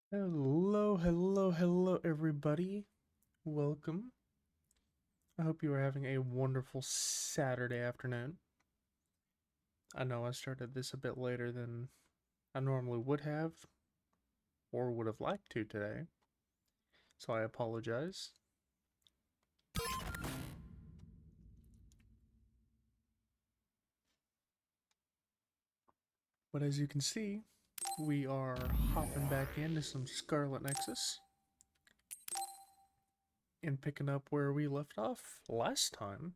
Hello, everybody. Welcome. I hope you are having a wonderful Saturday afternoon. I know I started this a bit later than I normally would have or would have liked to today, so I apologize. But as you can see, we are hopping back into some Scarlet Nexus and picking up where we left off last time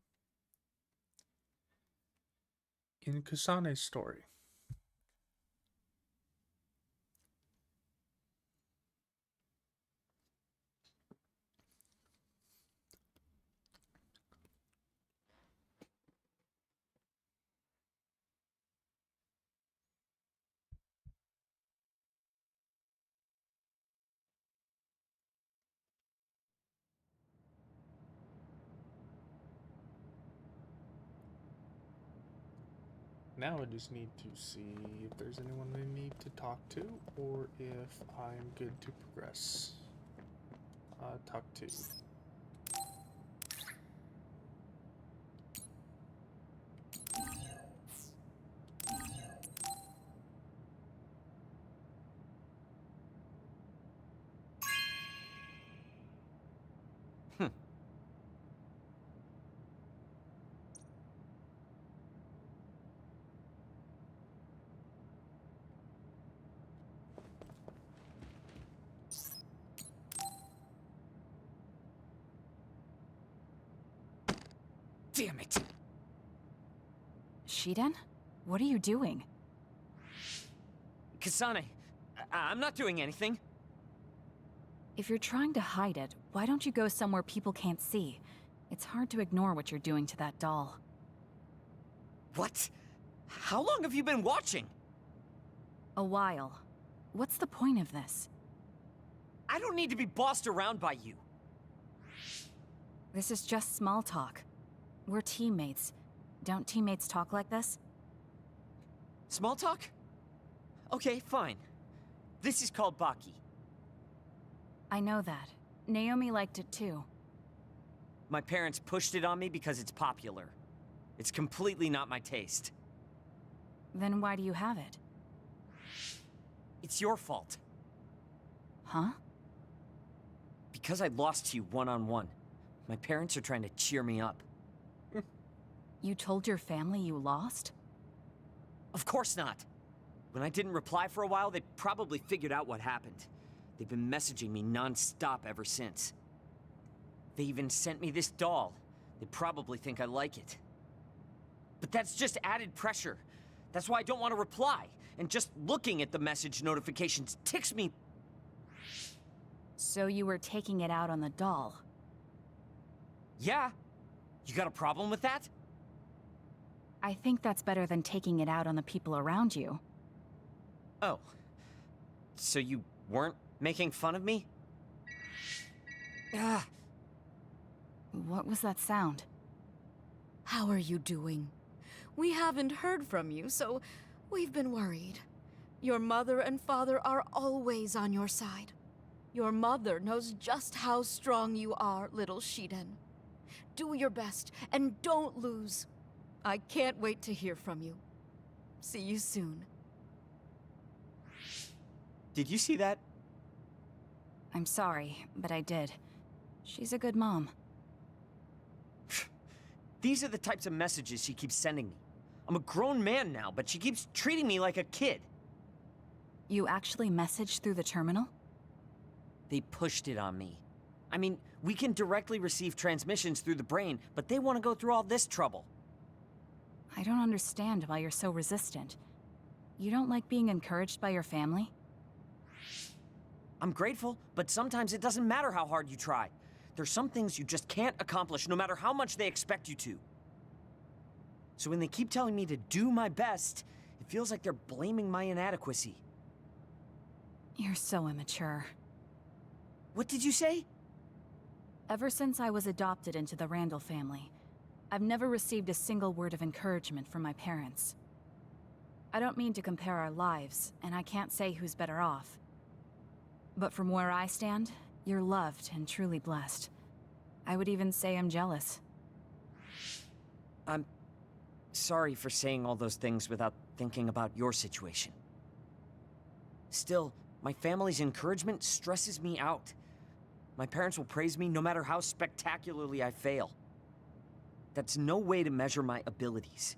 in Kasane's story. Now I just need to see if there's anyone I need to talk to or if I'm good to progress. Talk to. Damn it! Shiden? What are you doing? Kasane, I'm not doing anything. If you're trying to hide it, why don't you go somewhere people can't see? It's hard to ignore what you're doing to that doll. What? How long have you been watching? A while. What's the point of this? I don't need to be bossed around by you. This is just small talk. We're teammates. Don't teammates talk like this? Small talk? Okay, fine. This is called Baki. I know that. Naomi liked it too. My parents pushed it on me because it's popular. It's completely not my taste. Then why do you have it? It's your fault. Huh? Because I lost to you one-on-one. My parents are trying to cheer me up. You told your family you lost? Of course not. When I didn't reply for a while, they probably figured out what happened. They've been messaging me non-stop ever since. They even sent me this doll. They probably think I like it. But that's just added pressure. That's why I don't want to reply. And just looking at the message notifications ticks me. So you were taking it out on the doll? Yeah? You got a problem with that? I think that's better than taking it out on the people around you. Oh. So you weren't making fun of me? Ah. What was that sound? How are you doing? We haven't heard from you, so we've been worried. Your mother and father are always on your side. Your mother knows just how strong you are, little Shiden. Do your best, and don't lose. I can't wait to hear from you. See you soon. Did you see that? I'm sorry, but I did. She's a good mom. These are the types of messages she keeps sending me. I'm a grown man now, but she keeps treating me like a kid. You actually messaged through the terminal? They pushed it on me. I mean, we can directly receive transmissions through the brain, but they want to go through all this trouble. I don't understand why you're so resistant. You don't like being encouraged by your family? I'm grateful, but sometimes it doesn't matter how hard you try. There's some things you just can't accomplish no matter how much they expect you to. So when they keep telling me to do my best, it feels like they're blaming my inadequacy. You're so immature. What did you say? Ever since I was adopted into the Randall family, I've never received a single word of encouragement from my parents. I don't mean to compare our lives, and I can't say who's better off. But from where I stand, you're loved and truly blessed. I would even say I'm jealous. I'm sorry for saying all those things without thinking about your situation. Still, my family's encouragement stresses me out. My parents will praise me no matter how spectacularly I fail. That's no way to measure my abilities.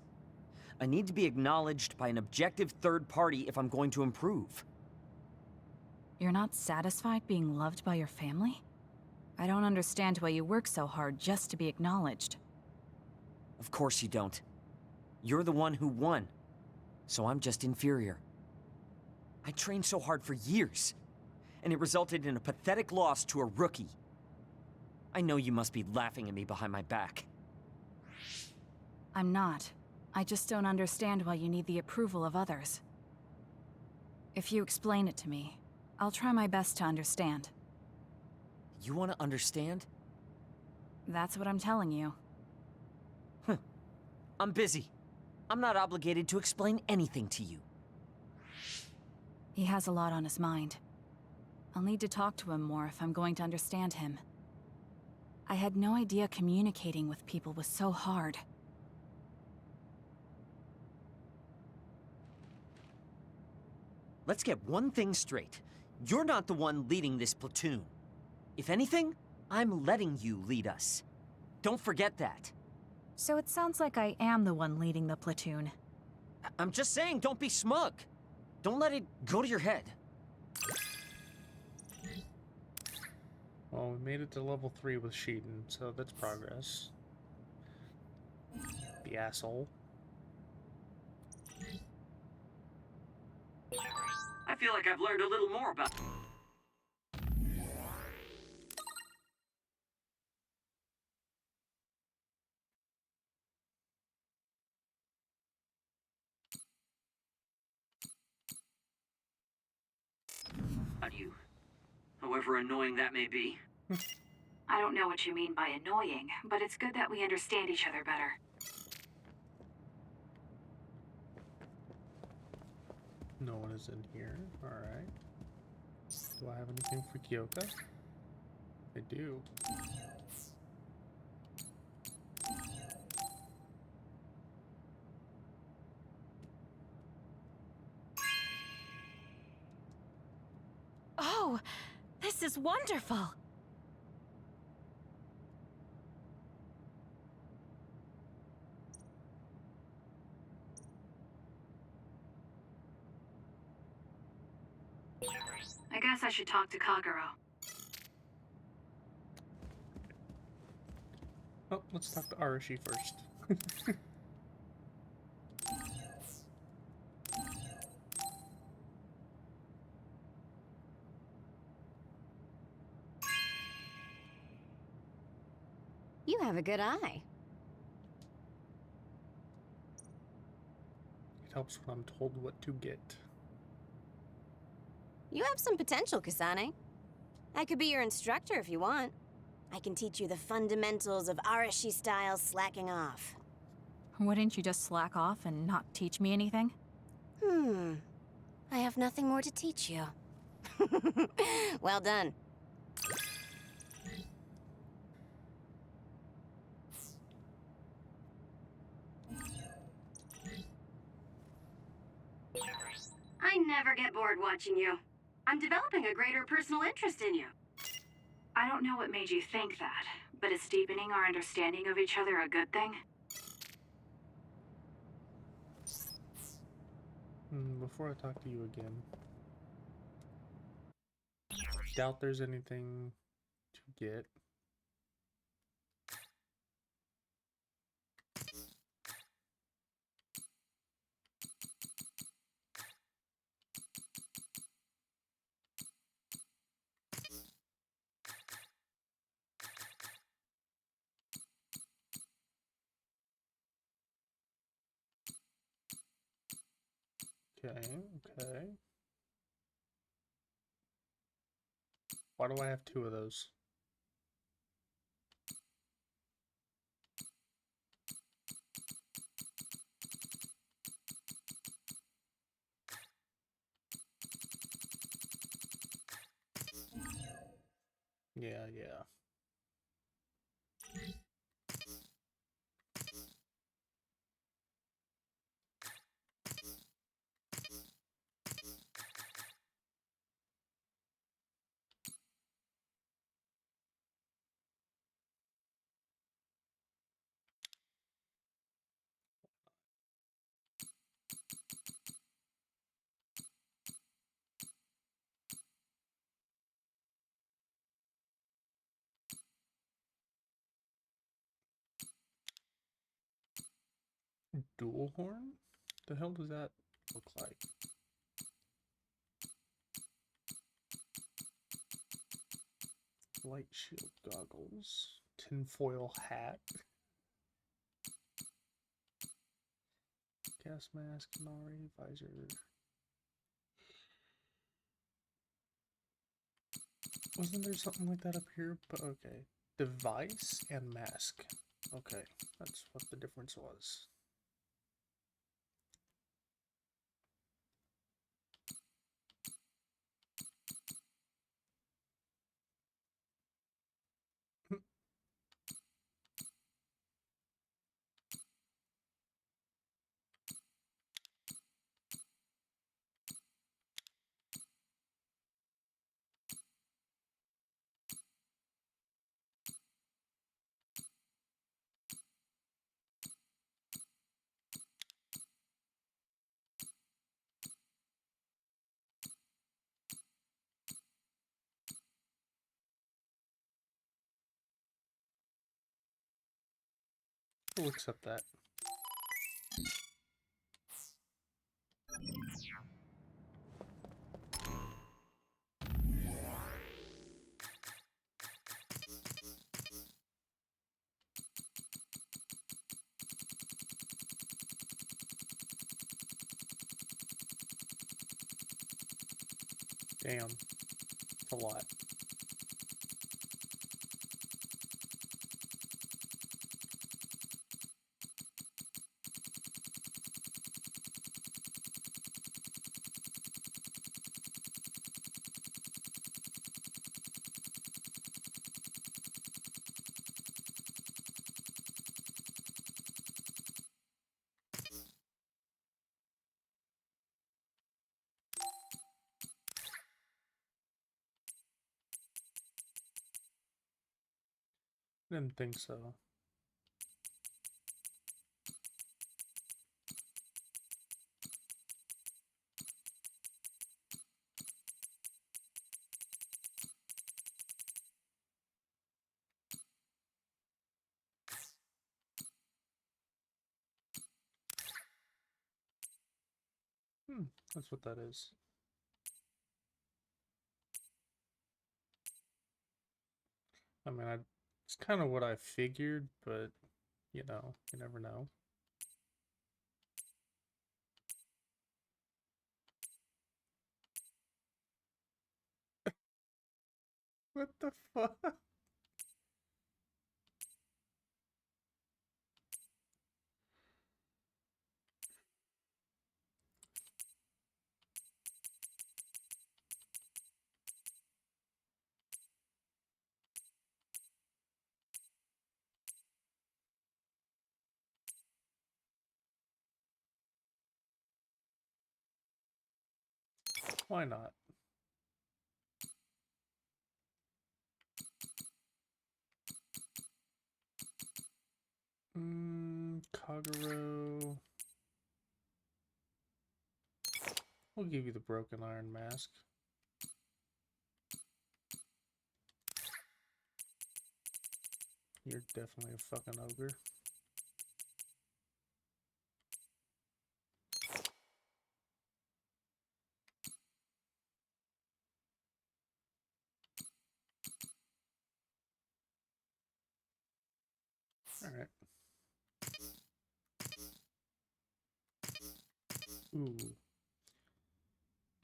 I need to be acknowledged by an objective third party if I'm going to improve. You're not satisfied being loved by your family? I don't understand why you work so hard just to be acknowledged. Of course you don't. You're the one who won, so I'm just inferior. I trained so hard for years, and it resulted in a pathetic loss to a rookie. I know you must be laughing at me behind my back. I'm not. I just don't understand why you need the approval of others. If you explain it to me, I'll try my best to understand. You want to understand? That's what I'm telling you. I'm busy. I'm not obligated to explain anything to you. He has a lot on his mind. I'll need to talk to him more if I'm going to understand him. I had no idea communicating with people was so hard. Let's get one thing straight. You're not the one leading this platoon. If anything, I'm letting you lead us. Don't forget that. So it sounds like I am the one leading the platoon. I'm just saying, don't be smug. Don't let it go to your head. Well, we made it to level 3 with Sheeton, so that's progress. The asshole. I feel like I've learned a little more about... you. However annoying that may be. I don't know what you mean by annoying, but it's good that we understand each other better. No one is in here. Alright. Do I have anything for Kyoka? I do. Oh, this is wonderful. I guess I should talk to Kagero. Oh, let's talk to Arashi first. You have a good eye. It helps when I'm told what to get. You have some potential, Kasane. I could be your instructor if you want. I can teach you the fundamentals of Arashi-style slacking off. Wouldn't you just slack off and not teach me anything? I have nothing more to teach you. Well done. I never get bored watching you. I'm developing a greater personal interest in you. I don't know what made you think that, but is deepening our understanding of each other a good thing? Before I talk to you again, doubt there's anything to get. Okay. Why do I have 2 of those? Yeah, yeah. Dual horn? The hell does that look like? Light shield goggles. Tinfoil hat. Gas mask, Nari, visor. Wasn't there something like that up here? But okay. Device and mask. Okay, that's what the difference was. We'll accept that. Damn. It's a lot. Didn't think so. That's what that is. I mean, it's kind of what I figured, but, you know, you never know. What the fuck? Why not? Kagero. We'll give you the broken iron mask. You're definitely a fucking ogre. Alright. Ooh.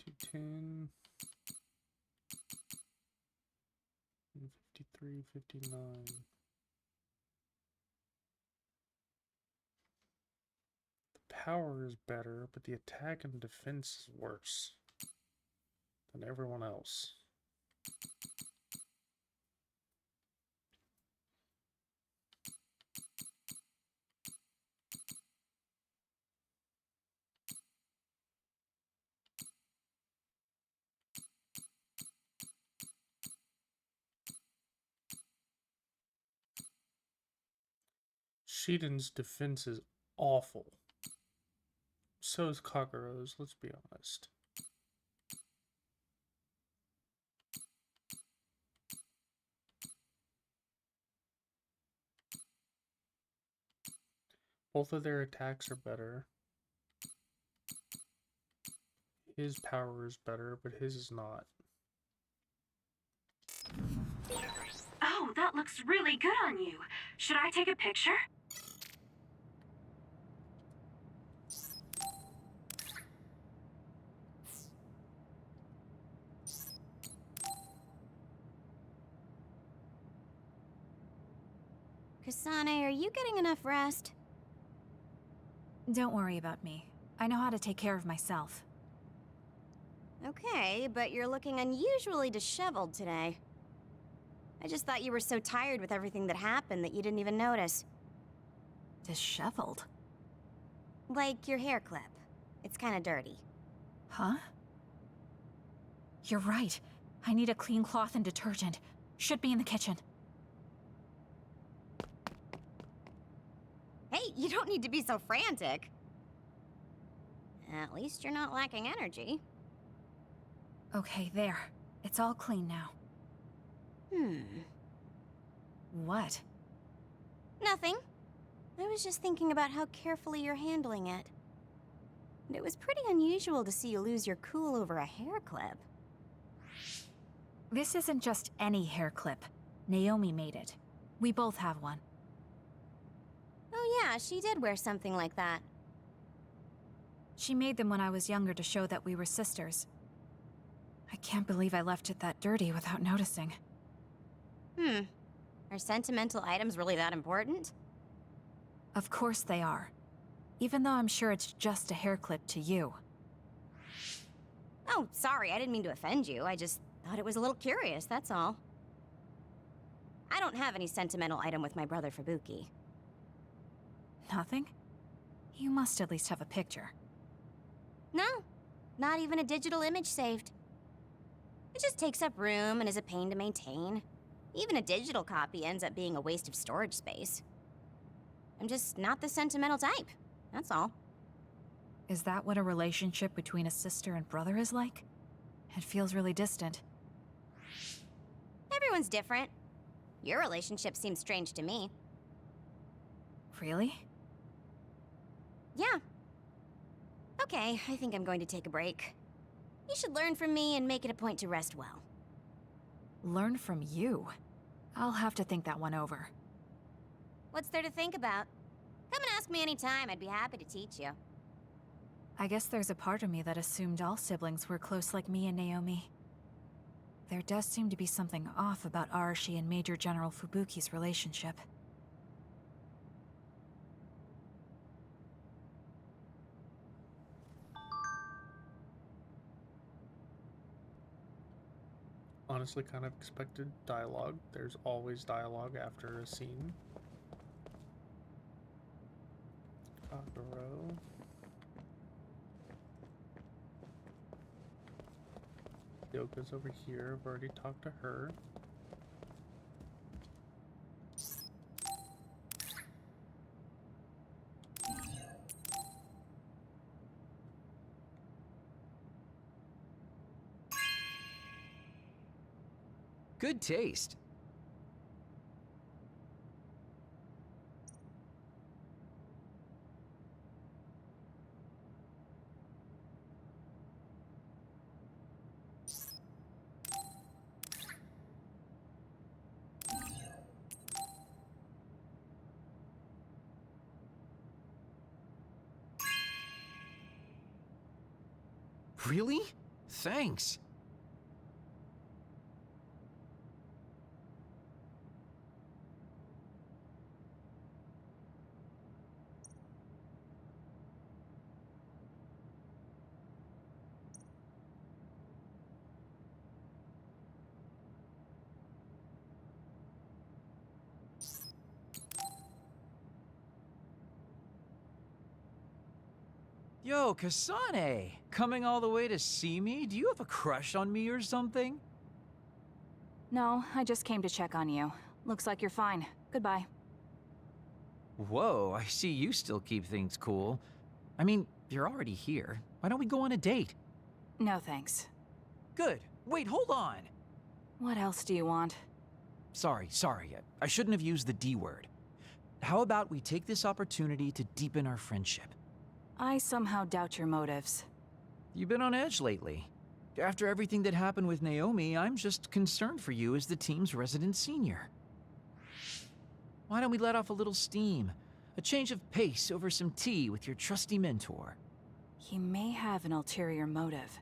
210. 53, 59. The power is better, but the attack and defense is worse than everyone else. Shiden's defense is awful. So is Kagero's, let's be honest. Both of their attacks are better. His power is better, but his is not. Oh, that looks really good on you. Should I take a picture? Kasane, are you getting enough rest? Don't worry about me. I know how to take care of myself. Okay, but you're looking unusually disheveled today. I just thought you were so tired with everything that happened that you didn't even notice. Disheveled? Like your hair clip. It's kinda dirty. Huh? You're right. I need a clean cloth and detergent. Should be in the kitchen. Hey, you don't need to be so frantic. At least you're not lacking energy. Okay, there. It's all clean now. What? Nothing. I was just thinking about how carefully you're handling it. And it was pretty unusual to see you lose your cool over a hair clip. This isn't just any hair clip. Naomi made it. We both have one. Oh yeah, she did wear something like that. She made them when I was younger to show that we were sisters. I can't believe I left it that dirty without noticing. Are sentimental items really that important? Of course they are. Even though I'm sure it's just a hair clip to you. Oh, sorry, I didn't mean to offend you. I just thought it was a little curious, that's all. I don't have any sentimental item with my brother Fubuki. Nothing? You must at least have a picture. No, not even a digital image saved. It just takes up room and is a pain to maintain. Even a digital copy ends up being a waste of storage space. I'm just not the sentimental type, that's all. Is that what a relationship between a sister and brother is like? It feels really distant. Everyone's different. Your relationship seems strange to me. Really? Yeah. Okay, I think I'm going to take a break. You should learn from me and make it a point to rest well. Learn from you? I'll have to think that one over. What's there to think about? Come and ask me anytime, I'd be happy to teach you. I guess there's a part of me that assumed all siblings were close like me and Naomi. There does seem to be something off about Arashi and Major General Fubuki's relationship. Honestly, kind of expected dialogue. There's always dialogue after a scene. Kagero. Yoka's over here. I've already talked to her. Good taste. Really? Thanks. Yo, Kasane! Coming all the way to see me? Do you have a crush on me or something? No, I just came to check on you. Looks like you're fine. Goodbye. Whoa, I see you still keep things cool. I mean, you're already here. Why don't we go on a date? No thanks. Good. Wait, hold on. What else do you want? Sorry. I shouldn't have used the D word. How about we take this opportunity to deepen our friendship? I somehow doubt your motives. You've been on edge lately. After everything that happened with Naomi, I'm just concerned for you as the team's resident senior. Why don't we let off a little steam? A change of pace over some tea with your trusty mentor. He may have an ulterior motive.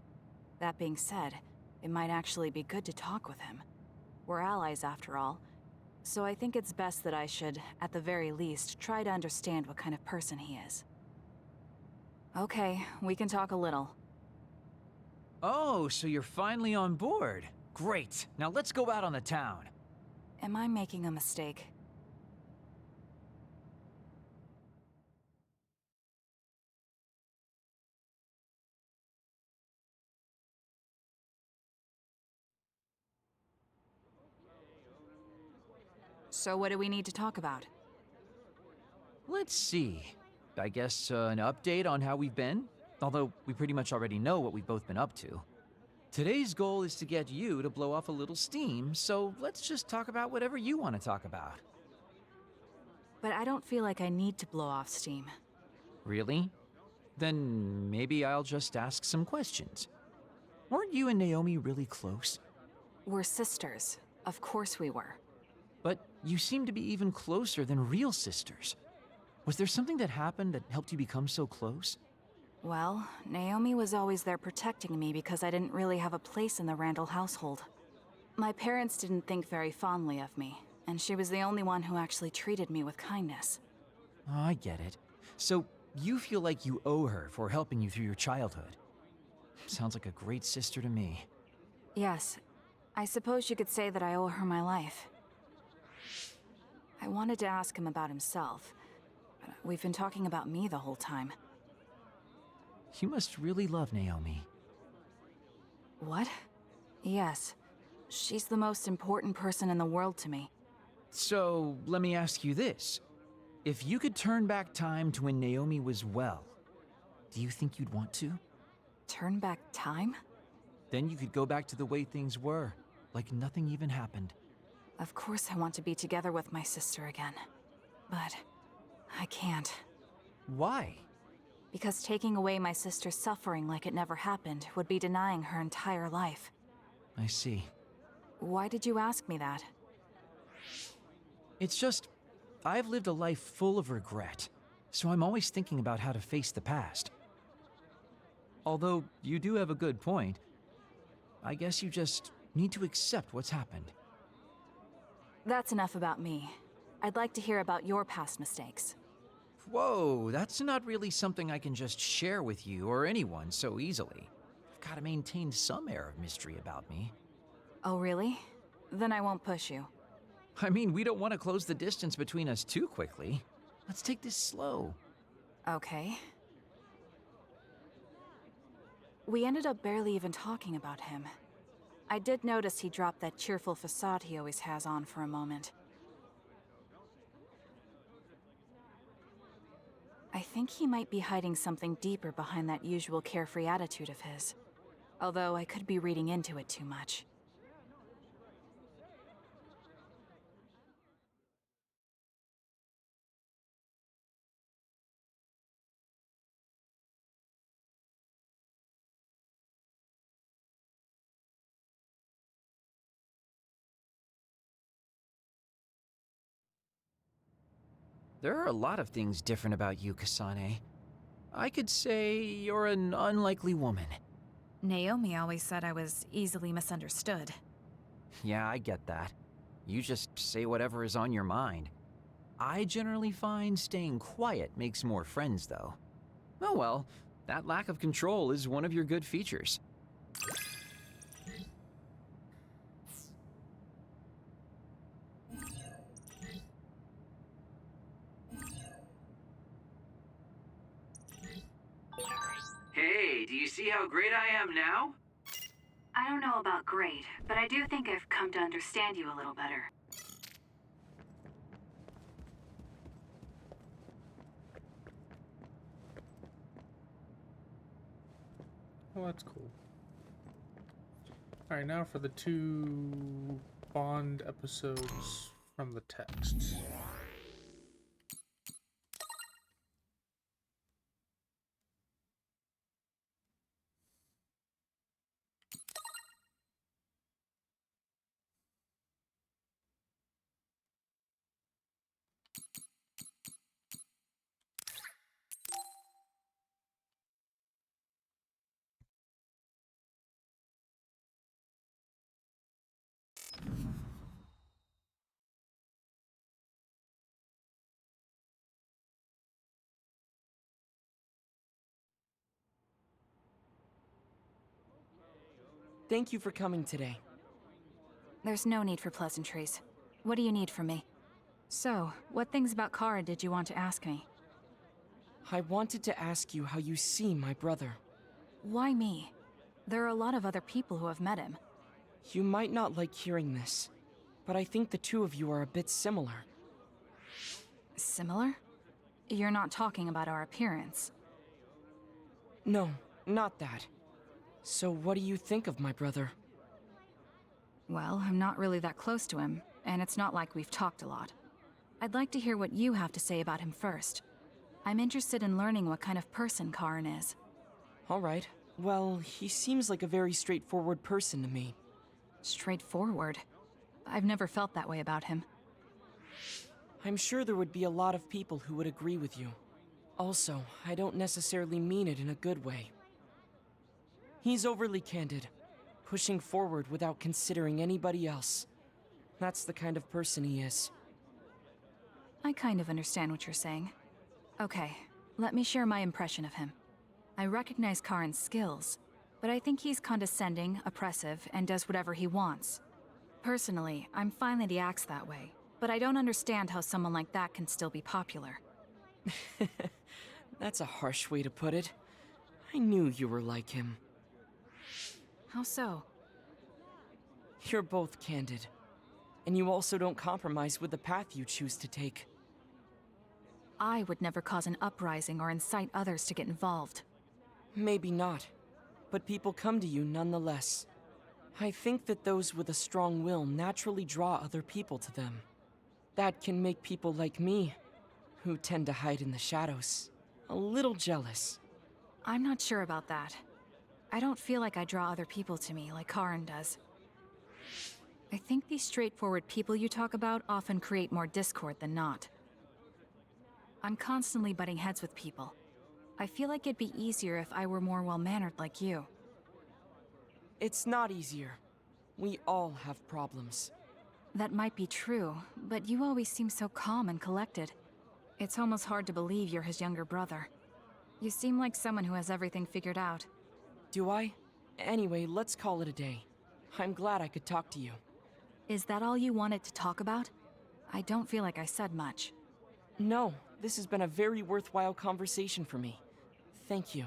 That being said, it might actually be good to talk with him. We're allies after all, so I think it's best that I should, at the very least, try to understand what kind of person he is. Okay, we can talk a little. Oh, so you're finally on board. Great. Now let's go out on the town. Am I making a mistake? So what do we need to talk about? Let's see. I guess an update on how we've been? Although we pretty much already know what we've both been up to. Today's goal is to get you to blow off a little steam, so let's just talk about whatever you want to talk about. But I don't feel like I need to blow off steam. Really? Then maybe I'll just ask some questions. Weren't you and Naomi really close? We're sisters. Of course we were. But you seem to be even closer than real sisters. Was there something that happened that helped you become so close? Well, Naomi was always there protecting me because I didn't really have a place in the Randall household. My parents didn't think very fondly of me, and she was the only one who actually treated me with kindness. Oh, I get it. So you feel like you owe her for helping you through your childhood. Sounds like a great sister to me. Yes, I suppose you could say that I owe her my life. I wanted to ask him about himself, but we've been talking about me the whole time. You must really love Naomi. What? Yes. She's the most important person in the world to me. So, let me ask you this. If you could turn back time to when Naomi was well, do you think you'd want to? Turn back time? Then you could go back to the way things were, like nothing even happened. Of course I want to be together with my sister again. But I can't. Why? Because taking away my sister's suffering like it never happened would be denying her entire life. I see. Why did you ask me that? It's just, I've lived a life full of regret, so I'm always thinking about how to face the past. Although, you do have a good point. I guess you just need to accept what's happened. That's enough about me. I'd like to hear about your past mistakes. Whoa, that's not really something I can just share with you or anyone so easily. I've got to maintain some air of mystery about me. Oh, really? Then I won't push you. I mean, we don't want to close the distance between us too quickly. Let's take this slow. Okay. We ended up barely even talking about him. I did notice he dropped that cheerful facade he always has on for a moment. I think he might be hiding something deeper behind that usual carefree attitude of his. Although I could be reading into it too much. There are a lot of things different about you, Kasane. I could say you're an unlikely woman. Naomi always said I was easily misunderstood. Yeah, I get that. You just say whatever is on your mind. I generally find staying quiet makes more friends, though. Oh well, that lack of control is one of your good features. Hey, do you see how great I am now? I don't know about great, but I do think I've come to understand you a little better. Well, that's cool. Alright, now for the 2 Bond episodes from the texts. Thank you for coming today. There's no need for pleasantries. What do you need from me? So, what things about Kara did you want to ask me? I wanted to ask you how you see my brother. Why me? There are a lot of other people who have met him. You might not like hearing this, but I think the two of you are a bit similar. Similar? You're not talking about our appearance. No, not that. So what do you think of my brother? Well, I'm not really that close to him, and it's not like we've talked a lot. I'd like to hear what you have to say about him first. I'm interested in learning what kind of person Karin is. All right. Well, he seems like a very straightforward person to me. Straightforward? I've never felt that way about him. I'm sure there would be a lot of people who would agree with you. Also, I don't necessarily mean it in a good way. He's overly candid, pushing forward without considering anybody else. That's the kind of person he is. I kind of understand what you're saying. Okay, let me share my impression of him. I recognize Karin's skills, but I think he's condescending, oppressive, and does whatever he wants. Personally, I'm fine that he acts that way, but I don't understand how someone like that can still be popular. That's a harsh way to put it. I knew you were like him. How so? You're both candid. And you also don't compromise with the path you choose to take. I would never cause an uprising or incite others to get involved. Maybe not, but people come to you nonetheless. I think that those with a strong will naturally draw other people to them. That can make people like me, who tend to hide in the shadows, a little jealous. I'm not sure about that. I don't feel like I draw other people to me like Karin does. I think these straightforward people you talk about often create more discord than not. I'm constantly butting heads with people. I feel like it'd be easier if I were more well-mannered like you. It's not easier. We all have problems. That might be true, but you always seem so calm and collected. It's almost hard to believe you're his younger brother. You seem like someone who has everything figured out. Do I? Anyway, let's call it a day. I'm glad I could talk to you. Is that all you wanted to talk about? I don't feel like I said much. No, this has been a very worthwhile conversation for me. Thank you.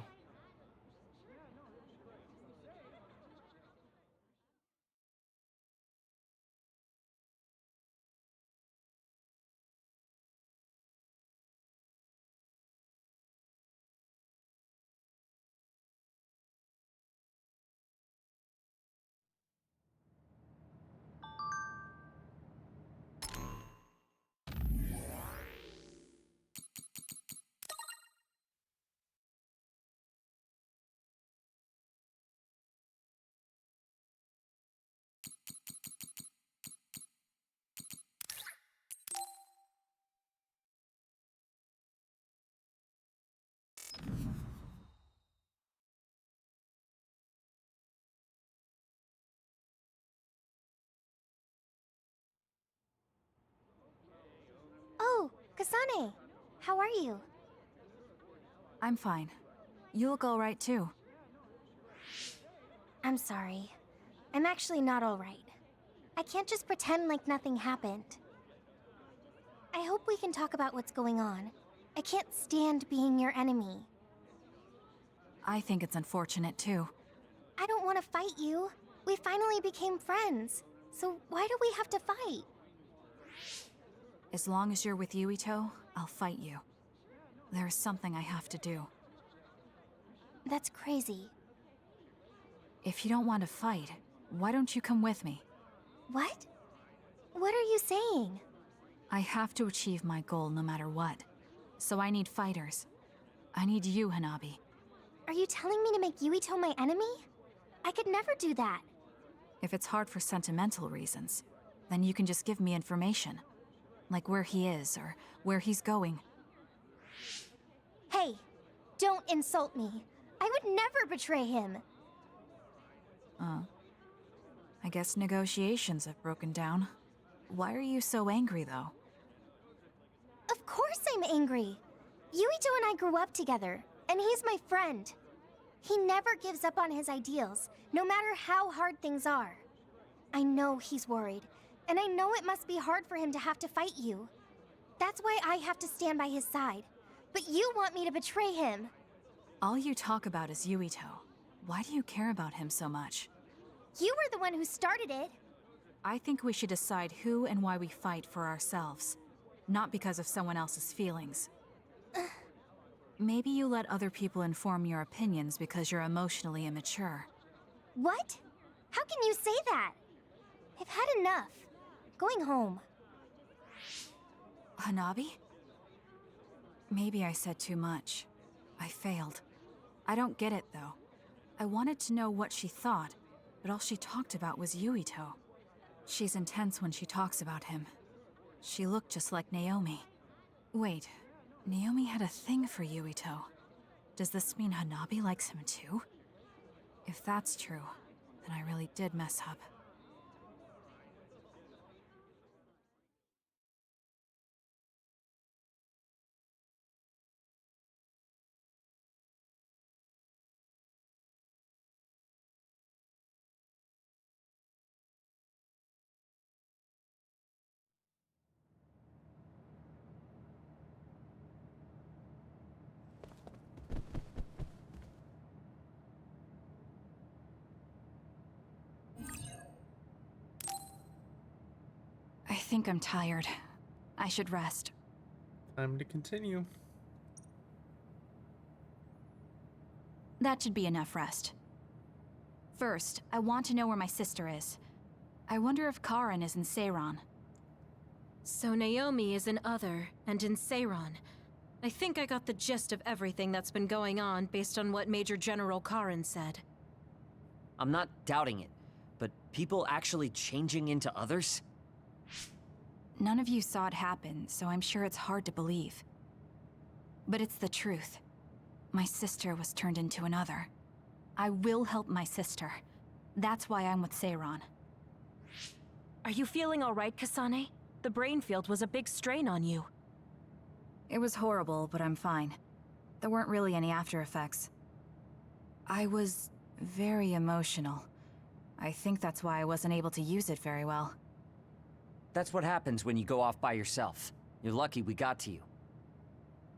Oh, Kasane! How are you? I'm fine. You look alright too. I'm sorry. I'm actually not alright. I can't just pretend like nothing happened. I hope we can talk about what's going on. I can't stand being your enemy. I think it's unfortunate too. I don't want to fight you. We finally became friends. So why do we have to fight? As long as you're with Yuito, I'll fight you. There's something I have to do. That's crazy. If you don't want to fight, why don't you come with me? What? What are you saying? I have to achieve my goal no matter what. So I need fighters. I need you, Hanabi. Are you telling me to make Yuito my enemy? I could never do that. If it's hard for sentimental reasons, then you can just give me information. Like where he is, or where he's going. Hey, don't insult me. I would never betray him. I guess negotiations have broken down. Why are you so angry, though? Of course I'm angry. Yuito and I grew up together, and he's my friend. He never gives up on his ideals, no matter how hard things are. I know he's worried, and I know it must be hard for him to have to fight you. That's why I have to stand by his side. But you want me to betray him. All you talk about is Yuito. Why do you care about him so much? You were the one who started it. I think we should decide who and why we fight for ourselves, not because of someone else's feelings. Maybe you let other people inform your opinions because you're emotionally immature. What? How can you say that? I've had enough. Going home. Hanabi? Maybe I said too much. I failed. I don't get it, though. I wanted to know what she thought, but all she talked about was Yuito. She's intense when she talks about him. She looked just like Naomi. Wait, Naomi had a thing for Yuito. Does this mean Hanabi likes him too? If that's true, then I really did mess up. I think I'm tired. I should rest. Time to continue. That should be enough rest. First, I want to know where my sister is. I wonder if Karin is in Seiran. So Naomi is in Other and in Seiran. I think I got the gist of everything that's been going on based on what Major General Karin said. I'm not doubting it, but people actually changing into others? None of you saw it happen, so I'm sure it's hard to believe. But it's the truth. My sister was turned into another. I will help my sister. That's why I'm with Seiran. Are you feeling all right, Kasane? The brain field was a big strain on you. It was horrible, but I'm fine. There weren't really any after effects. I was very emotional. I think that's why I wasn't able to use it very well. That's what happens when you go off by yourself. You're lucky we got to you.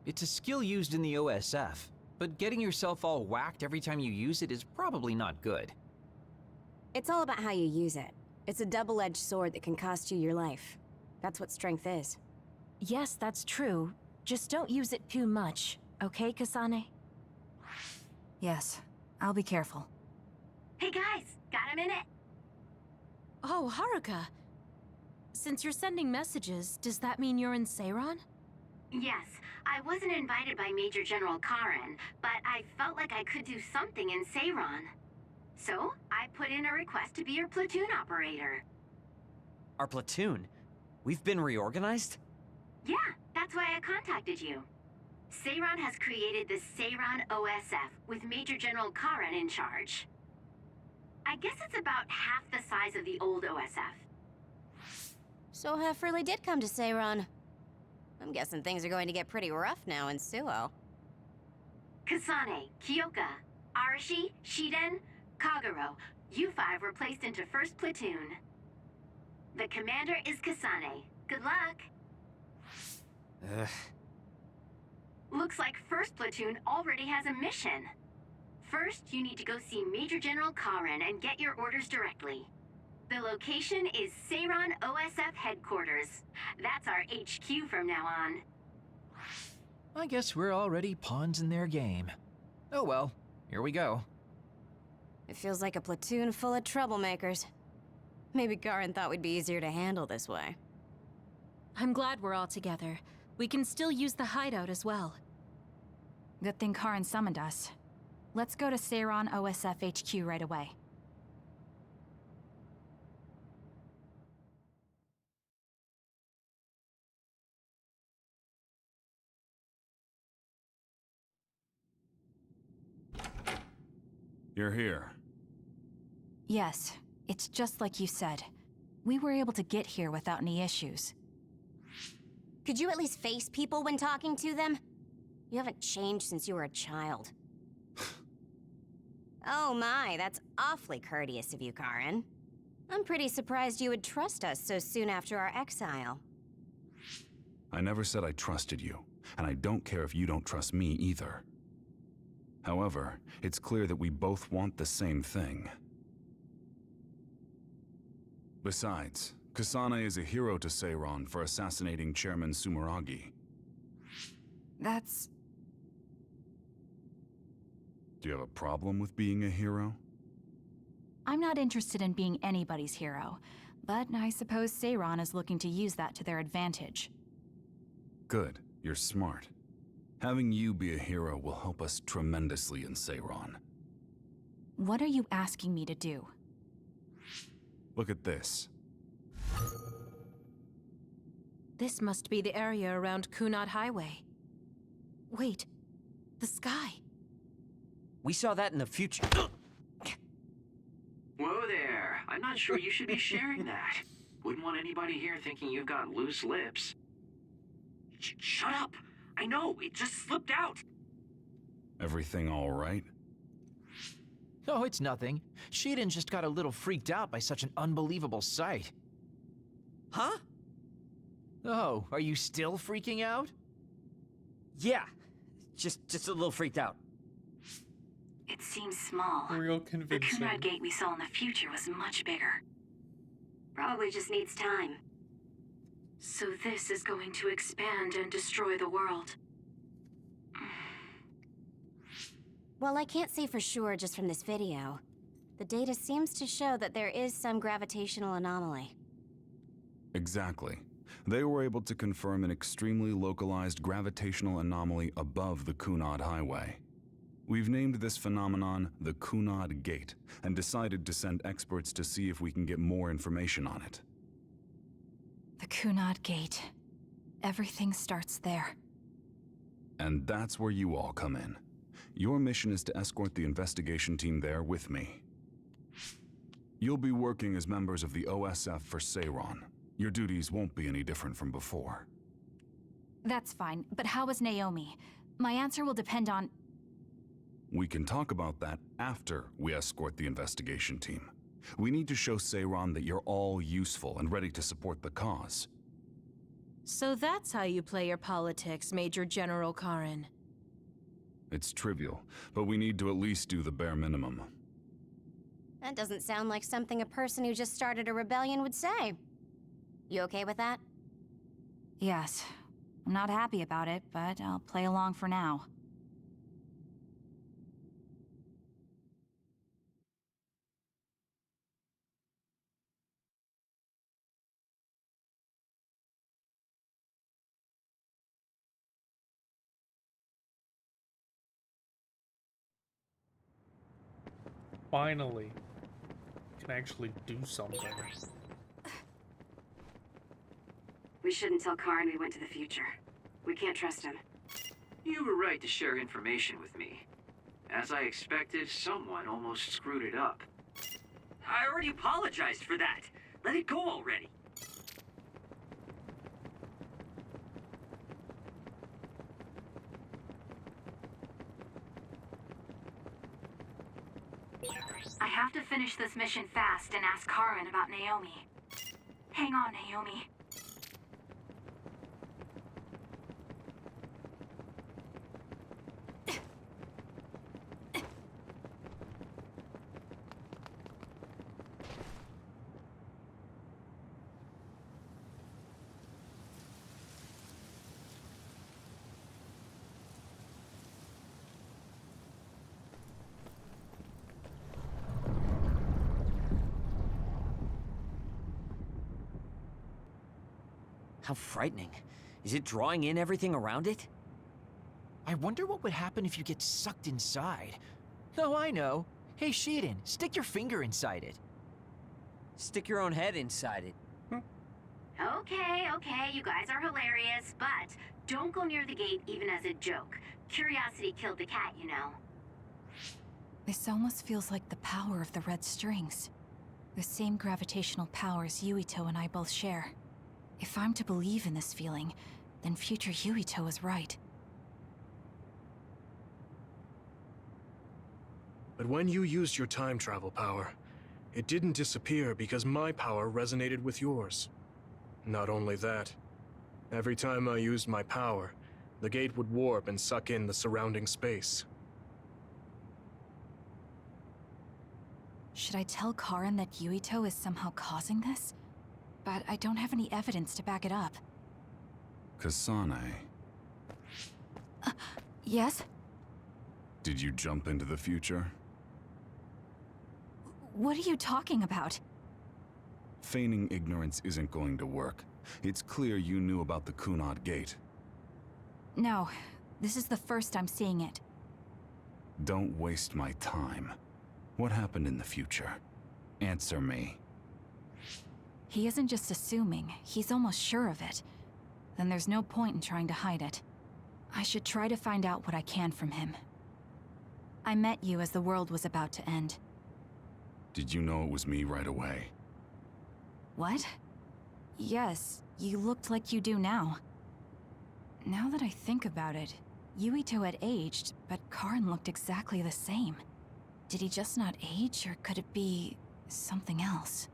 It's a skill used in the OSF, but getting yourself all whacked every time you use it is probably not good. It's all about how you use it. It's a double-edged sword that can cost you your life. That's what strength is. Yes, that's true. Just don't use it too much, okay, Kasane? Yes, I'll be careful. Hey guys, got a minute? Oh, Haruka. Since you're sending messages, does that mean you're in Seiran? Yes, I wasn't invited by Major General Karin, but I felt like I could do something in Seiran. So, I put in a request to be your platoon operator. Our platoon? We've been reorganized? Yeah, that's why I contacted you. Seiran has created the Seiran OSF with Major General Karin in charge. I guess it's about half the size of the old OSF. So Hef really did come to Seiran. I'm guessing things are going to get pretty rough now in Suo. Kasane, Kyoka, Arashi, Shiden, Kagero, you five were placed into 1st Platoon. The commander is Kasane. Good luck. Ugh. Looks like 1st Platoon already has a mission. First, you need to go see Major General Karin and get your orders directly. The location is Seiran OSF headquarters. That's our HQ from now on. I guess we're already pawns in their game. Oh well, here we go. It feels like a platoon full of troublemakers. Maybe Karen thought we'd be easier to handle this way. I'm glad we're all together. We can still use the hideout as well. Good thing Karin summoned us. Let's go to Seiran OSF HQ right away. You're here. Yes, it's just like you said. We were able to get here without any issues. Could you at least face people when talking to them? You haven't changed since you were a child. Oh my, that's awfully courteous of you, Karen. I'm pretty surprised you would trust us so soon after our exile. I never said I trusted you, and I don't care if you don't trust me either. However, it's clear that we both want the same thing. Besides, Kasane is a hero to Seiran for assassinating Chairman Sumeragi. That's... Do you have a problem with being a hero? I'm not interested in being anybody's hero, but I suppose Seiran is looking to use that to their advantage. Good, you're smart. Having you be a hero will help us tremendously in Seiran. What are you asking me to do? Look at this. This must be the area around Kunad Highway. Wait, the sky. We saw that in the future. Whoa there. I'm not sure you should be sharing that. Wouldn't want anybody here thinking you've got loose lips. Shut up! I know, it just slipped out. Everything all right? Oh, it's nothing. Seiran just got a little freaked out by such an unbelievable sight. Huh? Oh, are you still freaking out? Yeah. Just a little freaked out. It seems small. Real The convincing. Kunad gate we saw in the future was much bigger. Probably just needs time. So this is going to expand and destroy the world. Well, I can't say for sure just from this video. The data seems to show that there is some gravitational anomaly. Exactly. They were able to confirm an extremely localized gravitational anomaly above the Kunad Highway. We've named this phenomenon the Kunad Gate, and decided to send experts to see if we can get more information on it. The Kunad Gate. Everything starts there. And that's where you all come in. Your mission is to escort the investigation team there with me. You'll be working as members of the OSF for Seiran. Your duties won't be any different from before. That's fine, but how is Naomi? My answer will depend on... We can talk about that after we escort the investigation team. We need to show Seiran that you're all useful and ready to support the cause. So that's how you play your politics, Major General Karen. It's trivial, but we need to at least do the bare minimum. That doesn't sound like something a person who just started a rebellion would say. You okay with that? Yes. I'm not happy about it, but I'll play along for now. Finally, can actually do something. We shouldn't tell Karn we went to the future. We can't trust him. You were right to share information with me. As I expected, someone almost screwed it up. I already apologized for that. Let it go already. I have to finish this mission fast and ask Karin about Naomi. Hang on, Naomi. How frightening. Is it drawing in everything around it? I wonder what would happen if you get sucked inside. Oh, I know. Hey, Seiran, stick your finger inside it. Stick your own head inside it. Okay, you guys are hilarious, but don't go near the gate even as a joke. Curiosity killed the cat, you know. This almost feels like the power of the red strings. The same gravitational powers Yuito and I both share. If I'm to believe in this feeling, then future Yuito is right. But when you used your time travel power, it didn't disappear because my power resonated with yours. Not only that, every time I used my power, the gate would warp and suck in the surrounding space. Should I tell Karin that Yuito is somehow causing this? But I don't have any evidence to back it up. Kasane, Yes? did you jump into the future? What are you talking about? Feigning ignorance isn't going to work. It's clear you knew about the Kunad Gate. No, this is the first I'm seeing it. Don't waste my time. What happened in the future? Answer me. He isn't just assuming, he's almost sure of it. Then there's no point in trying to hide it. I should try to find out what I can from him. I met you as the world was about to end. Did you know it was me right away? What? Yes, you looked like you do now. Now that I think about it, Yuito had aged, but Karin looked exactly the same. Did he just not age, or could it be something else?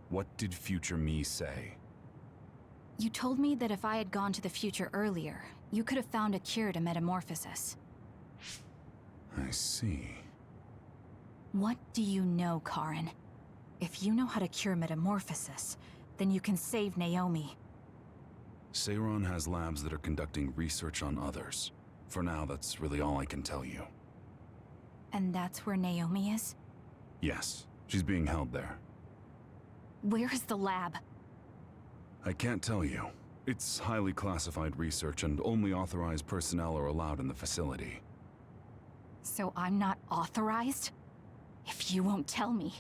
What did future me say? You told me that if I had gone to the future earlier, you could have found a cure to metamorphosis. I see. What do you know, Karin? If you know how to cure metamorphosis, then you can save Naomi. Seiran has labs that are conducting research on others. For now, that's really all I can tell you. And that's where Naomi is? Yes, she's being held there. Where is the lab? I can't tell you. It's highly classified research and only authorized personnel are allowed in the facility. So I'm not authorized? If you won't tell me.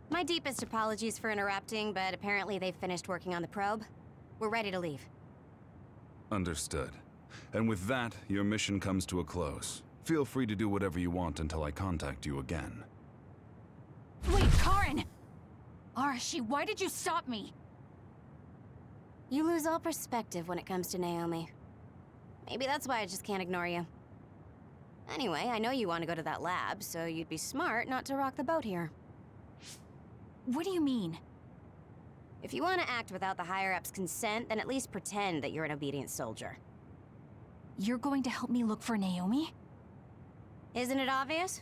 My deepest apologies for interrupting, but apparently they've finished working on the probe. We're ready to leave. Understood. And with that, your mission comes to a close. Feel free to do whatever you want until I contact you again. Wait, Karin! Arashi, why did you stop me? You lose all perspective when it comes to Naomi. Maybe that's why I just can't ignore you. Anyway, I know you want to go to that lab, so you'd be smart not to rock the boat here. What do you mean? If you want to act without the higher-ups' consent, then at least pretend that you're an obedient soldier. You're going to help me look for Naomi? Isn't it obvious?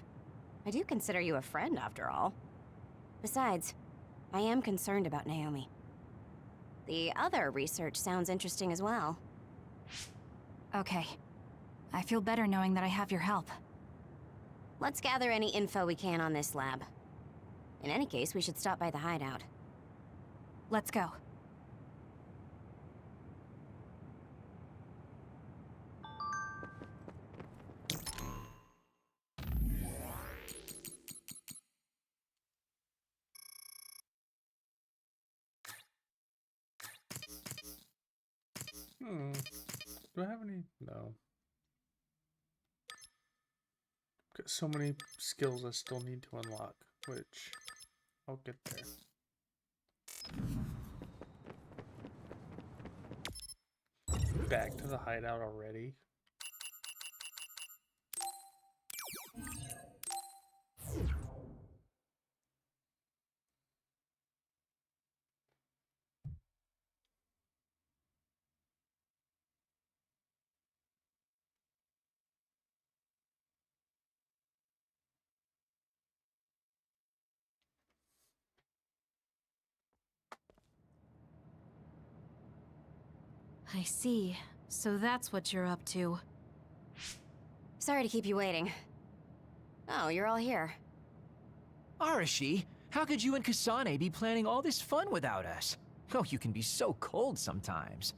I do consider you a friend, after all. Besides, I am concerned about Naomi. The other research sounds interesting as well. Okay. I feel better knowing that I have your help. Let's gather any info we can on this lab. In any case, we should stop by the hideout. Let's go. Do I have any? No. Got so many skills I still need to unlock, which I'll get there. Back to the hideout already. I see. So that's what you're up to. Sorry to keep you waiting. Oh, you're all here. Arashi, how could you and Kasane be planning all this fun without us? Oh, you can be so cold sometimes.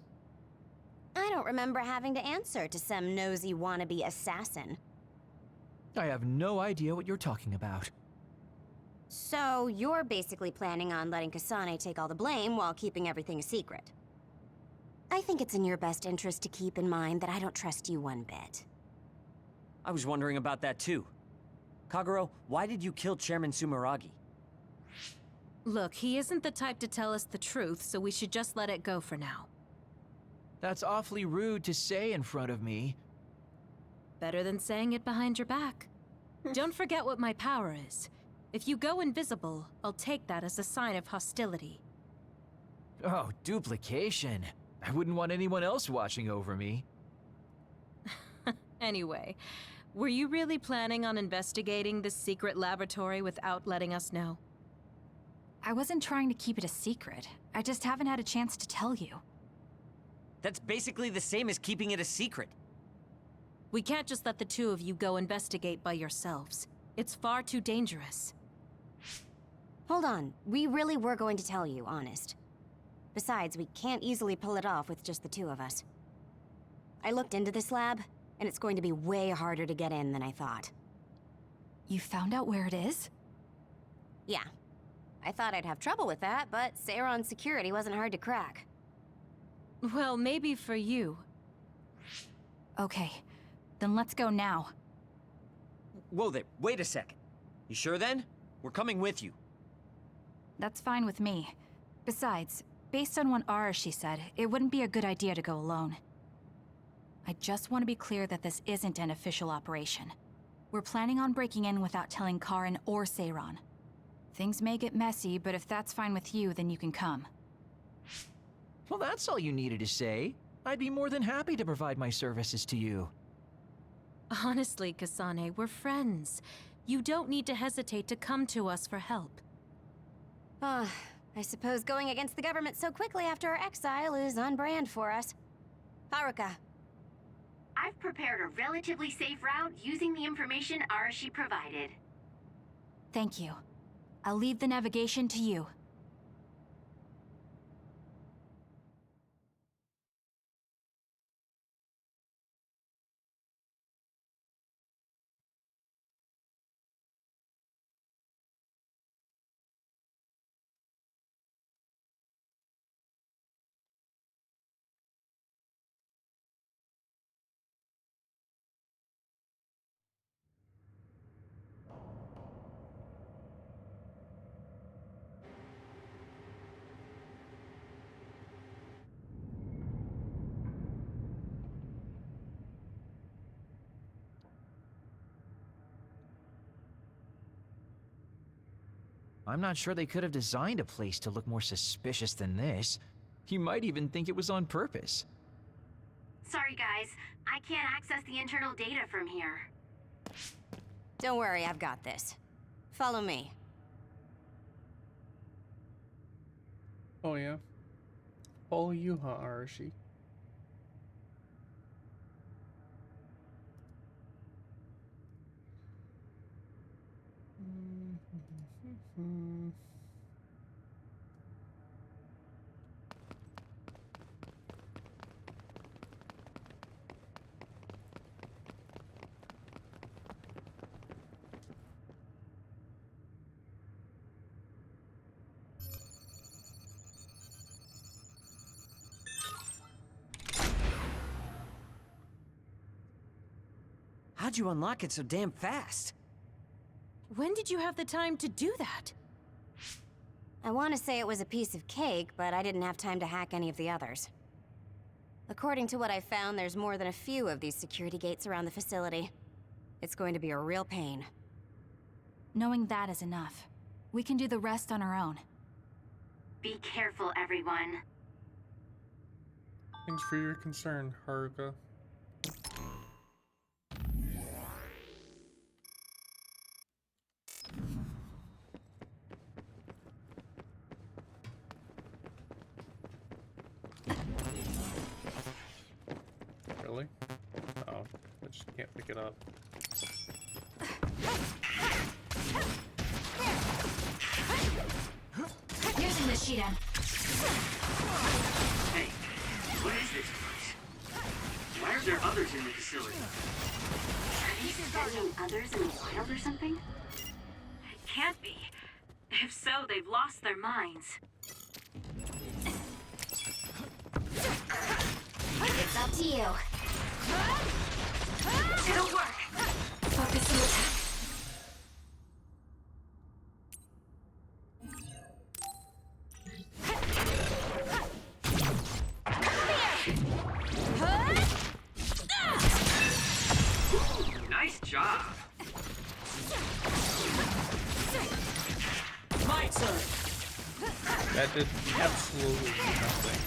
I don't remember having to answer to some nosy wannabe assassin. I have no idea what you're talking about. So, you're basically planning on letting Kasane take all the blame while keeping everything a secret. I think it's in your best interest to keep in mind that I don't trust you one bit. I was wondering about that too. Kagero, why did you kill Chairman Sumeragi? Look, he isn't the type to tell us the truth, so we should just let it go for now. That's awfully rude to say in front of me. Better than saying it behind your back. Don't forget what my power is. If you go invisible, I'll take that as a sign of hostility. Oh, duplication. I wouldn't want anyone else watching over me. Anyway, were you really planning on investigating this secret laboratory without letting us know? I wasn't trying to keep it a secret. I just haven't had a chance to tell you. That's basically the same as keeping it a secret. We can't just let the two of you go investigate by yourselves. It's far too dangerous. Hold on, we really were going to tell you, honest. Besides, we can't easily pull it off with just the two of us. I looked into this lab, and it's going to be way harder to get in than I thought. You found out where it is? Yeah. I thought I'd have trouble with that, but Seiran's security wasn't hard to crack. Well, maybe for you. Okay, then let's go now. Whoa there, wait a second. You sure then? We're coming with you. That's fine with me. Besides, based on what Arashi said, it wouldn't be a good idea to go alone. I just want to be clear that this isn't an official operation. We're planning on breaking in without telling Karin or Seiran. Things may get messy, but if that's fine with you, then you can come. Well, that's all you needed to say. I'd be more than happy to provide my services to you. Honestly, Kasane, we're friends. You don't need to hesitate to come to us for help. I suppose going against the government so quickly after our exile is on brand for us. Haruka. I've prepared a relatively safe route using the information Arashi provided. Thank you. I'll leave the navigation to you. I'm not sure they could have designed a place to look more suspicious than this. You might even think it was on purpose. Sorry guys, I can't access the internal data from here. Don't worry, I've got this. Follow me. Oh yeah. Follow you, huh, Arashi? How'd you unlock it so damn fast? When did you have the time to do that? I want to say it was a piece of cake, but I didn't have time to hack any of the others. According to what I found, there's more than a few of these security gates around the facility. It's going to be a real pain. Knowing that is enough. We can do the rest on our own. Be careful, everyone. Thanks for your concern, Haruka. Really? Oh, I just can't pick it up. Using the Shidan. Hey, what is this place? Why are there others in the facility? Are they sending others in the wild or something? It can't be. If so, they've lost their minds. It's up to you. It'll work. Focus the attack. Nice job. My turn! That did absolutely nothing.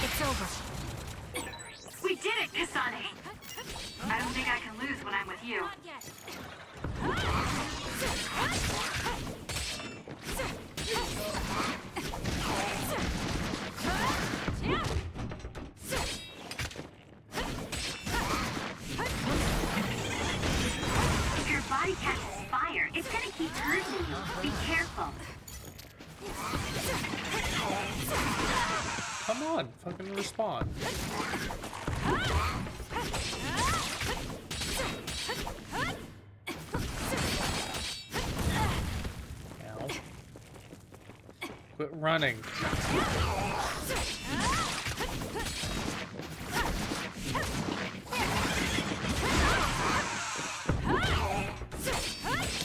It's over. We did it, Kasane! I don't think I can lose when I'm with you. If your body catches fire, it's gonna keep hurting you. Be careful. Come on, fucking respond. Ow. Quit running.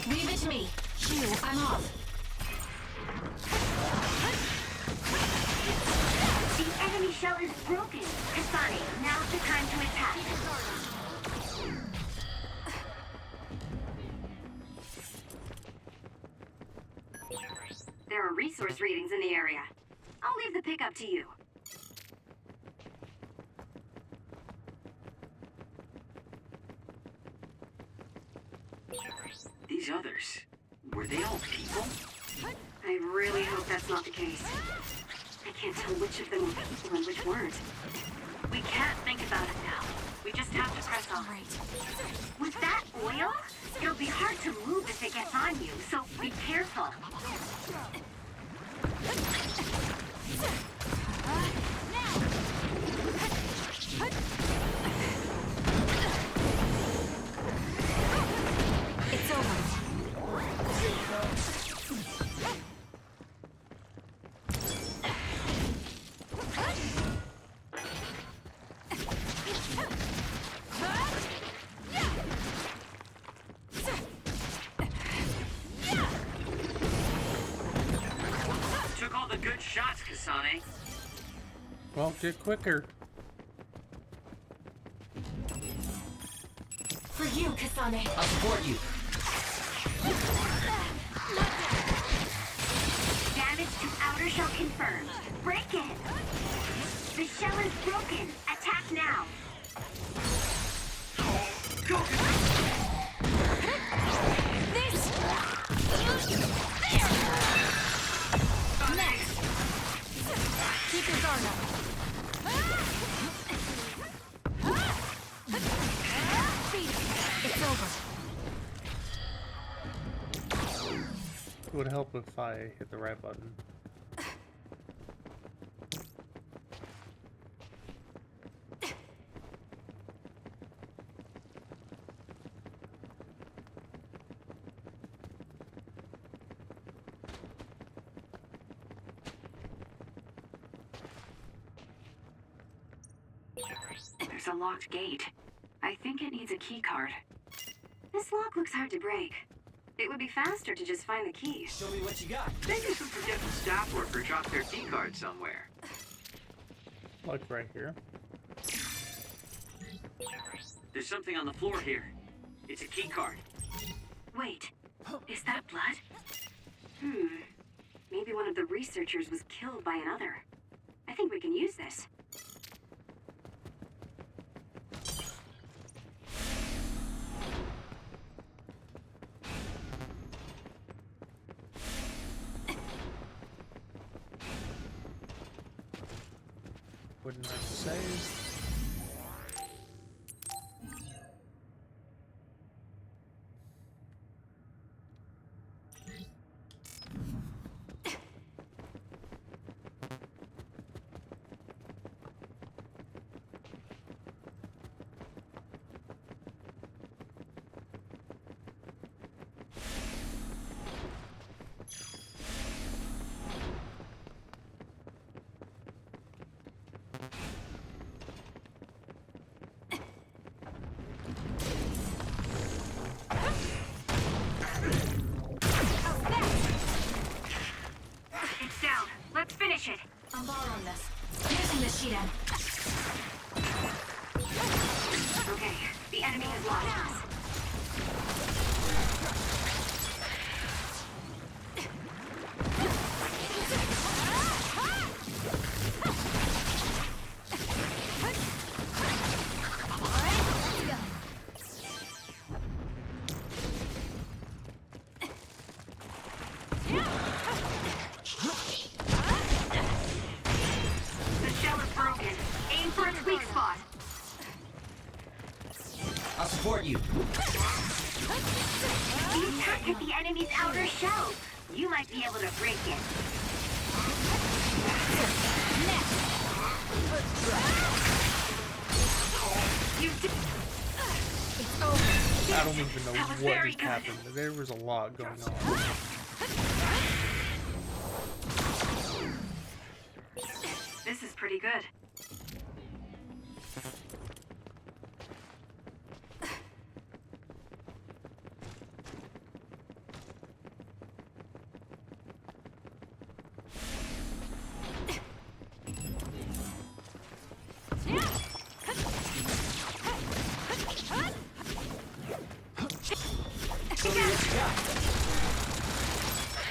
Leave it to me. Shoo, I'm off. The enemy shell is broken. Kasane, now's the time to attack. There are resource readings in the area. I'll leave the pickup to you. These others, were they all people? I really hope that's not the case. I can't tell which of them were people and which weren't. We can't think about it now. We just have to press on. With that oil, it'll be hard to move if it gets on you, so be careful. It's over. Took all the good shots, Kasane. Well, get quicker. For you, Kasane. I'll support you. Damage to outer shell confirmed. Break in. The shell is broken. Attack now. Go! This! Next! Keep your guard up. It's over. It would help if I hit the right button. There's a locked gate. I think it needs a key card. This lock looks hard to break. It would be faster to just find the key. Show me what you got. Maybe some forgetful staff worker dropped their key card somewhere. Like right here. There's something on the floor here. It's a key card. Wait, is that blood? Maybe one of the researchers was killed by another. I think we can use this. Wouldn't have to save. you. The attack hit the enemy's outer shell. You might be able to break it. You did. I don't even know That was what very just good. happened. There was a lot going on. This is pretty good.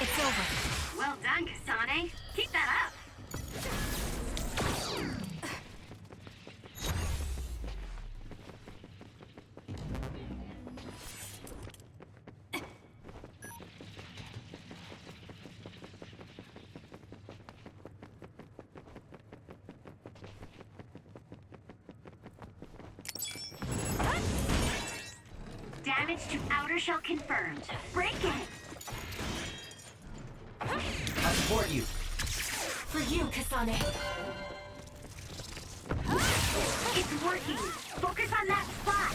It's over. Well done, Kasane. Keep that up. Damage to outer shell confirmed. Break it. I'll support you. For you, Kasane. It's working. Focus on that spot.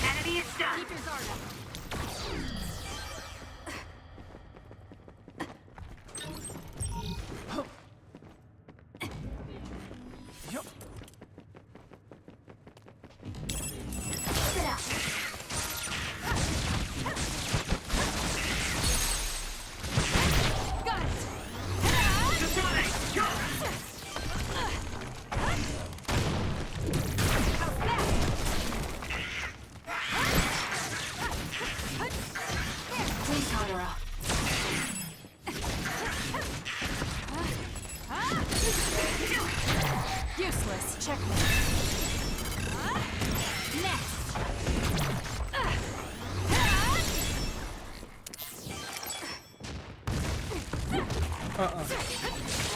Enemy is stunned. Keep your guard up. Sit out. Got it. Kasane, go! Please, Hadara. Useless. Checkmate. Next.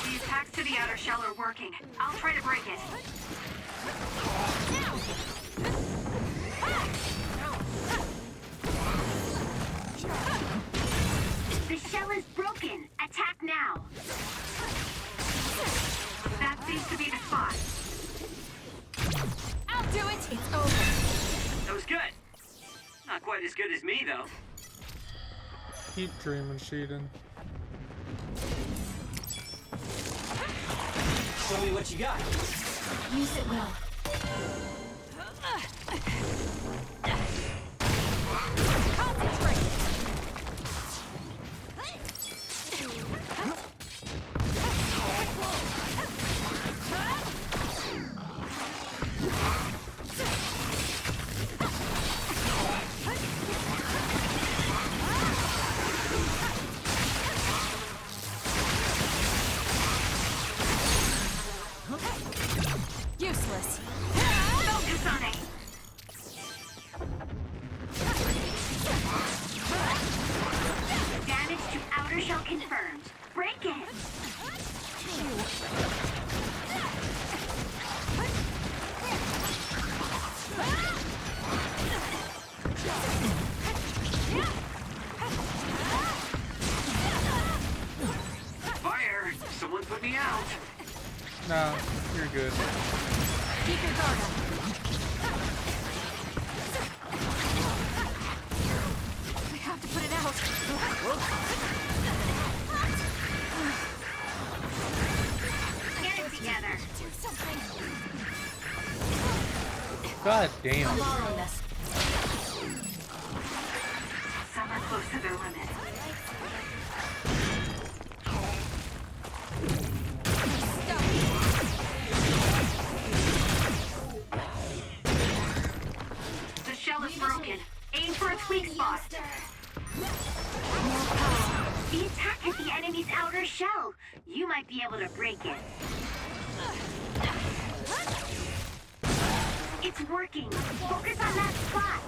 The attacks to the outer shell are working. I'll try to break it. The shell is broken. Attack now. That seems to be the spot. I'll do it. It's over. That was good. Not quite as good as me, though. Keep dreaming, Sheldon. Show me what you got. Use it well. Concentrate. Useless. Focus on it. Damage to outer shell confirmed. Break it. Fire! Someone put me out. Nah, you're good. Keep your guard up. I have to put it out. Get it together. Do something. God damn. I'm all on this. Some are close to their limit. The shell is broken. Aim for its weak spot. The attack hit the enemy's outer shell. You might be able to break it. It's working. Focus on that spot.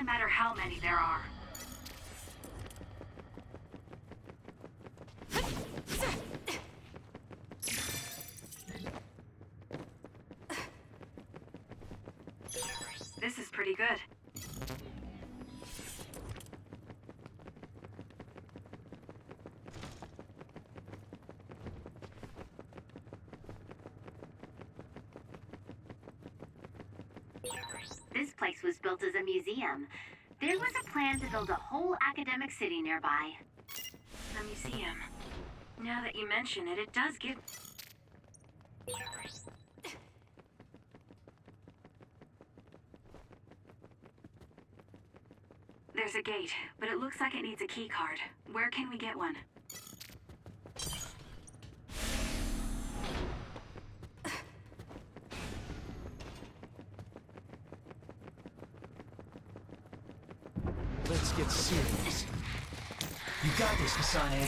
doesn't matter how many there are. This is pretty good. This place was built as a museum. There was a plan to build a whole academic city nearby. A museum. Now that you mention it, it does give... There's a gate, but it looks like it needs a key card. Where can we get one? Let's get serious. You got this, Kasane.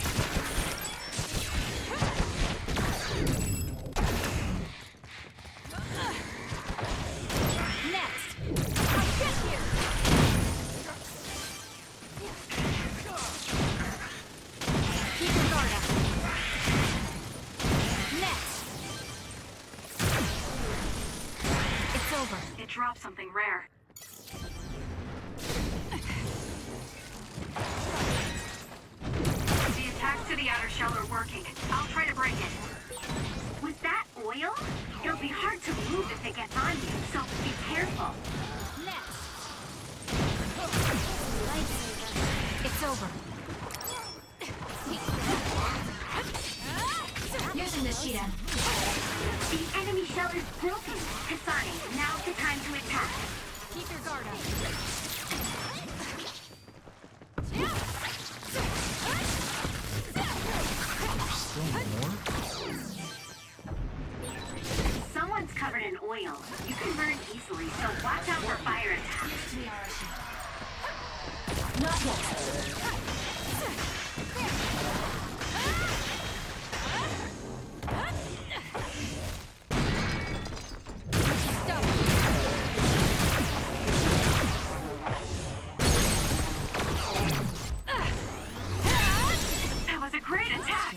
It dropped something rare. The attacks to the outer shell are working. I'll try to break it. Was that oil? It'll be hard to move if it gets on you, so be careful. It's over. Using the Seiran. The enemy shell is broken. Kasane, now's the time to attack. Keep your guard up. Still more? Someone's covered in oil. You can burn easily, so watch out for fire attacks. Not yet. That was a great attack.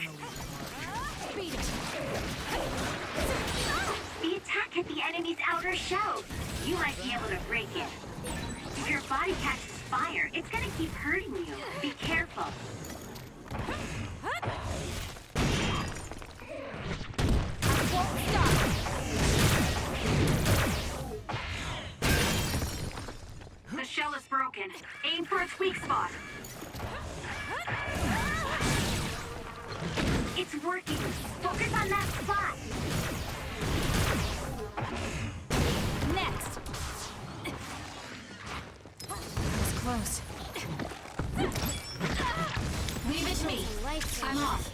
The attack hit the enemy's outer shell. You might be able to break it. If your body catches fire, it's gonna keep hurting you. Be careful. The shell is broken. Aim for its weak spot. It's working. Focus on that spot. Next. It's close. Leave it to me. I'm off.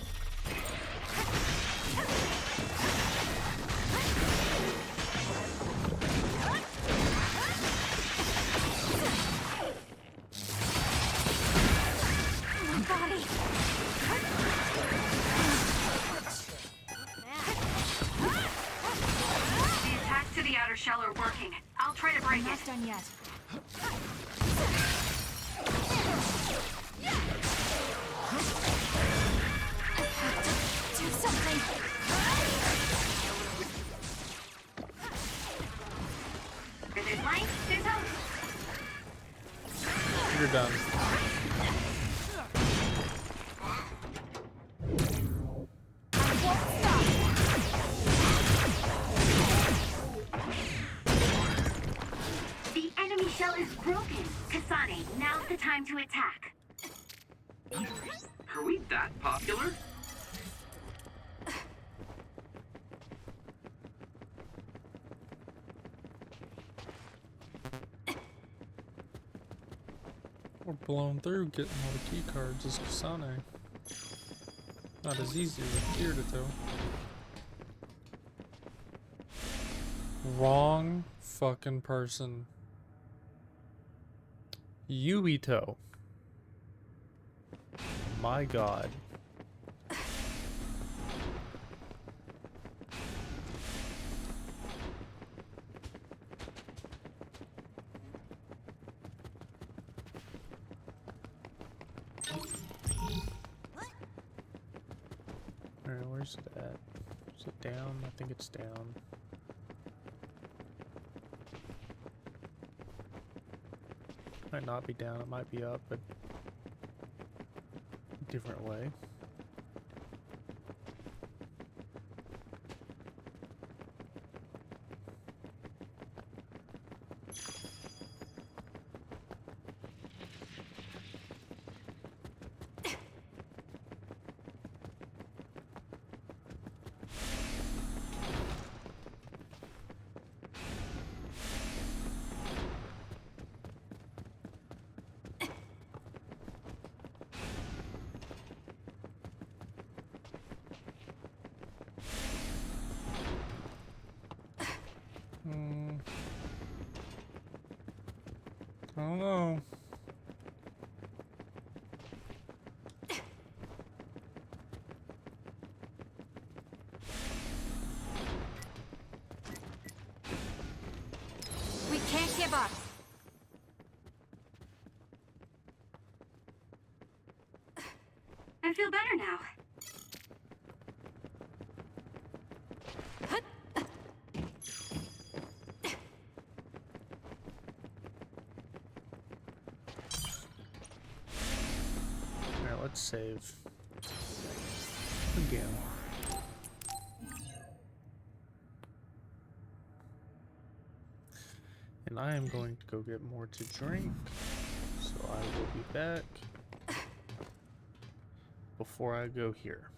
The attacks to the outer shell are working. I'll try to break it. Not done yet. Do something. Where there's light, there's hope. You're done. The enemy shell is broken. Kasane, now's the time to attack. Are we that popular? We're blowing through getting all the key cards as Kasane. Not as easy as it appeared to do. Wrong fucking person. Yuito. My god. Where's it at? Is it down? I think it's down. Might not be down, it might be up, but different way. I don't know. We can't give up. I feel better now. Alright, let's save. Again. And I am going to go get more to drink, so I will be back before I go here.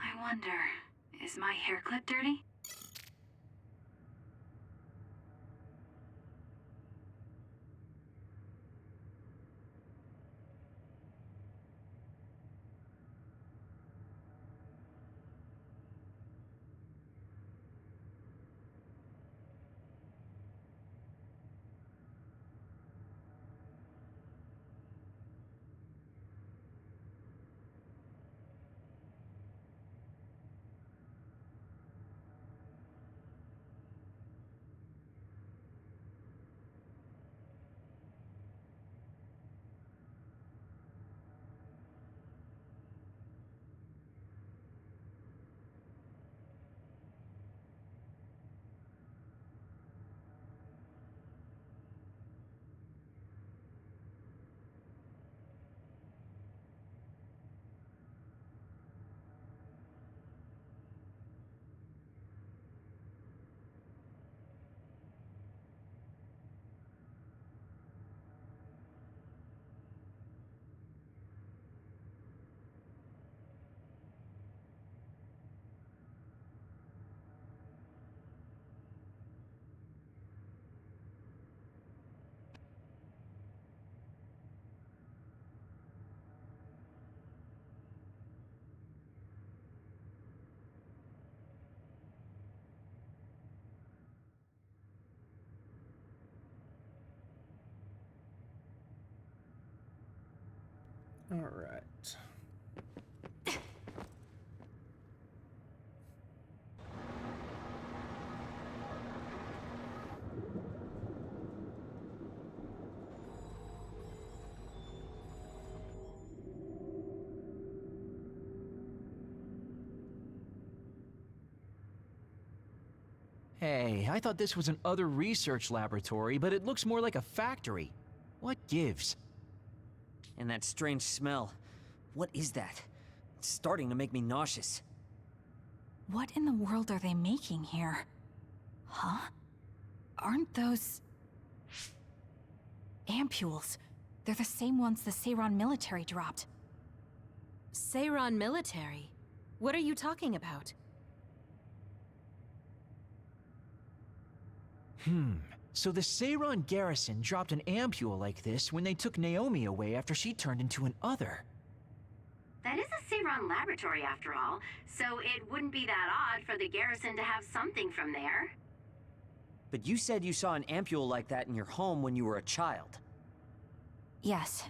I wonder, is my hair clip dirty? All right. Hey, I thought this was an other research laboratory, but it looks more like a factory. What gives? And that strange smell. What is that? It's starting to make me nauseous. What in the world are they making here? Huh? Aren't those... ampules? They're the same ones the Seiran military dropped. Seiran military? What are you talking about? So the Seiran garrison dropped an ampule like this when they took Naomi away after she turned into an other. That is a Seiran laboratory after all, so it wouldn't be that odd for the garrison to have something from there. But you said you saw an ampule like that in your home when you were a child. Yes.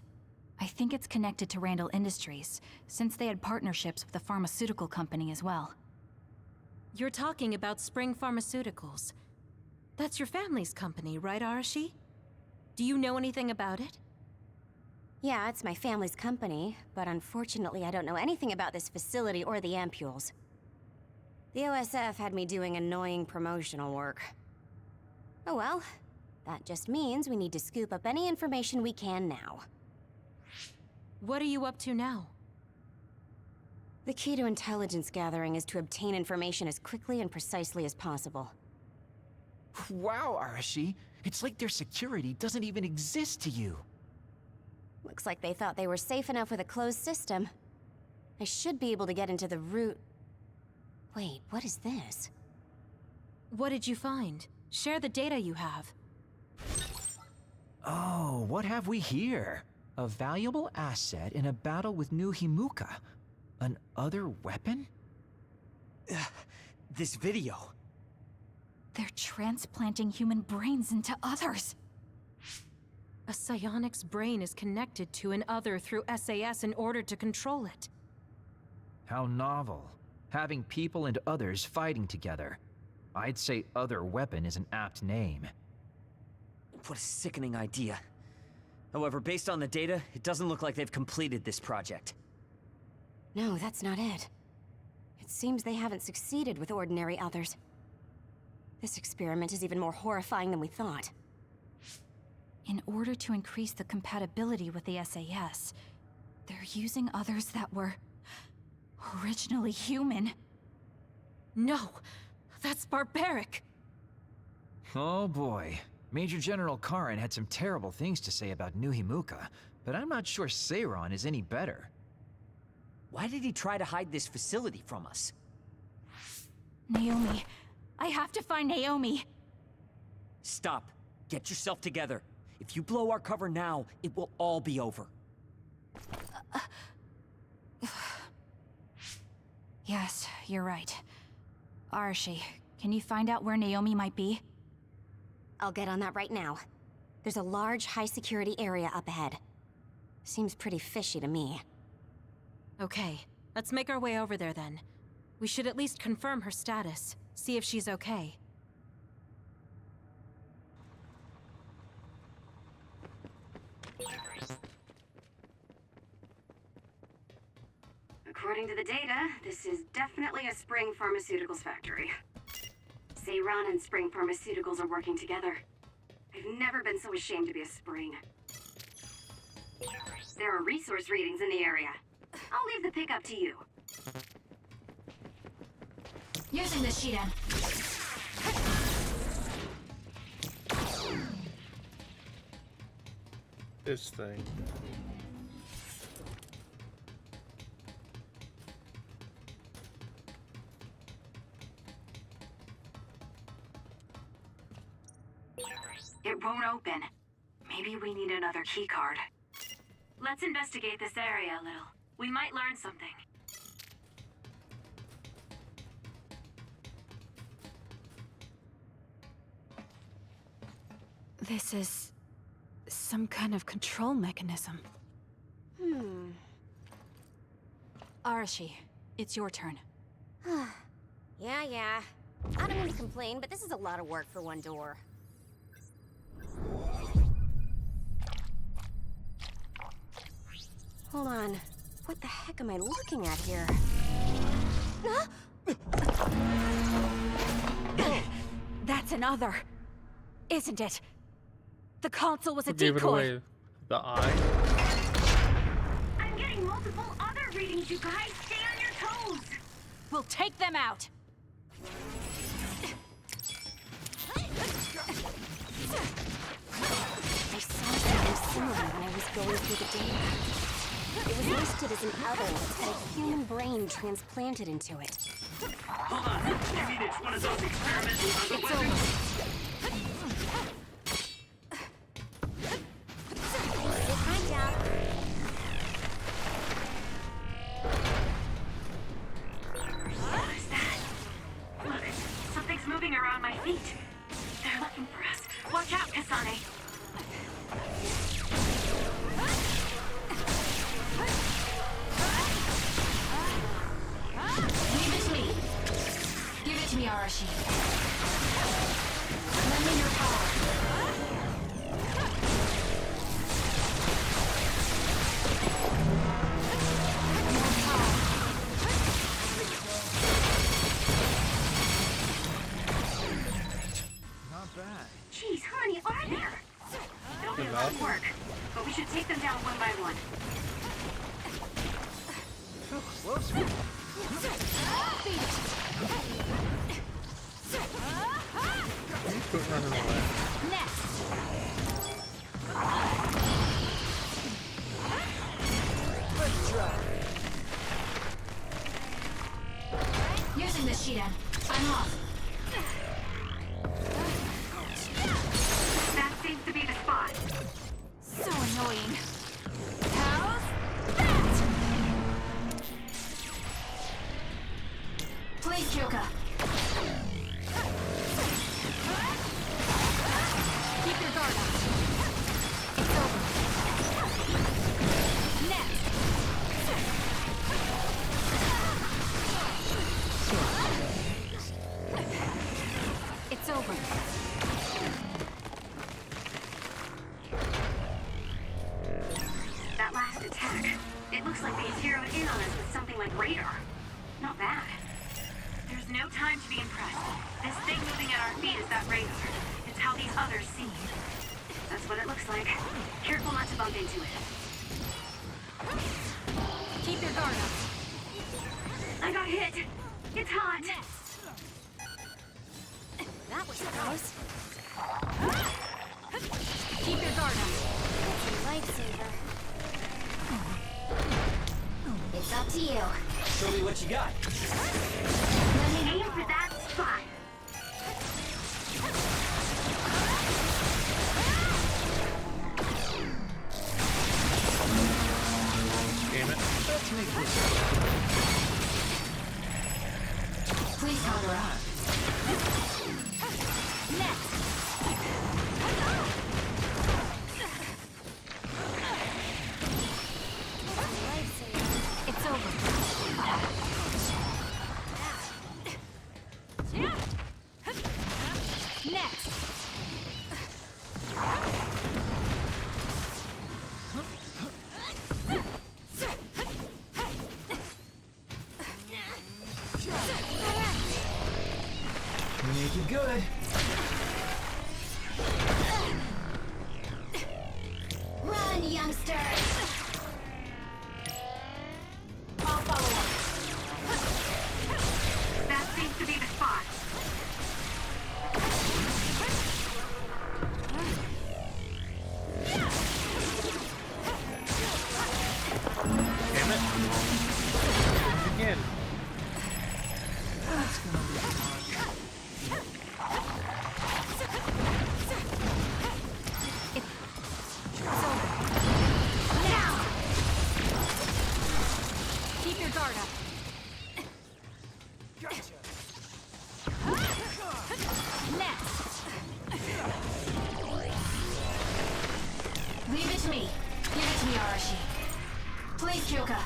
I think it's connected to Randall Industries, since they had partnerships with a pharmaceutical company as well. You're talking about Spring Pharmaceuticals. That's your family's company, right, Arashi? Do you know anything about it? Yeah, it's my family's company, but unfortunately I don't know anything about this facility or the ampules. The OSF had me doing annoying promotional work. Oh well, that just means we need to scoop up any information we can now. What are you up to now? The key to intelligence gathering is to obtain information as quickly and precisely as possible. Wow, Arashi. It's like their security doesn't even exist to you. Looks like they thought they were safe enough with a closed system. I should be able to get into the root... Wait, what is this? What did you find? Share the data you have. Oh, what have we here? A valuable asset in a battle with New Himuka. An other weapon? This video. They're transplanting human brains into others. A psionic's brain is connected to an other through SAS in order to control it. How novel. Having people and others fighting together. I'd say other weapon is an apt name. What a sickening idea. However, based on the data, it doesn't look like they've completed this project. No, that's not it. It seems they haven't succeeded with ordinary others. This experiment is even more horrifying than we thought. In order to increase the compatibility with the SAS, they're using others that were originally human. No, that's barbaric. Oh boy. Major General Karen had some terrible things to say about New Himuka, but I'm not sure Seiran is any better. Why did he try to hide this facility from us? Naomi. I have to find Naomi. Stop. Get yourself together. If you blow our cover now, it will all be over. Yes, you're right. Arashi, can you find out where Naomi might be? I'll get on that right now. There's a large, high-security area up ahead. Seems pretty fishy to me. Okay, let's make our way over there then. We should at least confirm her status, see if she's okay. According to the data, this is definitely a Spring Pharmaceuticals factory. Seiran and Spring Pharmaceuticals are working together. I've never been so ashamed to be a Spring. There are resource readings in the area. I'll leave the pick up to you. Using the Seiran. This thing. It won't open. Maybe we need another keycard. Let's investigate this area a little. We might learn something. This is some kind of control mechanism. Arashi, it's your turn. Yeah. I don't want to complain, but this is a lot of work for one door. Hold on. What the heck am I looking at here? That's another, isn't it? The console was a Who gave it decoy. away? The eye? I'm getting multiple other readings, you guys. Stay on your toes. We'll take them out. I saw something similar when I was going through the data. It was listed as an other that had a human brain transplanted into it. Hold on. You mean it's one of those experimental other It's weapons? We'll find out. What is that? Look, something's moving around my feet. They're looking for us. Watch out, Kasane. Jeez, how many are there? It'll be a lot of work, but we should take them down one by one. So close. Quit running away. Let's try. Using the Seiran. I'm off. That seems to be the spot. So annoying. How's Please, Kyoka. Keep your guard up. It's over. Next. It's over. that last attack? It looks like they zeroed in on us with something like radar. Not bad. There's no time to be impressed. This thing moving at our feet is that radar. It's how these others see. That's what it looks like. Careful not to bump into it. Keep your guard up. I got hit. It's hot. That was close. Keep your guard up. It's a lifesaver. It's up to you. Show me what you got. Aim for that spot. Damn it. Let's make this. Please cover up. Next. It's over. Next. Make it good. Run, youngsters. I'll follow up. That seems to be the spot. Damn it. Again. That's gonna be hard. Now. Keep your guard up. Next. Leave it to me. Give it to me, Arashi. Please, Kyoka.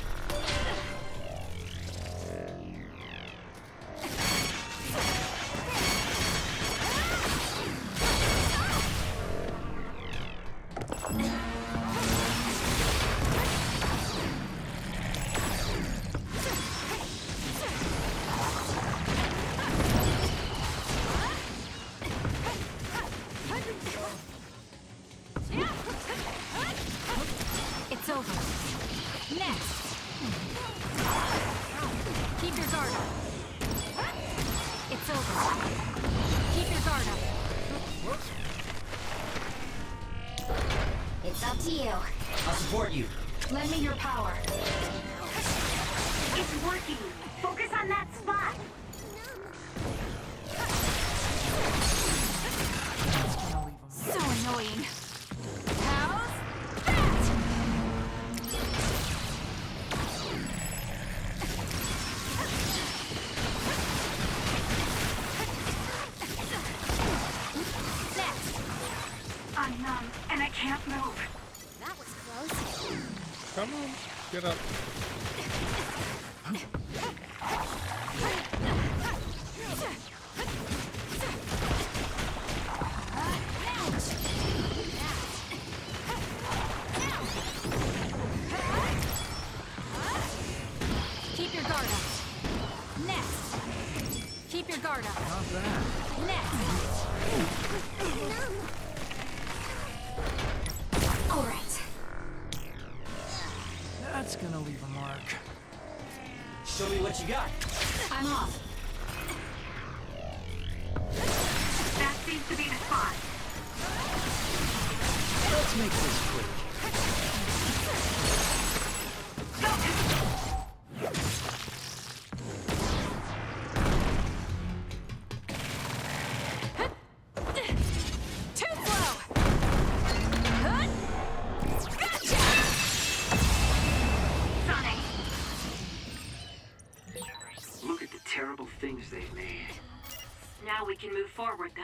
It's over. Next. Keep your guard up. It's over. Keep your guard up. It's up to you. I'll support you. Lend me your power. It's working. Focus on that spot. So annoying. How's that? Next. I'm numb, and I can't move. That was close. Come on. Get up. Keep your guard up. Next. Keep your guard up. Not bad. Next. What you got? I'm off. That seems to be the spot. Let's make this quick. Too slow! Gotcha! Sonic, Look at the terrible things they've made. now we can move forward, though.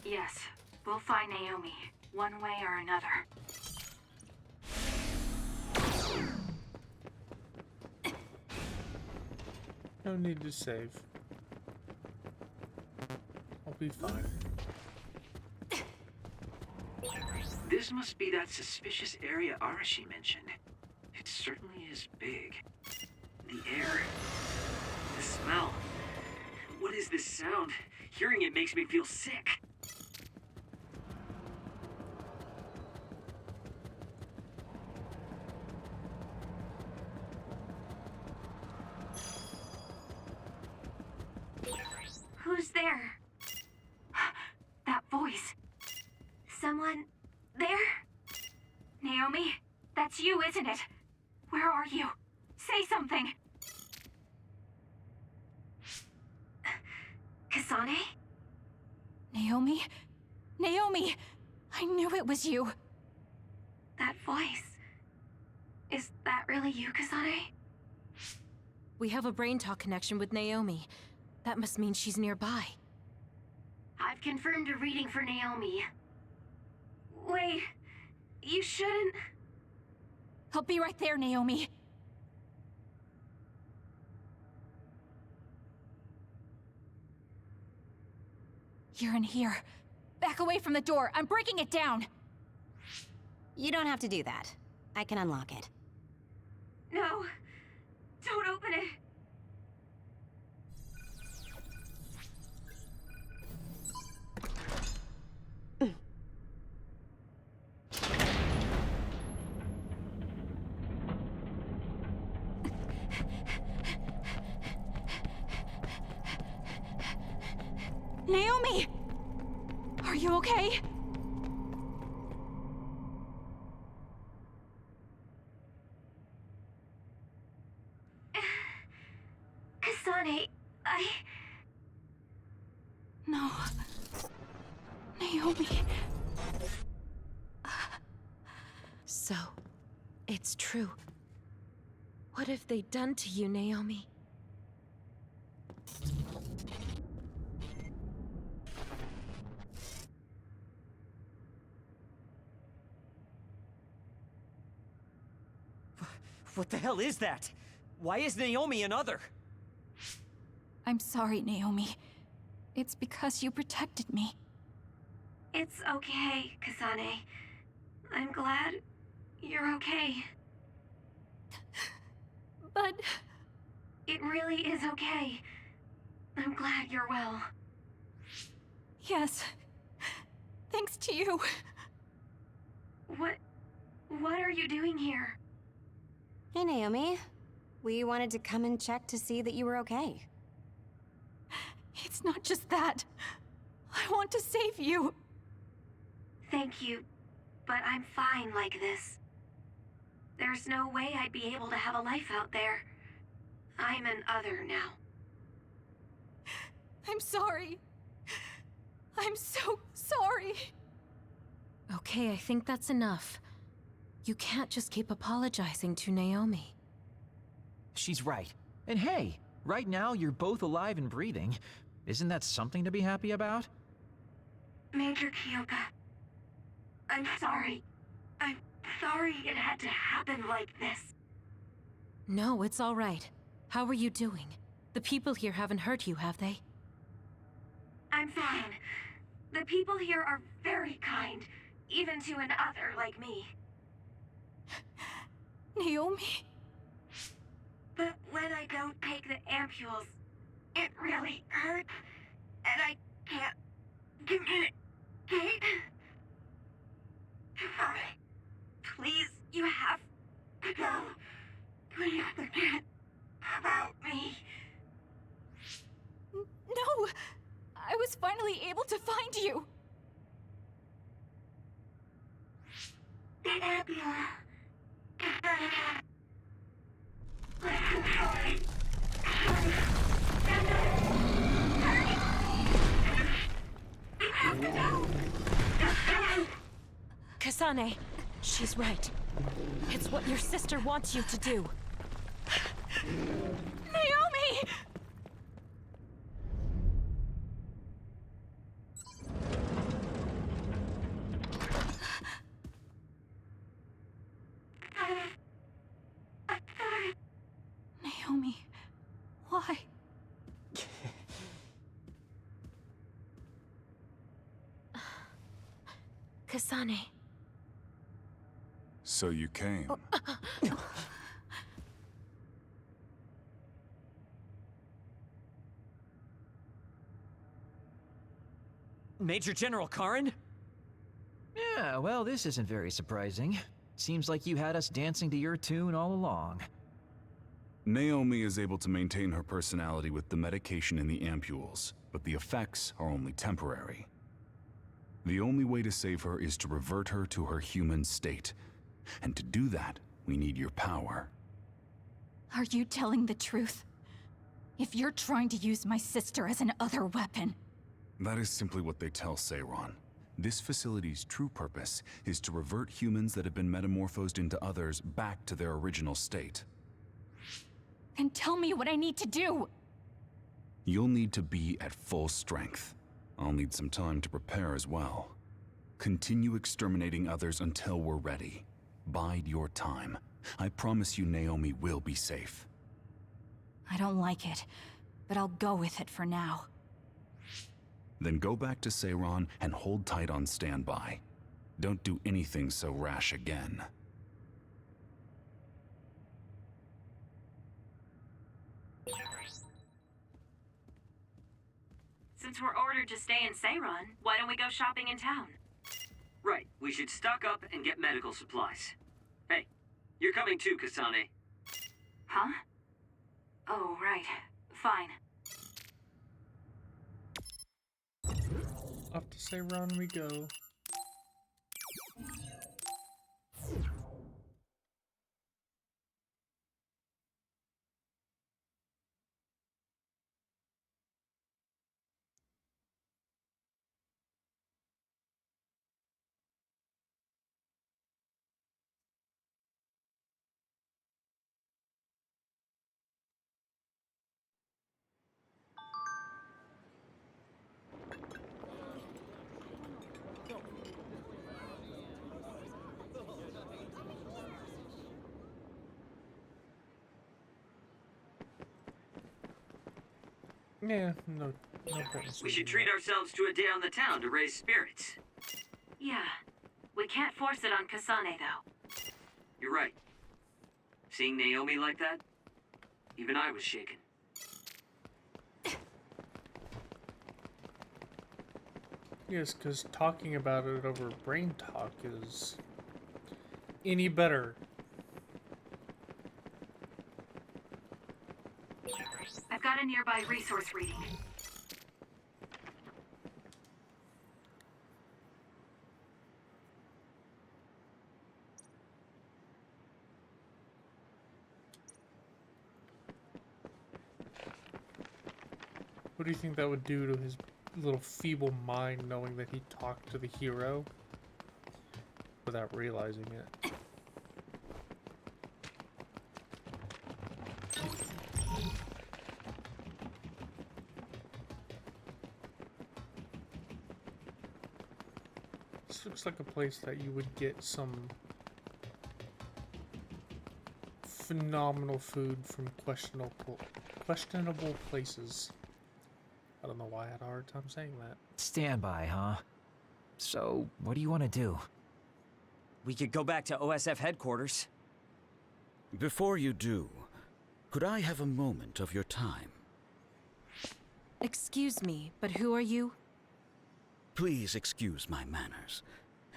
Yes, we'll find Naomi, one way or another. No need to save. I'll be fine. This must be that suspicious area Arashi mentioned. It certainly is big. The air. The smell. What is this sound? Hearing it makes me feel sick. Who's there? That voice. Someone there? Naomi, that's you, isn't it? Where are you? Say something. Kasane? Naomi? Naomi! I knew it was you. That voice. Is that really you, Kasane? We have a brain talk connection with Naomi. That must mean she's nearby. I've confirmed a reading for Naomi. Wait, you shouldn't... I'll be right there, Naomi. You're in here. Back away from the door. I'm breaking it down. You don't have to do that. I can unlock it. No, don't open it. Naomi! Are you okay? Kasane, No. Naomi. So, it's true. What have they done to you, Naomi? What the hell is that? Why is Naomi another? I'm sorry, Naomi. It's because you protected me. It's okay, Kasane. I'm glad you're okay. But... It really is okay. I'm glad you're well. yes. Thanks to you. What are you doing here? Hey, Naomi. We wanted to come and check to see that you were okay. It's not just that. I want to save you. Thank you, but I'm fine like this. There's no way I'd be able to have a life out there. I'm an other now. I'm sorry. I'm so sorry. Okay, I think that's enough. You can't just keep apologizing to Naomi. She's right. And hey, right now you're both alive and breathing. Isn't that something to be happy about? Major Kyoka, I'm sorry. I'm sorry it had to happen like this. No, it's all right. How are you doing? The people here haven't hurt you, have they? I'm fine. The people here are very kind, even to an other like me. Naomi. But when I don't take the ampules, it really hurts, and I can't communicate. Please, you have to go. Please forget about me. find you! The ambulance. Kasane, she's right. It's what your sister wants you to do. Naomi! Naomi, why? Kasane. So you came. Major General Karen? Yeah, well, this isn't very surprising. Seems like you had us dancing to your tune all along. Naomi is able to maintain her personality with the medication in the ampules, but the effects are only temporary. The only way to save her is to revert her to her human state. And to do that, we need your power. Are you telling the truth? If you're trying to use my sister as an other weapon... That is simply what they tell Seiran. This facility's true purpose is to revert humans that have been metamorphosed into others back to their original state. Then tell me what I need to do! You'll need to be at full strength. I'll need some time to prepare as well. Continue exterminating others until we're ready. Bide your time. I promise you Naomi will be safe. I don't like it, but I'll go with it for now. Then go back to Seiran and hold tight on standby. Don't do anything so rash again. Since we're ordered to stay in Seiran, why don't we go shopping in town? Right, we should stock up and get medical supplies. Hey, you're coming too, Kasane. Huh? Oh, right. Fine. Off to Seiran we go. Yeah, no point. We should treat ourselves to a day on the town to raise spirits. Yeah. We can't force it on Kasane, though. You're right. Seeing Naomi like that, even I was shaken. Yes, because talking about it over brain talk is any better. I've got a nearby resource reading. What do you think that would do to his little feeble mind knowing that he talked to the hero without realizing it? This looks like a place that you would get some phenomenal food from questionable places. I don't know why I had a hard time saying that. Standby, huh? So, what do you want to do? We could go back to OSF headquarters. Before you do, could I have a moment of your time? Excuse me, but who are you? Please excuse my manners.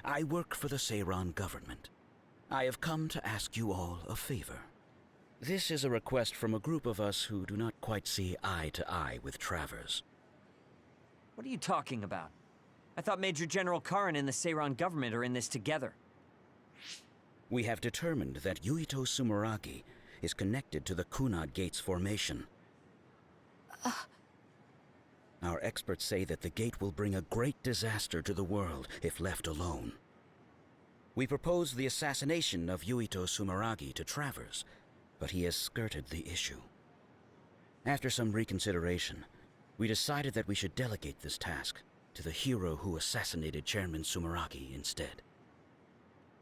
I work for the Seiran government. I have come to ask you all a favor. This is a request from a group of us who do not quite see eye to eye with Travers. What are you talking about? I thought Major General Karin and the Seiran government are in this together. We have determined that Yuito Sumeragi is connected to the Kunad Gate's formation. Our experts say that the gate will bring a great disaster to the world if left alone. We proposed the assassination of Yuito Sumeragi to Travers, but he has skirted the issue. After some reconsideration, we decided that we should delegate this task to the hero who assassinated Chairman Sumeragi instead.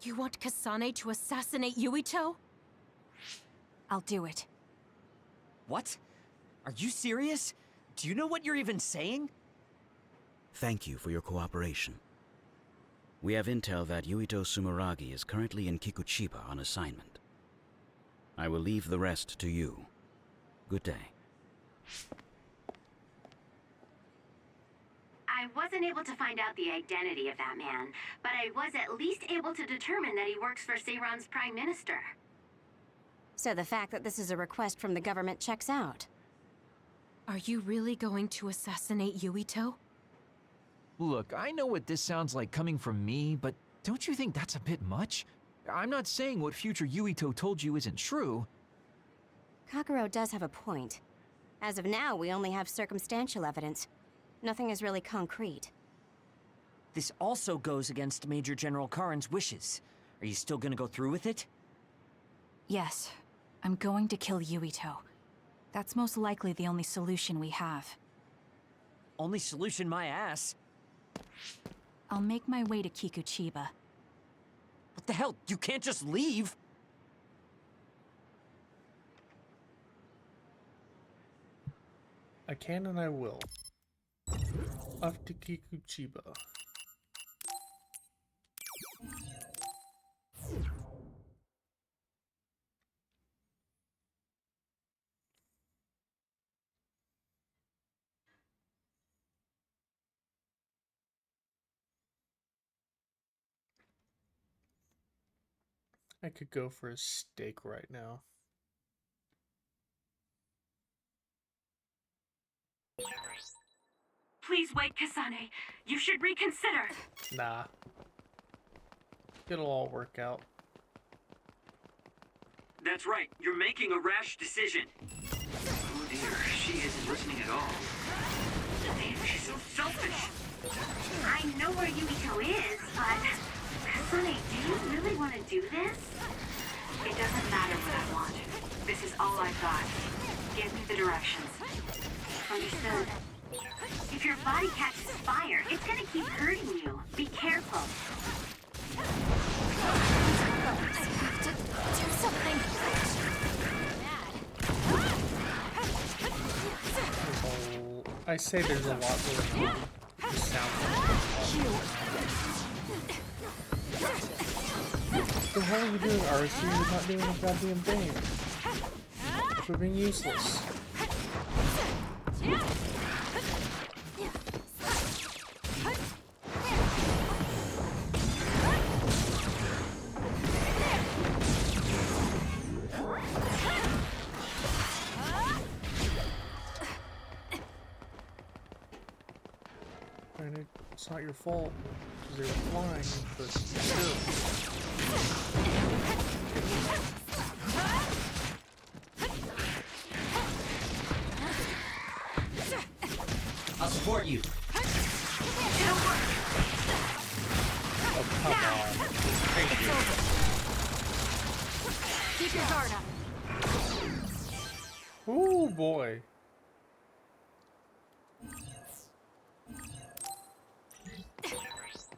You want Kasane to assassinate Yuito? I'll do it. What? Are you serious? Do you know what you're even saying? Thank you for your cooperation. We have intel that Yuito Sumeragi is currently in Kikuchiba on assignment. I will leave the rest to you. Good day. I wasn't able to find out the identity of that man, but I was at least able to determine that he works for Seiran's Prime Minister. So the fact that this is a request from the government checks out. Are you really going to assassinate Yuito? Look, I know what this sounds like coming from me, but don't you think that's a bit much? I'm not saying what future Yuito told you isn't true. Kakuro does have a point. As of now, we only have circumstantial evidence. Nothing is really concrete. This also goes against Major General Karin's wishes. Are you still gonna go through with it? Yes, I'm going to kill Yuito. That's most likely the only solution we have. Only solution, my ass. I'll make my way to Kikuchiba. What the hell? You can't just leave! I can and I will. Off to Kikuchiba. I could go for a steak right now. Please wait, Kasane. You should reconsider. Nah. It'll all work out. That's right. You're making a rash decision. Oh dear, she isn't listening at all. Damn, she's so selfish. I know where Yuito is, but... Kasane, do you really want to do this? It doesn't matter what I want. This is all I've got. Give me the directions. Understood. If your body catches fire, it's gonna keep hurting you. Be careful. Do something! Oh, I say there's a lot going on. It sounds What the hell are you doing, RC? You're not doing a goddamn thing. You're being useless. Granted, it's not your fault because they were flying, but still. I'll support you. Oh, come on. Thank you. Keep your guard up. Ooh, boy.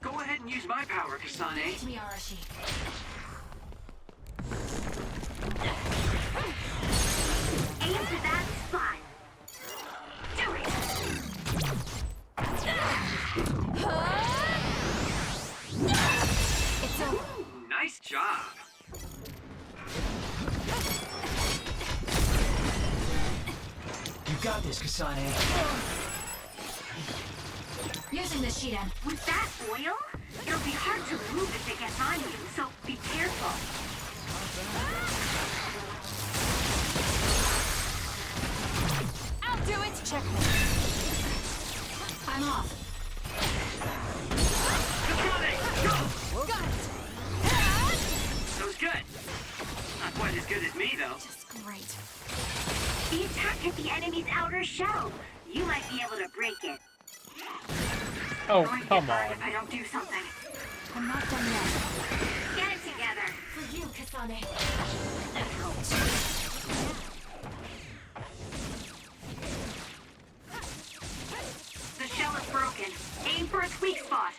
Go ahead and use my power, Kasane. Me, Arashi. Aim for that spot. Do it. It's over. Ooh, nice job. You got this, Kasane. Using the Shidan. With that oil, it'll be hard to move if it gets on you, so be careful. I'll do it! Checkmate. I'm off. right. The attack hit the enemy's outer shell. You might be able to break it. Oh, I'm going to come get burned on. if I don't do something. I'm not done yet. Get it together. For you, Kasane. The shell is broken. Aim for its weak spot.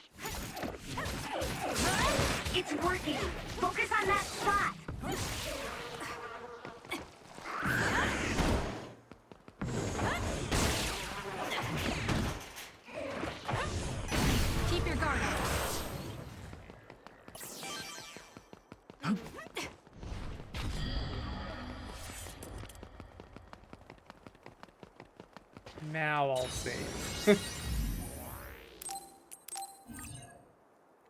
It's working. Focus on that spot. Keep your guard up. Now I'll save.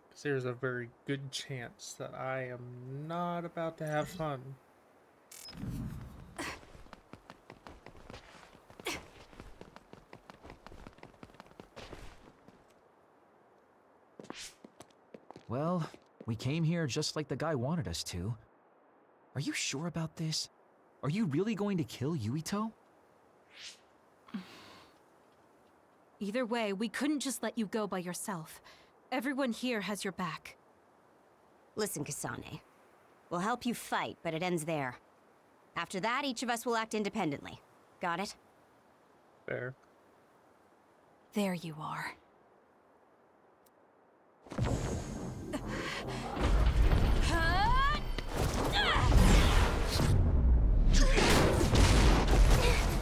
Because there's a very good chance that I am not about to have fun. Well, we came here just like the guy wanted us to. Are you sure about this? Are you really going to kill Yuito? Either way, we couldn't just let you go by yourself. Everyone here has your back. Listen, Kasane. We'll help you fight, but it ends there. After that, each of us will act independently. Got it? Fair. There you are.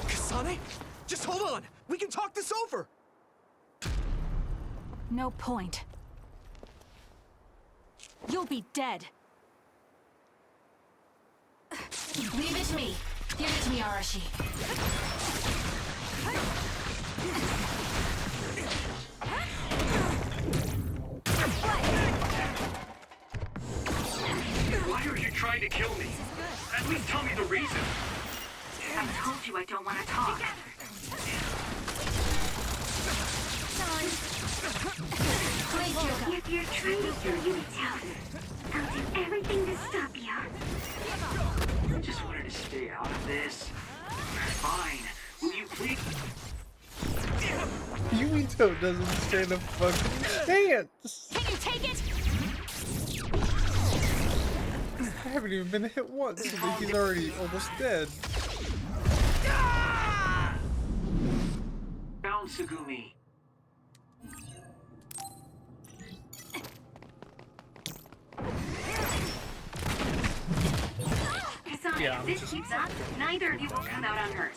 Kasane? Just hold on! We can talk this over! No point. You'll be dead. Leave it to me. Give it to me, Arashi. Why are you trying to kill me? At least tell me the reason. I told you I don't want to talk. If you're trying to kill Yuito, I'll do everything to stop you. I just wanted to stay out of this. Fine. Will you please? Yuito doesn't stand a fucking chance. Can you take it? I haven't even been hit once, and he's already almost dead. Down, Sugumi. Kasane, Yeah, if this keeps up, neither of you will come out unhurt.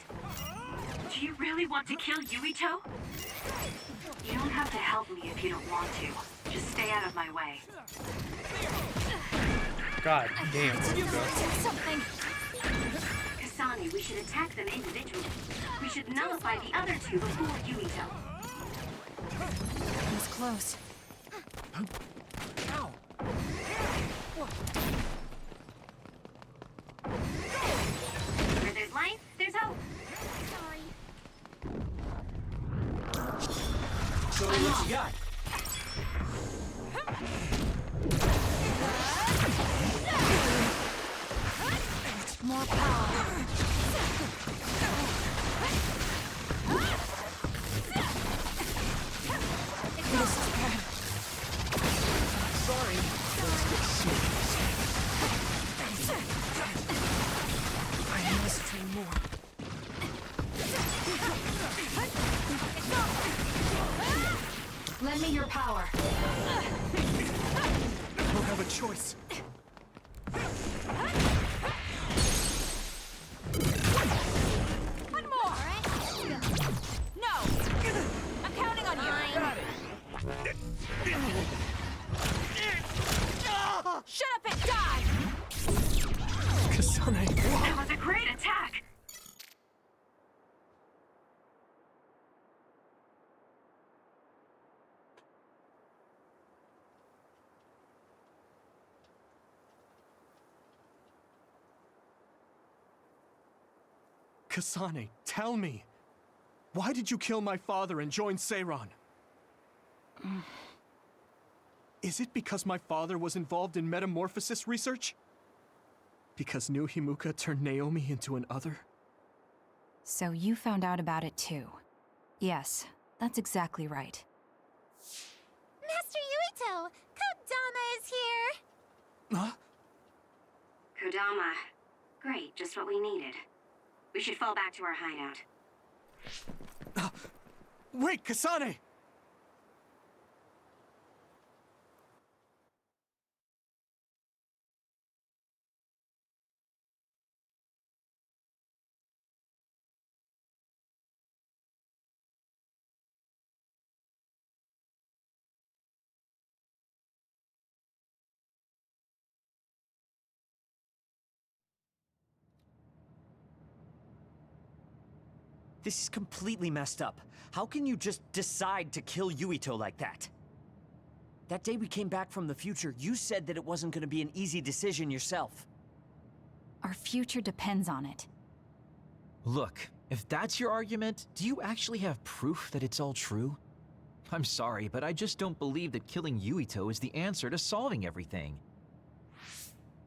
Do you really want to kill Yuito? You don't have to help me if you don't want to. Just stay out of my way. God damn, Yuito. Something. Kasane, we should attack them individually. We should nullify the other two before Yuito. It was close. Where there's life, there's hope. Sorry. So what you got? More power. Sorry. Let's get serious. I must train more. Lend me your power. Don't have a choice. One more. No. I'm counting on you. Shut up and die. Kasane. That was a great attack. Kasane, tell me. Why did you kill my father and join Seiran? Is it because my father was involved in metamorphosis research? Because new Himuka turned Naomi into an other? So you found out about it too. Yes, that's exactly right. Master Yuito! Kodama is here! Huh? Kodama. Great, just what we needed. We should fall back to our hideout. Wait, Kasane! This is completely messed up. How can you just decide to kill Yuito like that? That day we came back from the future, you said that it wasn't gonna be an easy decision yourself. Our future depends on it. Look, if that's your argument, do you actually have proof that it's all true? I'm sorry, but I just don't believe that killing Yuito is the answer to solving everything.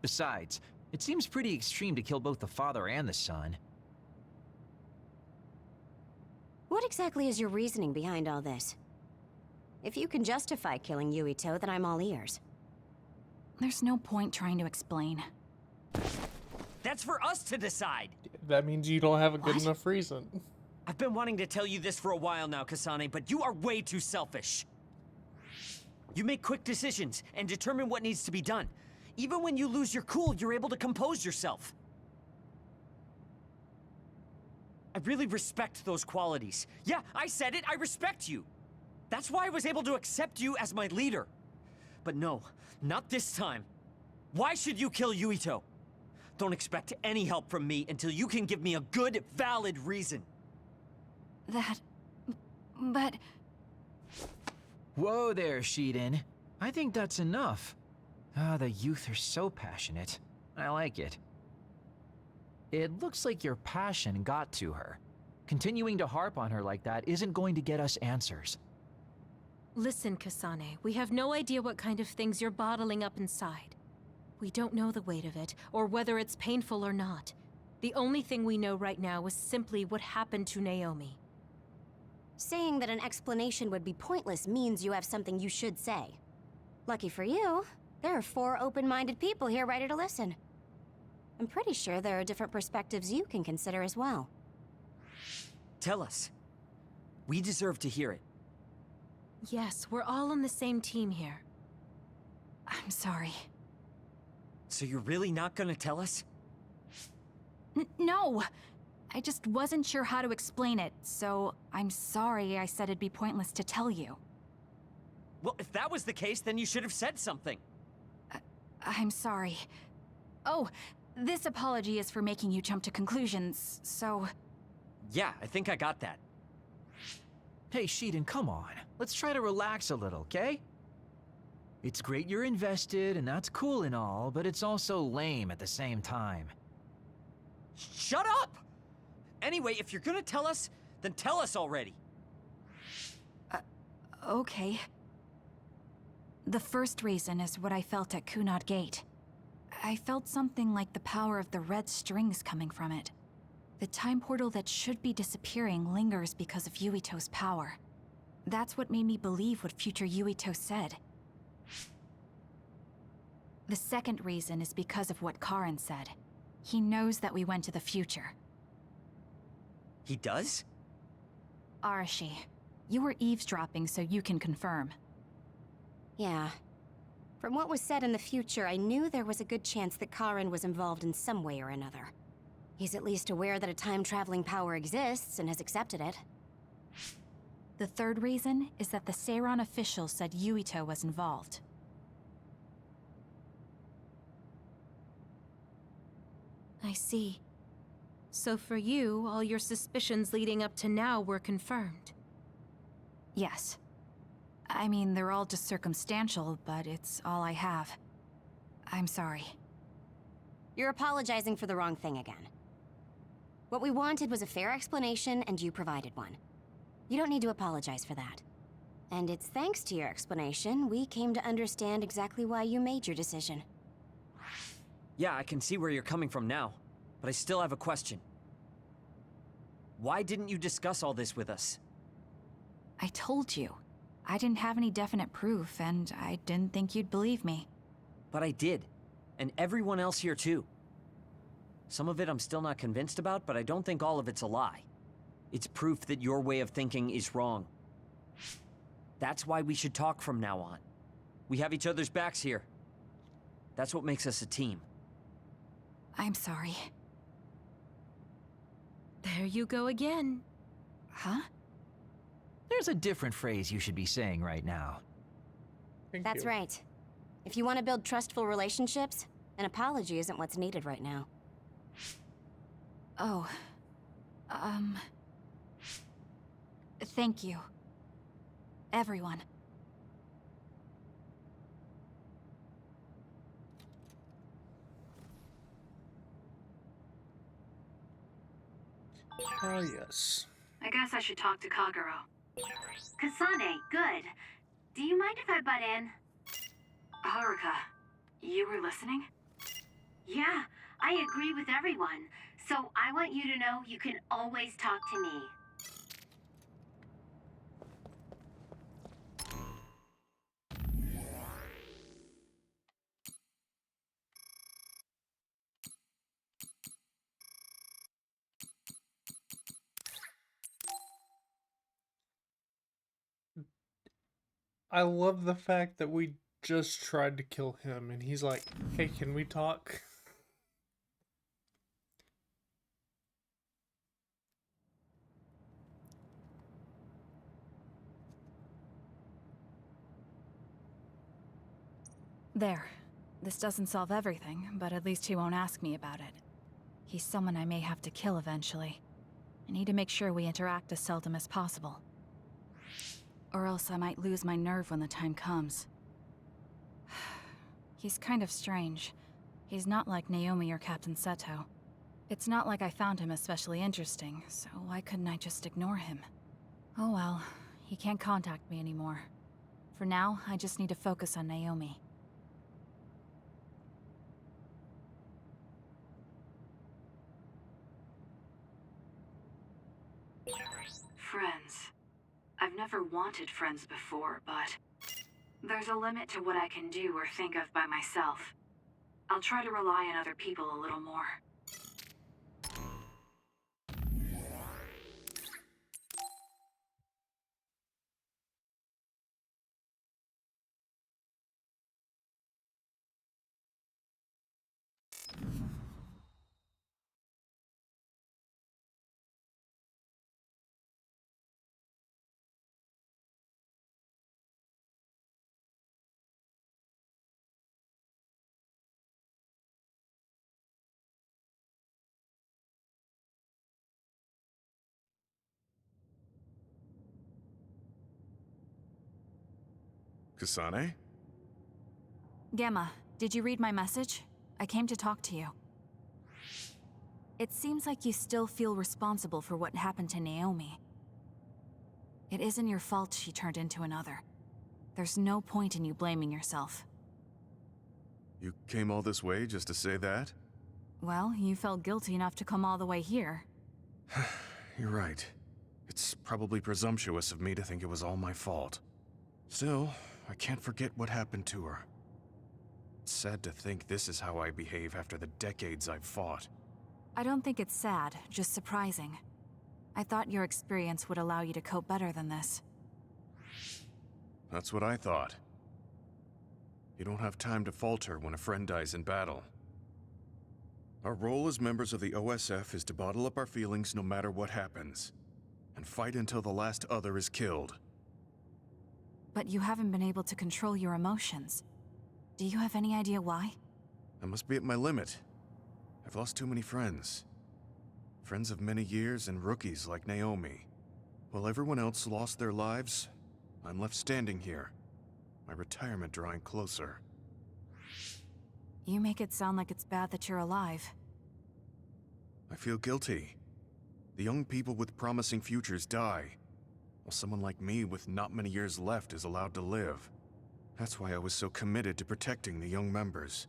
Besides, it seems pretty extreme to kill both the father and the son. What exactly is your reasoning behind all this? If you can justify killing Yuito, then I'm all ears. There's no point trying to explain. That's for us to decide! That means you don't have a good enough reason. I've been wanting to tell you this for a while now, Kasane, but you are way too selfish. You make quick decisions and determine what needs to be done. Even when you lose your cool, you're able to compose yourself. I really respect those qualities. Yeah, I said it, I respect you. That's why I was able to accept you as my leader. But no, not this time. Why should you kill Yuito? Don't expect any help from me until you can give me a good, valid reason. But... Whoa there, Shiden. I think that's enough. The youth are so passionate. I like it. It looks like your passion got to her. Continuing to harp on her like that isn't going to get us answers. Listen, Kasane, we have no idea what kind of things you're bottling up inside. We don't know the weight of it, or whether it's painful or not. The only thing we know right now is simply what happened to Naomi. Saying that an explanation would be pointless means you have something you should say. Lucky for you, there are 4 open-minded people here ready to listen. I'm pretty sure there are different perspectives you can consider as well. Tell us. We deserve to hear it. Yes, we're all on the same team here. I'm sorry. So you're really not gonna tell us? No! I just wasn't sure how to explain it, so I'm sorry I said it'd be pointless to tell you. Well, if that was the case, then you should have said something. I'm sorry. Oh, this apology is for making you jump to conclusions, so... Yeah, I think I got that. Hey, Shiden, come on. Let's try to relax a little, okay? It's great you're invested, and that's cool and all, but it's also lame at the same time. Shut up! Anyway, if you're gonna tell us, then tell us already. Okay. The first reason is what I felt at Kunad Gate. I felt something like the power of the red strings coming from it. The time portal that should be disappearing lingers because of Yuito's power. That's what made me believe what future Yuito said. The second reason is because of what Karin said. He knows that we went to the future. He does? Arashi, you were eavesdropping so you can confirm. Yeah. From what was said in the future, I knew there was a good chance that Karin was involved in some way or another. He's at least aware that a time-traveling power exists and has accepted it. The third reason is that the Seiran official said Yuito was involved. I see. So for you, all your suspicions leading up to now were confirmed. Yes. I mean, they're all just circumstantial, but it's all I have. I'm sorry. You're apologizing for the wrong thing again. What we wanted was a fair explanation, and you provided one. You don't need to apologize for that. And it's thanks to your explanation we came to understand exactly why you made your decision. Yeah, I can see where you're coming from now, but I still have a question. Why didn't you discuss all this with us? I told you. I didn't have any definite proof, and I didn't think you'd believe me. But I did. And everyone else here too. Some of it I'm still not convinced about, but I don't think all of it's a lie. It's proof that your way of thinking is wrong. That's why we should talk from now on. We have each other's backs here. That's what makes us a team. I'm sorry. There you go again. Huh? There's a different phrase you should be saying right now. That's right. If you want to build trustful relationships, an apology isn't what's needed right now. Oh. Thank you. Everyone. Oh, yes. I guess I should talk to Kagero. Kasane, good. Do you mind if I butt in? Haruka, you were listening? Yeah, I agree with everyone. So I want you to know you can always talk to me. I love the fact that we just tried to kill him, and he's like, hey, can we talk? There. This doesn't solve everything, but at least he won't ask me about it. He's someone I may have to kill eventually. I need to make sure we interact as seldom as possible. Or else I might lose my nerve when the time comes. He's kind of strange. He's not like Naomi or Captain Seto. It's not like I found him especially interesting, so why couldn't I just ignore him? Oh well, he can't contact me anymore. For now, I just need to focus on Naomi. Friends. I've never wanted friends before, but there's a limit to what I can do or think of by myself. I'll try to rely on other people a little more. Kasane? Gamma, did you read my message? I came to talk to you. It seems like you still feel responsible for what happened to Naomi. It isn't your fault she turned into another. There's no point in you blaming yourself. You came all this way just to say that? Well, you felt guilty enough to come all the way here. You're right. It's probably presumptuous of me to think it was all my fault. Still, I can't forget what happened to her. It's sad to think this is how I behave after the decades I've fought. I don't think it's sad, just surprising. I thought your experience would allow you to cope better than this. That's what I thought. You don't have time to falter when a friend dies in battle. Our role as members of the OSF is to bottle up our feelings no matter what happens, and fight until the last other is killed. But you haven't been able to control your emotions. Do you have any idea why? I must be at my limit. I've lost too many friends. Friends of many years and rookies like Naomi. While everyone else lost their lives, I'm left standing here, my retirement drawing closer. You make it sound like it's bad that you're alive. I feel guilty. The young people with promising futures die, while someone like me with not many years left is allowed to live. That's why I was so committed to protecting the young members.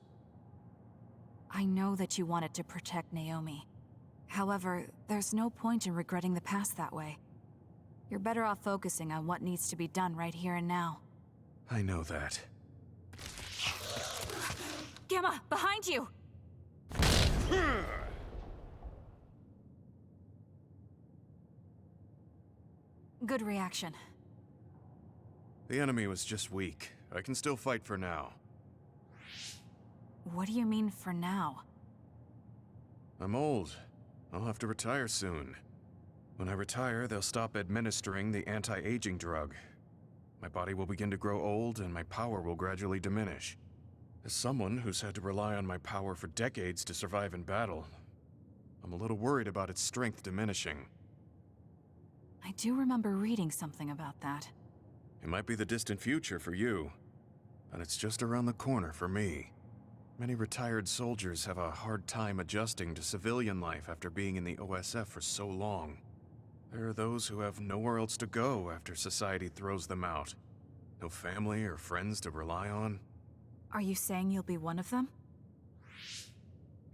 I know that you wanted to protect Naomi. However, there's no point in regretting the past that way. You're better off focusing on what needs to be done right here and now. I know that. Gamma, behind you! Good reaction. The enemy was just weak. I can still fight for now. What do you mean for now? I'm old. I'll have to retire soon. When I retire, they'll stop administering the anti-aging drug. My body will begin to grow old, and my power will gradually diminish. As someone who's had to rely on my power for decades to survive in battle, I'm a little worried about its strength diminishing. I do remember reading something about that. It might be the distant future for you, but it's just around the corner for me. Many retired soldiers have a hard time adjusting to civilian life after being in the OSF for so long. There are those who have nowhere else to go after society throws them out. No family or friends to rely on. Are you saying you'll be one of them?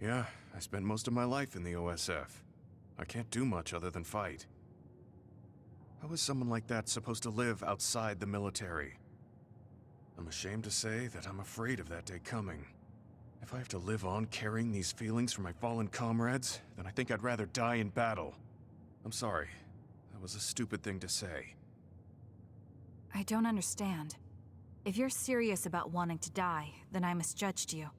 Yeah, I spent most of my life in the OSF. I can't do much other than fight. How is someone like that supposed to live outside the military? I'm ashamed to say that I'm afraid of that day coming. If I have to live on carrying these feelings for my fallen comrades, then I think I'd rather die in battle. I'm sorry. That was a stupid thing to say. I don't understand. If you're serious about wanting to die, then I misjudged you.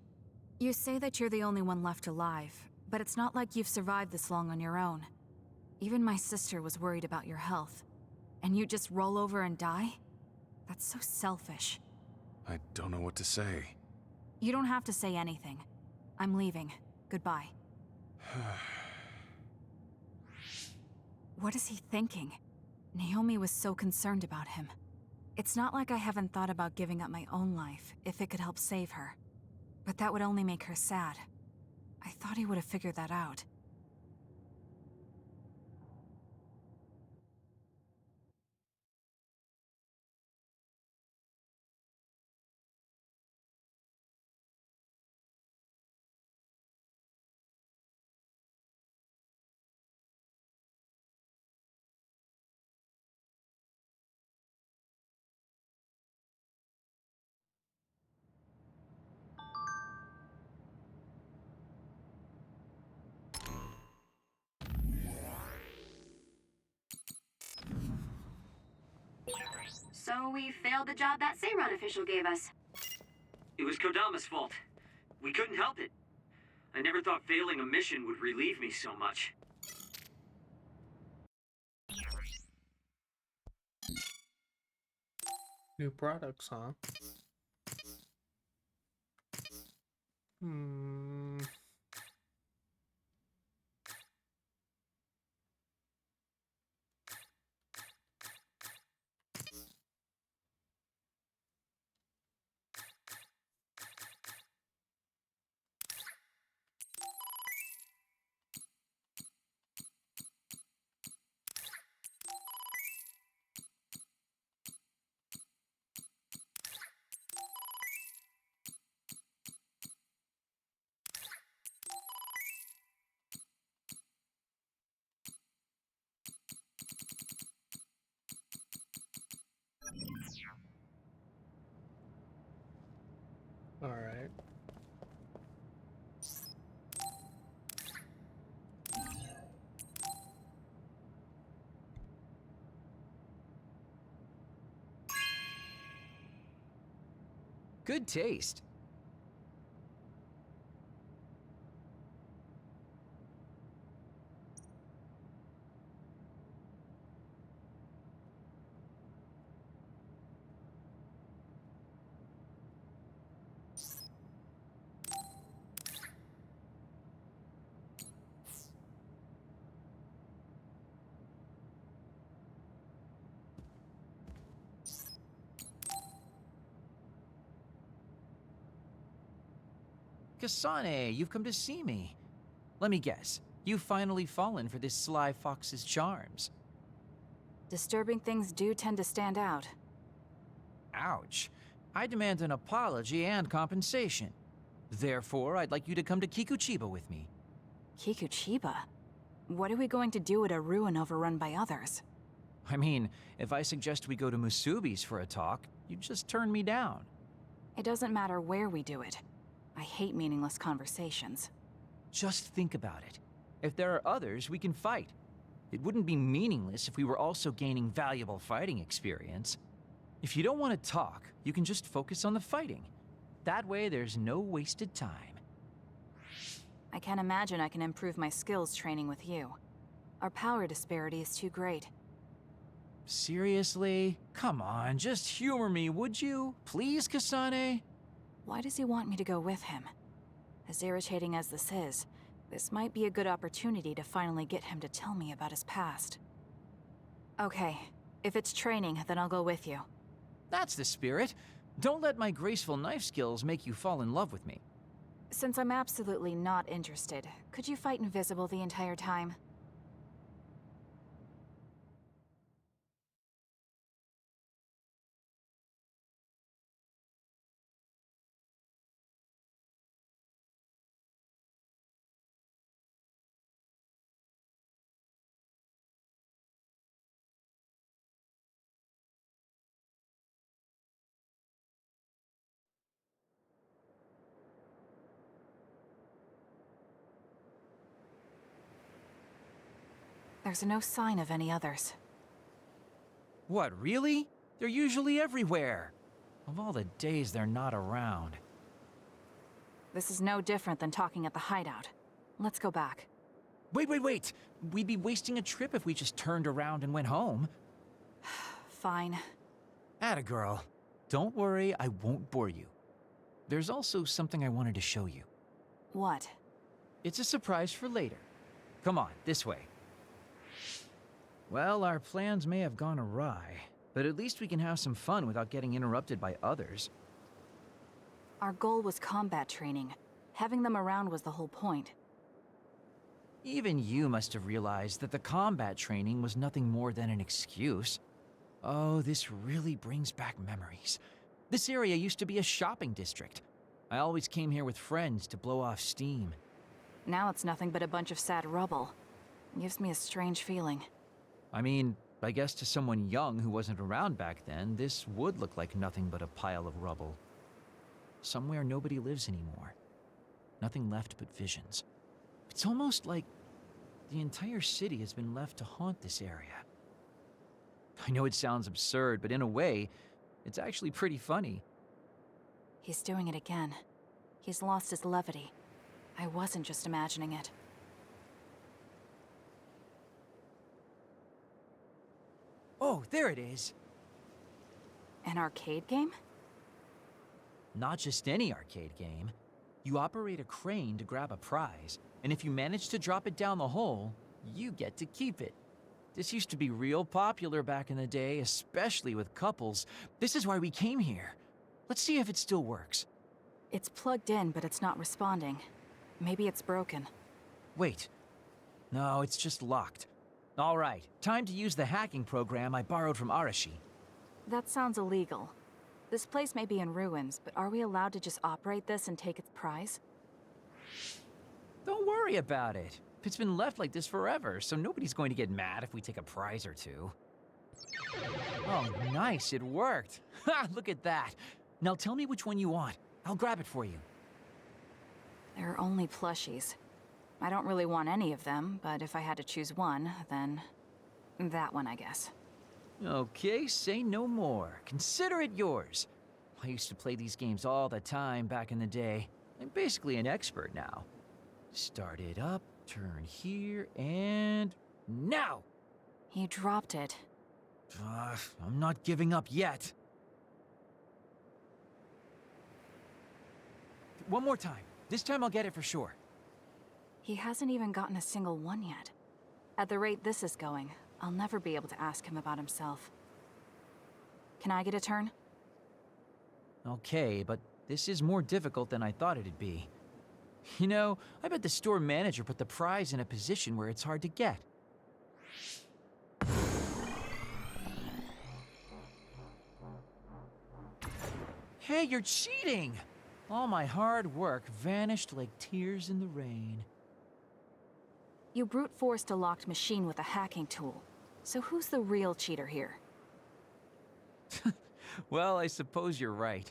You say that you're the only one left alive, but it's not like you've survived this long on your own. Even my sister was worried about your health. And you just roll over and die? That's so selfish. I don't know what to say. You don't have to say anything. I'm leaving. Goodbye. What is he thinking? Naomi was so concerned about him. It's not like I haven't thought about giving up my own life if it could help save her. But that would only make her sad. I thought he would have figured that out. So we failed the job that Seiran official gave us. It was Kodama's fault. We couldn't help it. I never thought failing a mission would relieve me so much. New products, huh? Alright. Good taste. Kasane, you've come to see me. Let me guess, you've finally fallen for this sly fox's charms. Disturbing things do tend to stand out. Ouch. I demand an apology and compensation. Therefore, I'd like you to come to Kikuchiba with me. Kikuchiba? What are we going to do at a ruin overrun by others? I mean, if I suggest we go to Musubi's for a talk, you'd just turn me down. It doesn't matter where we do it. I hate meaningless conversations. Just think about it. If there are others, we can fight. It wouldn't be meaningless if we were also gaining valuable fighting experience. If you don't want to talk, you can just focus on the fighting. That way, there's no wasted time. I can't imagine I can improve my skills training with you. Our power disparity is too great. Seriously? Come on, just humor me, would you? Please, Kasane? Why does he want me to go with him? As irritating as this is, this might be a good opportunity to finally get him to tell me about his past. Okay, if it's training, then I'll go with you. That's the spirit. Don't let my graceful knife skills make you fall in love with me. Since I'm absolutely not interested, could you fight invisible the entire time? There's no sign of any others. What, really? They're usually everywhere. Of all the days they're not around. This is no different than talking at the hideout. Let's go back. Wait! We'd be wasting a trip if we just turned around and went home. Fine. Atta girl. Don't worry, I won't bore you. There's also something I wanted to show you. What? It's a surprise for later. Come on, this way. Well, our plans may have gone awry, but at least we can have some fun without getting interrupted by others. Our goal was combat training. Having them around was the whole point. Even you must have realized that the combat training was nothing more than an excuse. Oh, this really brings back memories. This area used to be a shopping district. I always came here with friends to blow off steam. Now it's nothing but a bunch of sad rubble. It gives me a strange feeling. I mean, I guess to someone young who wasn't around back then, this would look like nothing but a pile of rubble. Somewhere nobody lives anymore. Nothing left but visions. It's almost like the entire city has been left to haunt this area. I know it sounds absurd, but in a way, it's actually pretty funny. He's doing it again. He's lost his levity. I wasn't just imagining it. Oh, there it is. An arcade game? Not just any arcade game. You operate a crane to grab a prize, and if you manage to drop it down the hole, you get to keep it. This used to be real popular back in the day, especially with couples. This is why we came here. Let's see if it still works. It's plugged in, but it's not responding. Maybe it's broken. Wait. No, it's just locked. All right, time to use the hacking program I borrowed from Arashi. That sounds illegal. This place may be in ruins, but are we allowed to just operate this and take its prize? Don't worry about it. It's been left like this forever, so nobody's going to get mad if we take a prize or two. Oh, nice, it worked. Ha, look at that. Now tell me which one you want. I'll grab it for you. There are only plushies. I don't really want any of them, but if I had to choose one, then that one, I guess. Okay, say no more. Consider it yours. I used to play these games all the time back in the day. I'm basically an expert now. Start it up, turn here, and now! He dropped it. I'm not giving up yet. One more time. This time I'll get it for sure. He hasn't even gotten a single one yet. At the rate this is going, I'll never be able to ask him about himself. Can I get a turn? Okay, but this is more difficult than I thought it'd be. You know, I bet the store manager put the prize in a position where it's hard to get. Hey, you're cheating! All my hard work vanished like tears in the rain. You brute forced a locked machine with a hacking tool. So who's the real cheater here? Well, I suppose you're right.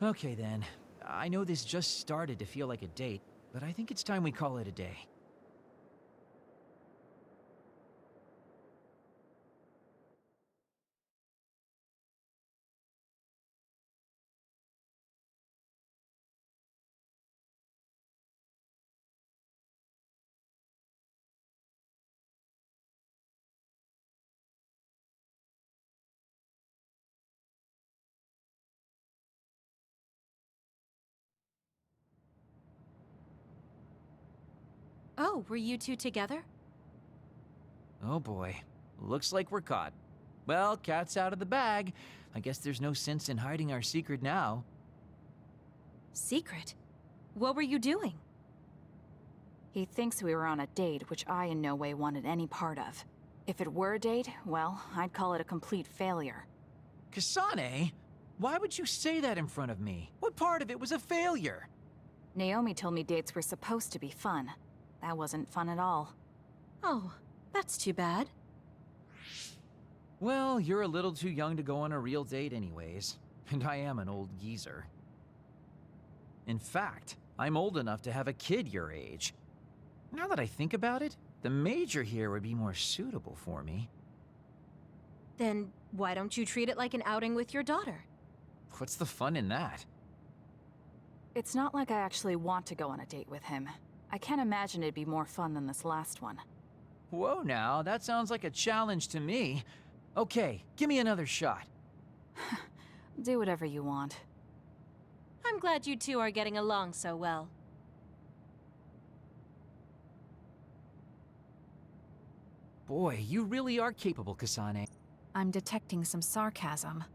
Okay then. I know this just started to feel like a date, but I think it's time we call it a day. Oh, were you two together? Oh boy. Looks like we're caught. Well, cat's out of the bag. I guess there's no sense in hiding our secret now. Secret? What were you doing? He thinks we were on a date, which I in no way wanted any part of. If it were a date, well, I'd call it a complete failure. Kasane? Why would you say that in front of me? What part of it was a failure? Naomi told me dates were supposed to be fun. That wasn't fun at all. Oh, that's too bad. Well, you're a little too young to go on a real date anyways, and I am an old geezer. In fact, I'm old enough to have a kid your age. Now that I think about it, the Major here would be more suitable for me. Then why don't you treat it like an outing with your daughter? What's the fun in that? It's not like I actually want to go on a date with him. I can't imagine it'd be more fun than this last one. Whoa now, that sounds like a challenge to me. Okay, give me another shot. Do whatever you want. I'm glad you two are getting along so well. Boy, you really are capable, Kasane. I'm detecting some sarcasm.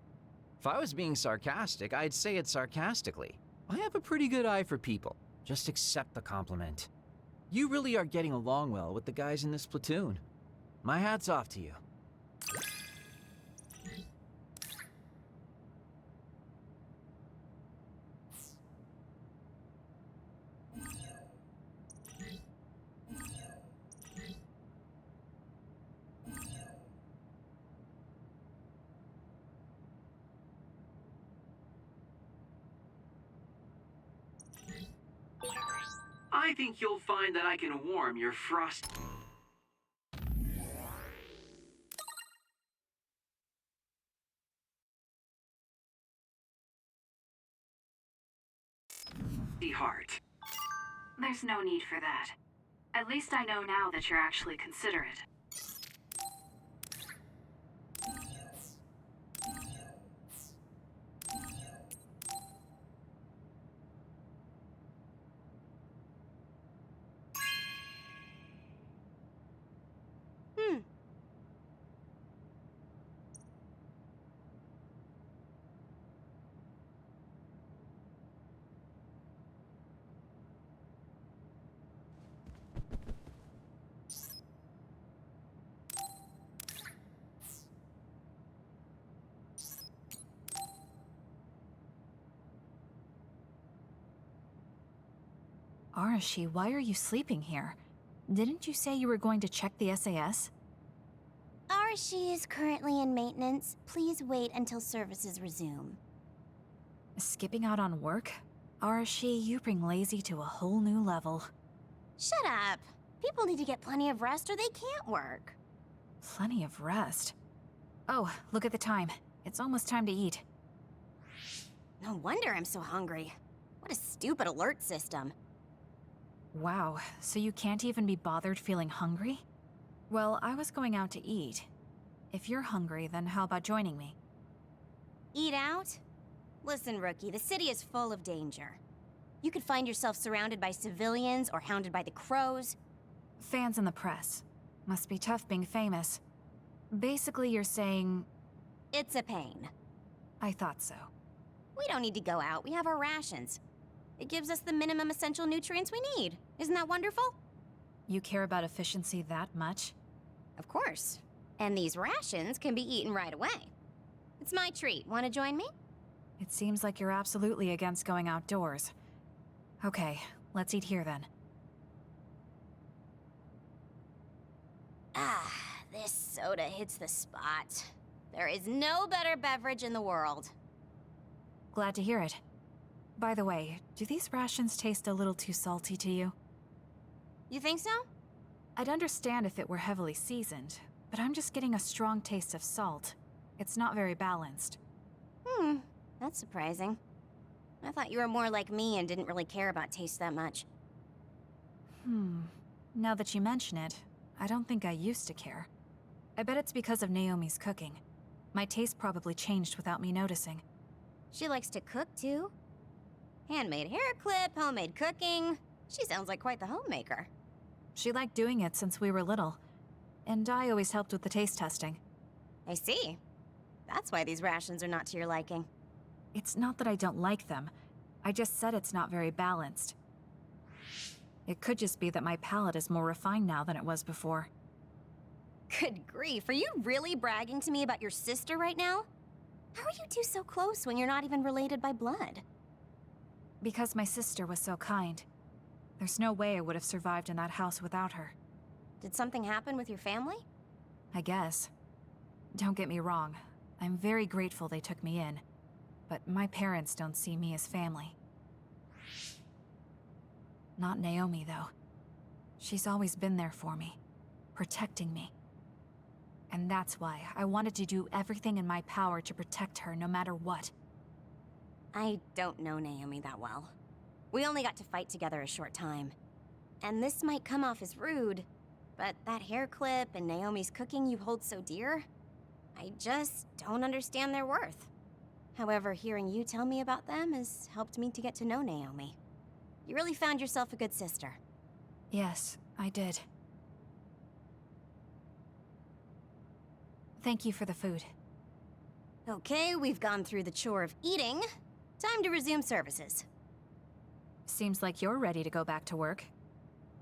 If I was being sarcastic, I'd say it sarcastically. I have a pretty good eye for people. Just accept the compliment. You really are getting along well with the guys in this platoon. My hat's off to you. I think you'll find that I can warm your frosty heart. There's no need for that. At least I know now that you're actually considerate. Arashi, why are you sleeping here? Didn't you say you were going to check the SAS? Arashi is currently in maintenance. Please wait until services resume. Skipping out on work? Arashi, you bring lazy to a whole new level. Shut up. People need to get plenty of rest or they can't work. Plenty of rest. Oh, look at the time. It's almost time to eat. No wonder I'm so hungry. What a stupid alert system. Wow, so you can't even be bothered feeling hungry? Well, I was going out to eat. If you're hungry, then how about joining me? Eat out? Listen, Rookie, the city is full of danger. You could find yourself surrounded by civilians or hounded by the crows. Fans in the press. Must be tough being famous. Basically, you're saying... It's a pain. I thought so. We don't need to go out. We have our rations. It gives us the minimum essential nutrients we need. Isn't that wonderful? You care about efficiency that much? Of course. And these rations can be eaten right away. It's my treat. Want to join me? It seems like you're absolutely against going outdoors. Okay, let's eat here then. Ah, this soda hits the spot. There is no better beverage in the world. Glad to hear it. By the way, do these rations taste a little too salty to you? You think so? I'd understand if it were heavily seasoned, but I'm just getting a strong taste of salt. It's not very balanced. That's surprising. I thought you were more like me and didn't really care about taste that much. Now that you mention it, I don't think I used to care. I bet it's because of Naomi's cooking. My taste probably changed without me noticing. She likes to cook, too. Handmade hair clip, homemade cooking. She sounds like quite the homemaker. She liked doing it since we were little, and I always helped with the taste testing. I see. That's why these rations are not to your liking. It's not that I don't like them. I just said it's not very balanced. It could just be that my palate is more refined now than it was before. Good grief, are you really bragging to me about your sister right now? How are you two so close when you're not even related by blood? Because my sister was so kind. There's no way I would have survived in that house without her. Did something happen with your family? I guess. Don't get me wrong. I'm very grateful they took me in. But my parents don't see me as family. Not Naomi, though. She's always been there for me, protecting me. And that's why I wanted to do everything in my power to protect her no matter what. I don't know Naomi that well. We only got to fight together a short time. And this might come off as rude, but that hair clip and Naomi's cooking you hold so dear, I just don't understand their worth. However, hearing you tell me about them has helped me to get to know Naomi. You really found yourself a good sister. Yes, I did. Thank you for the food. Okay, we've gone through the chore of eating. Time to resume services. Seems like you're ready to go back to work.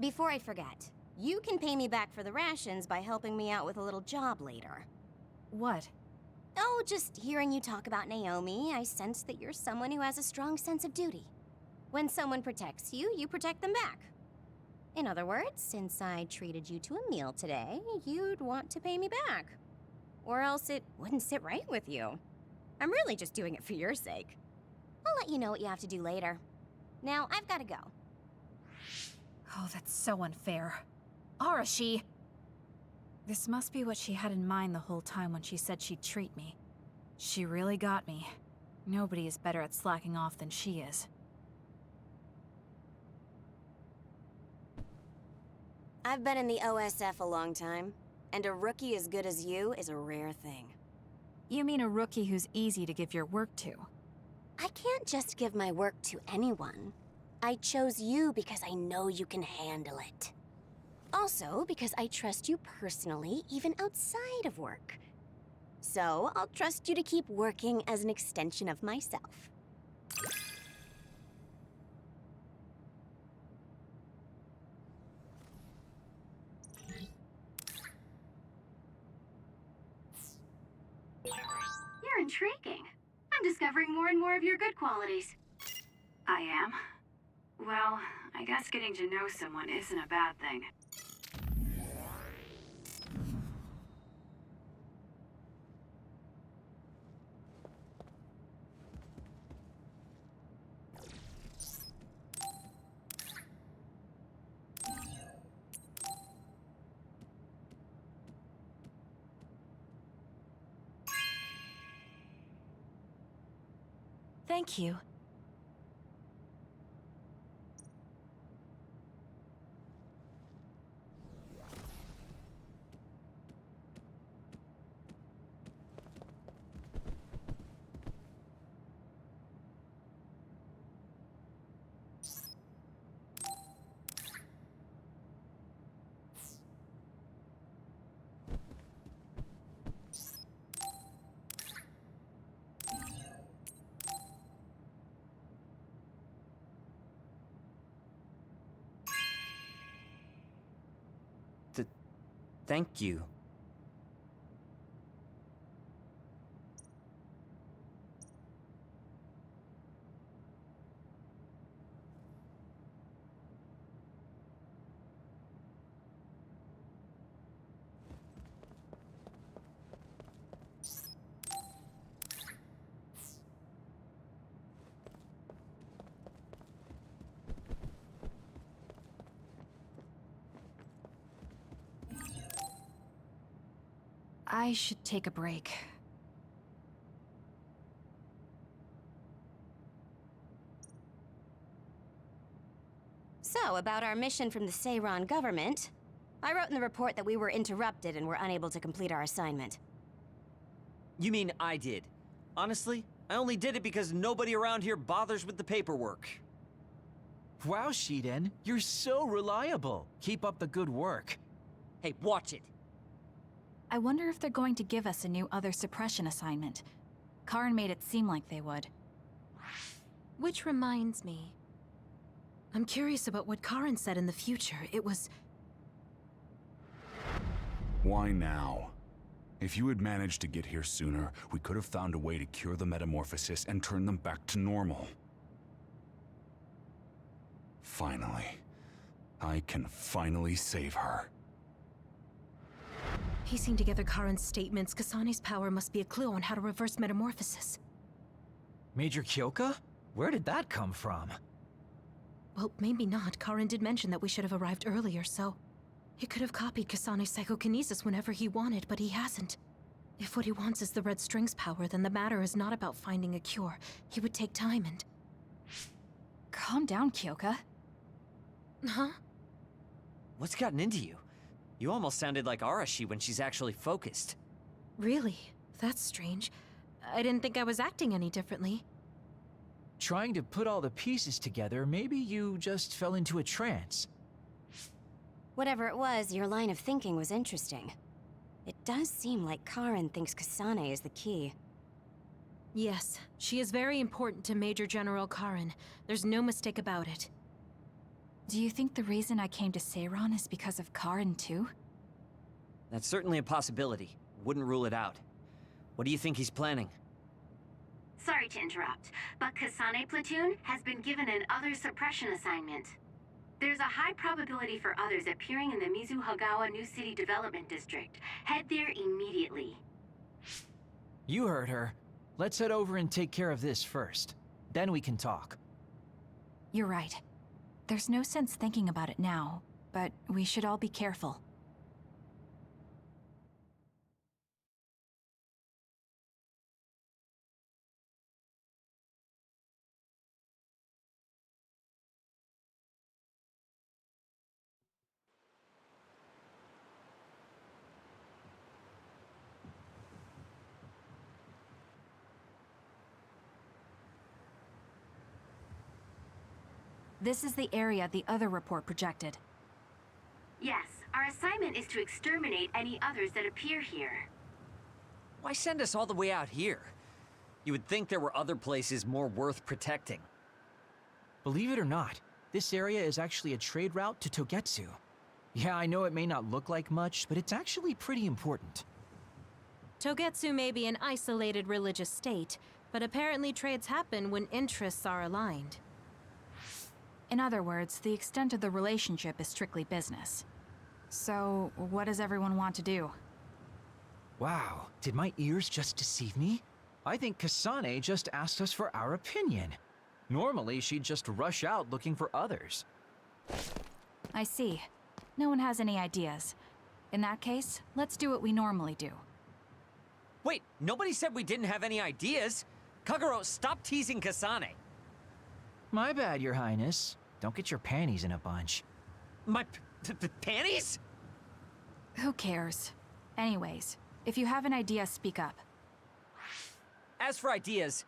Before I forget, you can pay me back for the rations by helping me out with a little job later. What? Oh, just hearing you talk about Naomi, I sense that you're someone who has a strong sense of duty. When someone protects you, you protect them back. In other words, since I treated you to a meal today, you'd want to pay me back. Or else it wouldn't sit right with you. I'm really just doing it for your sake. I'll let you know what you have to do later. Now, I've got to go. Oh, that's so unfair. Arashi! This must be what she had in mind the whole time when she said she'd treat me. She really got me. Nobody is better at slacking off than she is. I've been in the OSF a long time, and a rookie as good as you is a rare thing. You mean a rookie who's easy to give your work to? I can't just give my work to anyone. I chose you because I know you can handle it. Also, because I trust you personally, even outside of work. So, I'll trust you to keep working as an extension of myself. You're intriguing. I'm discovering more and more of your good qualities. I am. Well, I guess getting to know someone isn't a bad thing. Thank you. Thank you. I should take a break. So, about our mission from the Seiran government, I wrote in the report that we were interrupted and were unable to complete our assignment. You mean I did? Honestly, I only did it because nobody around here bothers with the paperwork. Wow, Shiden, you're so reliable. Keep up the good work. Hey, watch it. I wonder if they're going to give us a new other suppression assignment. Karin made it seem like they would. Which reminds me. I'm curious about what Karin said in the future. It was... Why now? If you had managed to get here sooner, we could have found a way to cure the metamorphosis and turn them back to normal. Finally. I can finally save her. Piecing together Karin's statements, Kasane's power must be a clue on how to reverse metamorphosis. Major Kyoka? Where did that come from? Well, maybe not. Karin did mention that we should have arrived earlier, so... He could have copied Kasane's psychokinesis whenever he wanted, but he hasn't. If what he wants is the Red String's power, then the matter is not about finding a cure. He would take time and... Calm down, Kyoka. Huh? What's gotten into you? You almost sounded like Arashi when she's actually focused. Really? That's strange. I didn't think I was acting any differently. Trying to put all the pieces together, maybe you just fell into a trance. Whatever it was, your line of thinking was interesting. It does seem like Karin thinks Kasane is the key. Yes, she is very important to Major General Karin. There's no mistake about it. Do you think the reason I came to Seiran is because of Karin too? That's certainly a possibility. Wouldn't rule it out. What do you think he's planning? Sorry to interrupt, but Kasane Platoon has been given an other suppression assignment. There's a high probability for others appearing in the Mizuhagawa New City Development District. Head there immediately. You heard her. Let's head over and take care of this first. Then we can talk. You're right. There's no sense thinking about it now, but we should all be careful. This is the area the other report projected. Yes, our assignment is to exterminate any others that appear here. Why send us all the way out here? You would think there were other places more worth protecting. Believe it or not, this area is actually a trade route to Togetsu. Yeah, I know it may not look like much, but it's actually pretty important. Togetsu may be an isolated religious state, but apparently trades happen when interests are aligned. In other words, the extent of the relationship is strictly business. So, what does everyone want to do? Wow, did my ears just deceive me? I think Kasane just asked us for our opinion. Normally, she'd just rush out looking for others. I see. No one has any ideas. In that case, let's do what we normally do. Wait, nobody said we didn't have any ideas. Kagero, stop teasing Kasane. My bad, Your Highness. Don't get your panties in a bunch. My panties? Who cares? Anyways, if you have an idea, speak up. As for ideas,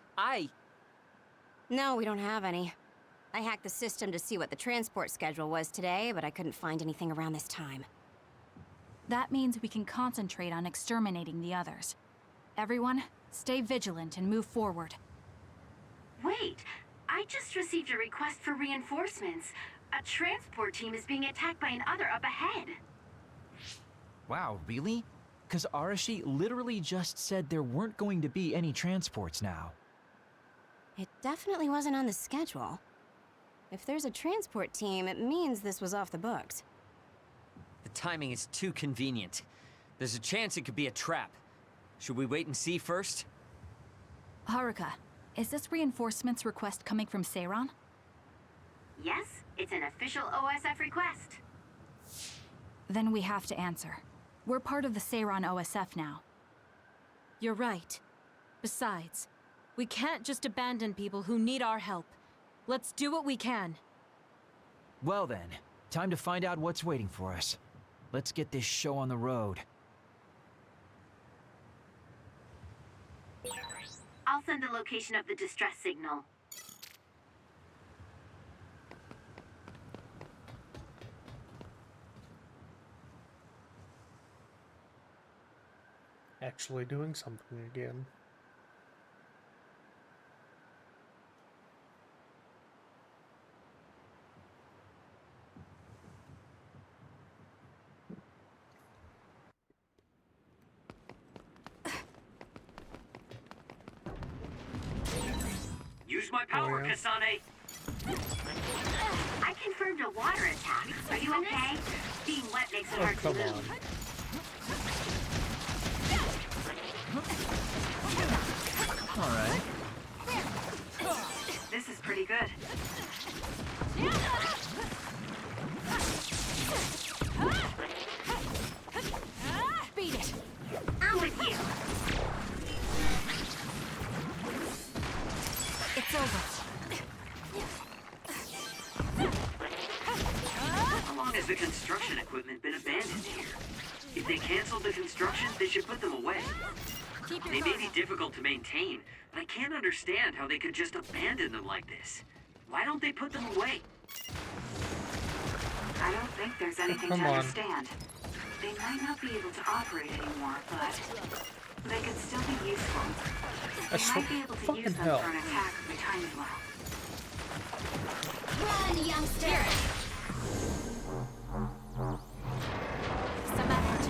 No, we don't have any. I hacked the system to see what the transport schedule was today, but I couldn't find anything around this time. That means we can concentrate on exterminating the others. Everyone, stay vigilant and move forward. Wait, I just received a request for reinforcements. A transport team is being attacked by an other up ahead. Wow, really? Because Arashi literally just said there weren't going to be any transports now. It definitely wasn't on the schedule. If there's a transport team, it means this was off the books. The timing is too convenient. There's a chance it could be a trap. Should we wait and see first? Haruka, is this reinforcements request coming from Seiran? Yes, it's an official OSF request. Then we have to answer. We're part of the Seiran OSF now. You're right. Besides, we can't just abandon people who need our help. Let's do what we can. Well then, time to find out what's waiting for us. Let's get this show on the road. I'll send the location of the distress signal. Actually doing something again. Use my power, Kasane! I confirmed a water attack. Are you okay? Being wet makes it Oh, hard to come move. on. Alright. This is pretty good. Beat it! I'm with you. It's over. How long has the construction equipment been abandoned here? If they canceled the construction, they should put them away. They may be difficult to maintain, but I can't understand how they could just abandon them like this. Why don't they put them away? I don't think there's anything Come to on. understand. They might not be able to operate anymore, but they could still be useful. I They might be able to fucking use them hell. for an attack if we time it well. Run, youngster! Some effort.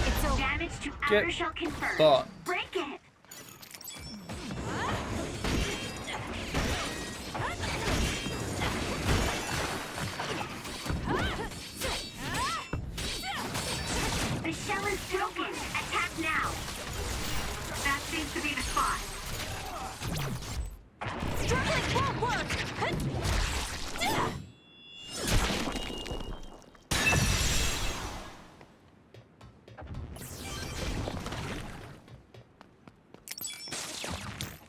It's over. Damage to Get outer shell confirmed. fucked. Break it! The shell is broken. Attack now. That seems to be the spot. Struggling won't work!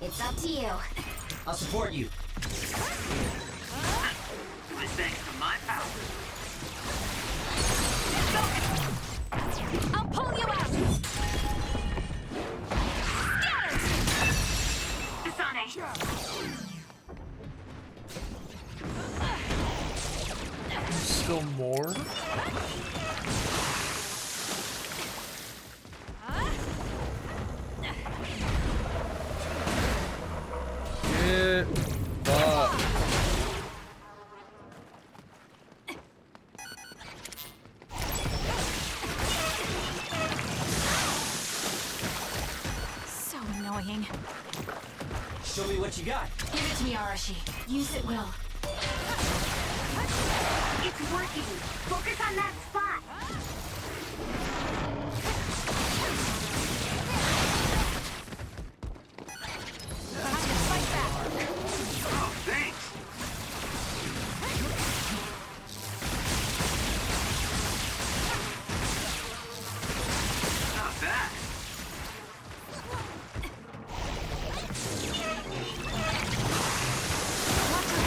It's up to you. I'll support you. It was thanks to my power. I'll pull you out! Kasane. Still more? Get fucked. So annoying. Show me what you got. Give it to me, Arashi. Use it well. It's working. Focus on that spot. Oh, thanks. Not bad.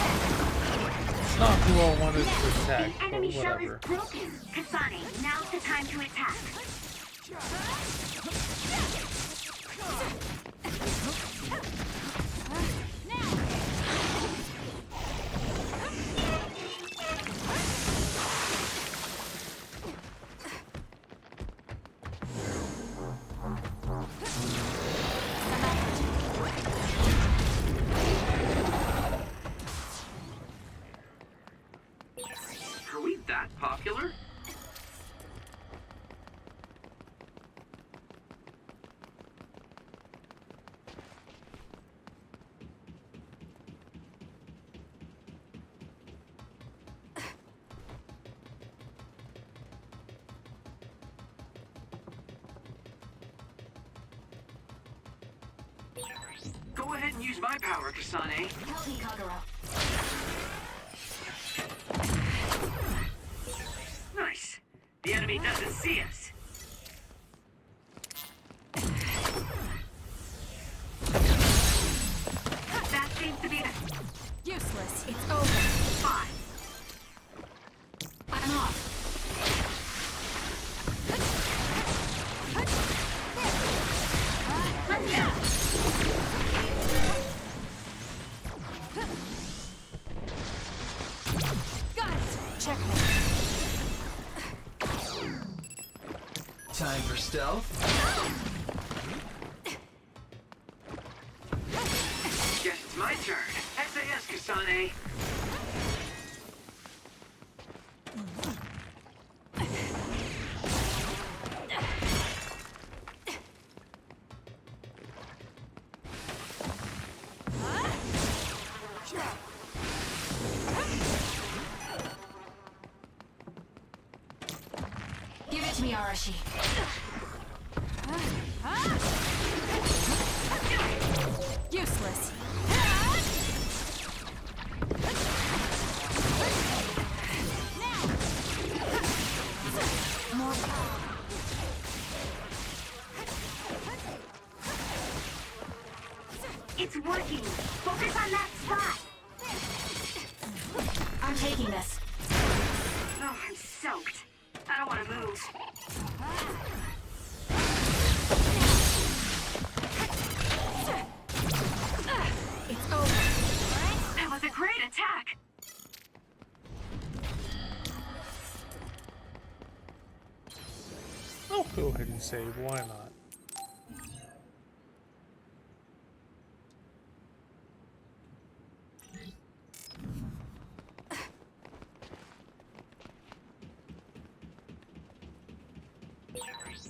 It's not who I wanted to attack, The but enemy shell is whatever. broken. Kasane, now's the time to attack. Are we that popular? Go ahead and use my power, Kasane. Help me, Kagura. Nice. The enemy doesn't see us. It's over. 5. I'm off. Let's go. Got it. Checkmate. Time for stealth. Guess it's my turn. SAS, Kasane. Give it to me, Arashi. Useless. More power. It's working. Focus on that spot. I'm taking this. Oh, I'm soaked. I don't want to move. It's over. That was a great attack. I'll go ahead and save. Why not?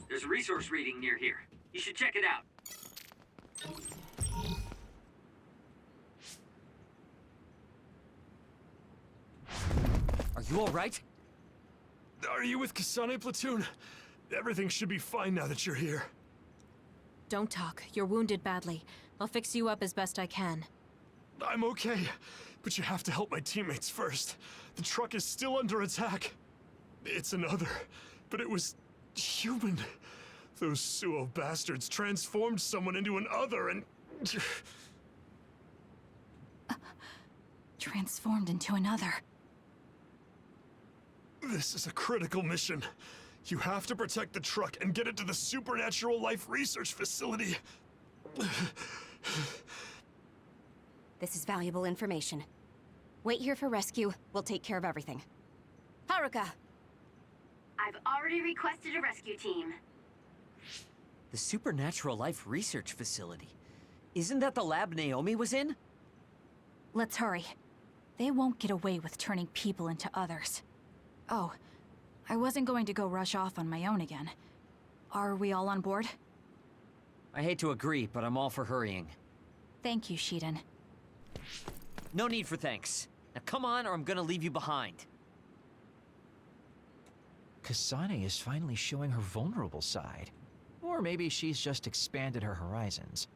There's a resource reading near here. You should check it out. Are you alright? Are you with Kasane platoon? Everything should be fine now that you're here. Don't talk. You're wounded badly. I'll fix you up as best I can. I'm okay, but you have to help my teammates first. The truck is still under attack. It's another, but it was human. Those Suo bastards transformed someone into an other and... Transformed into another. This is a critical mission. You have to protect the truck and get it to the Supernatural Life Research Facility. This is valuable information. Wait here for rescue. We'll take care of everything. Haruka! I've already requested a rescue team. The Supernatural Life Research Facility. Isn't that the lab Naomi was in? Let's hurry. They won't get away with turning people into others. Oh, I wasn't going to go rush off on my own again. Are we all on board? I hate to agree, but I'm all for hurrying. Thank you, Shiden. No need for thanks. Now come on, or I'm gonna leave you behind. Kasane is finally showing her vulnerable side. Or maybe she's just expanded her horizons.